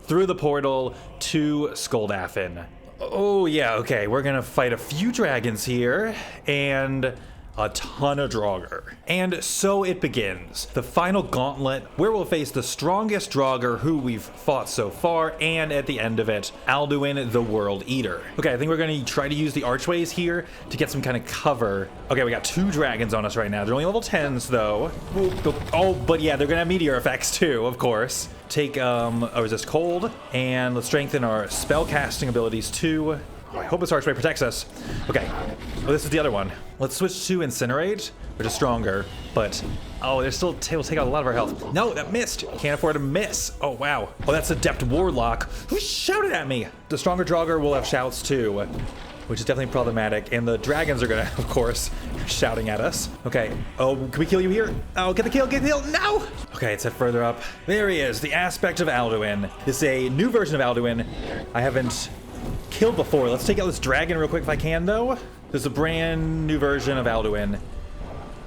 Through the portal to Skuldafn. Oh yeah, okay, we're gonna fight a few dragons here, and a ton of Draugr. And so it begins. The final gauntlet, where we'll face the strongest Draugr who we've fought so far, and at the end of it, Alduin, the World Eater. Okay, I think we're gonna try to use the archways here to get some kind of cover. Okay, we got two dragons on us right now. They're only level 10s though. Oh, but yeah, they're gonna have meteor effects too, of course. Take a resist cold, and let's strengthen our spell casting abilities too. Oh, I hope this archway protects us. Okay, oh, this is the other one. Let's switch to Incinerate, which is stronger, but oh, they're still will take out a lot of our health. No, that missed. Can't afford to miss. Oh, wow. Oh, that's Adept Warlock. Who shouted at me? The stronger Draugr will have shouts too. which is definitely problematic. And the dragons are gonna, of course, shouting at us. Okay. Oh, can we kill you here? Oh, get the kill, get the kill. No! Okay, it's set further up. There he is, the aspect of Alduin. This is a new version of Alduin I haven't killed before. Let's take out this dragon real quick if I can, though. There's a brand new version of Alduin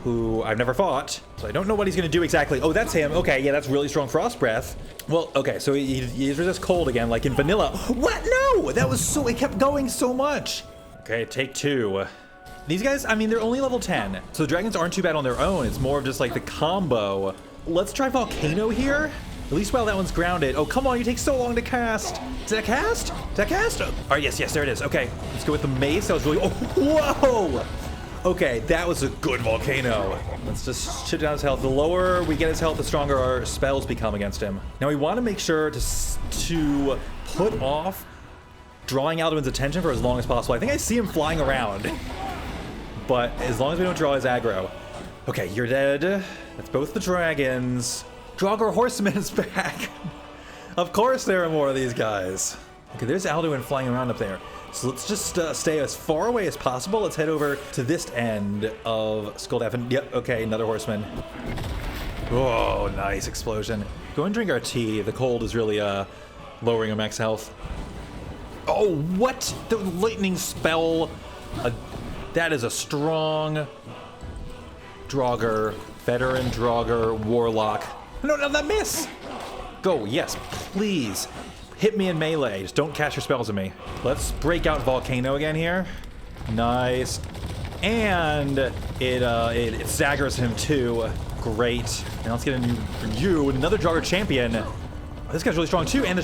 who I've never fought, so I don't know what he's gonna do exactly. Oh, that's him. Okay, yeah, that's really strong frost breath. Well, okay, so he resists cold again, like in vanilla. What? No! That was so, it kept going so much. Okay, take 2. These guys, I mean, they're only level 10, so the dragons aren't too bad on their own. It's more of just like the combo. Let's try Volcano here. At least while that one's grounded. Oh, come on, you take so long to cast. Is that cast? Is that cast? Oh, all right, yes, there it is. Okay, let's go with the mace. That was really, oh, whoa! Okay, that was a good volcano. Let's just chip down his health. The lower we get his health, the stronger our spells become against him. Now we want to make sure to put off drawing Alduin's attention for as long as possible. I think I see him flying around, but as long as we don't draw his aggro. Okay, you're dead. That's both the dragons. Draugr Horseman is back. Of course there are more of these guys. Okay, there's Alduin flying around up there. So let's just stay as far away as possible. Let's head over to this end of Skyrim. Yep, okay, another horseman. Oh, nice explosion. Go and drink our tea. The cold is really lowering our max health. Oh, what? The lightning spell. That is a strong Draugr, veteran Draugr, warlock. No, that miss! Go, yes, please. Hit me in melee. Just don't cast your spells at me. Let's break out Volcano again here. Nice. And it staggers him too. Great. Now let's get another Draugr champion. Oh, this guy's really strong too. And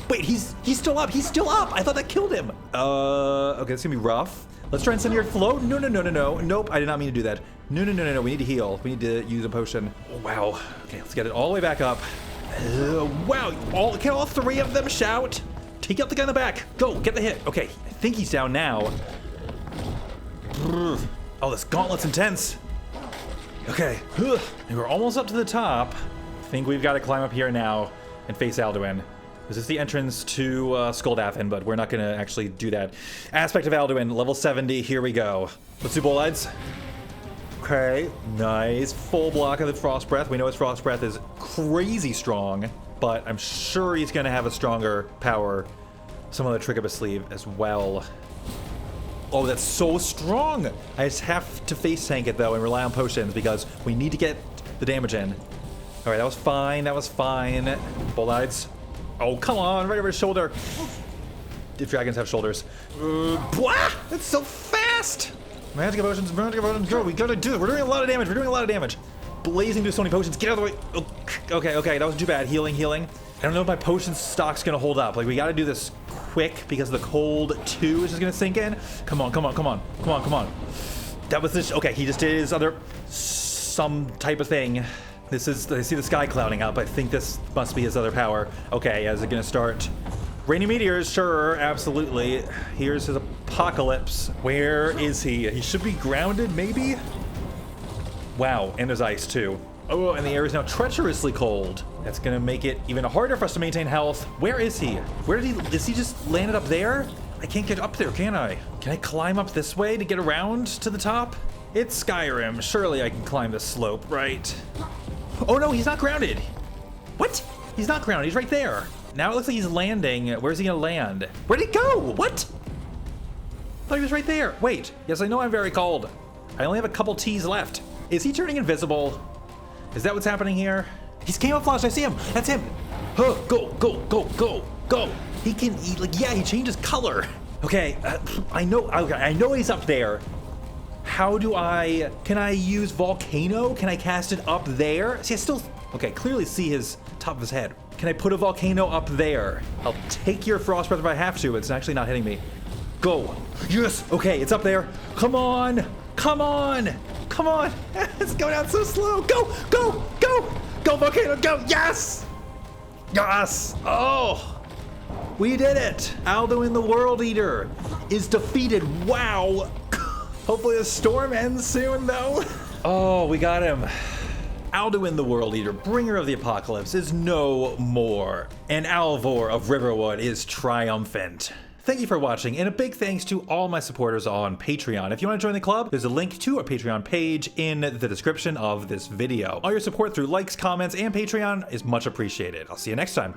wait, he's still up. He's still up. I thought that killed him. Okay, it's gonna be rough. Let's try Incendiary Flow. No. Nope, I did not mean to do that. No. We need to heal. We need to use a potion. Oh, wow. Okay, let's get it all the way back up. Wow, can all 3 of them shout? Take out the guy in the back. Go, get the hit. Okay, I think he's down now. Oh, this gauntlet's intense. Okay, and we're almost up to the top. I think we've got to climb up here now and face Alduin. This is the entrance to Skyrim, but we're not going to actually do that. Aspect of Alduin, level 70, here we go. Let's do Bolides. Okay, nice. Full block of the Frost Breath. We know his Frost Breath is crazy strong, but I'm sure he's going to have a stronger power. Some other trick up his sleeve as well. Oh, that's so strong. I just have to face tank it, though, and rely on potions because we need to get the damage in. All right, that was fine. That was fine. Bolides. Oh, come on, right over his shoulder. If dragons have shoulders. That's so fast. Magic potions, go. We gotta do it. We're doing a lot of damage. Blazing through so many potions. Get out of the way. Okay, that wasn't too bad. Healing. I don't know if my potion stock's gonna hold up. Like, we gotta do this quick because the cold 2 is just gonna sink in. Come on. That was this. Okay, he just did his other, some type of thing. This is, I see the sky clouding up. I think this must be his other power. Okay, is it gonna start? Rainy meteors, sure, absolutely. Here's his apocalypse. Where is he? He should be grounded, maybe? Wow, and there's ice too. Oh, and the air is now treacherously cold. That's gonna make it even harder for us to maintain health. Where is he? Is he just landed up there? I can't get up there, can I? Can I climb up this way to get around to the top? It's Skyrim, surely I can climb this slope, right? Oh no, he's not grounded. What? He's not grounded, he's right there. Now it looks like he's landing. Where's he gonna land? Where'd he go? What? I thought he was right there. Wait, yes, I know I'm very cold. I only have a couple T's left. Is he turning invisible? Is that what's happening here? He's camouflaged, I see him. That's him. Oh, go. He changes color. Okay, I know he's up there. Can I use Volcano? Can I cast it up there? See, okay, clearly see his top of his head. Can I put a Volcano up there? I'll take your Frost Breath if I have to. It's actually not hitting me. Go. Yes. Okay, it's up there. Come on. It's going down so slow. Go, Volcano, go. Yes. Oh, we did it. Alduin the World Eater is defeated. Wow. Hopefully the storm ends soon, though. Oh, we got him. Alduin the World Eater, bringer of the apocalypse, is no more, and Alvor of Riverwood is triumphant. Thank you for watching, and a big thanks to all my supporters on Patreon. If you want to join the club, there's a link to our Patreon page in the description of this video. All your support through likes, comments, and Patreon is much appreciated. I'll see you next time.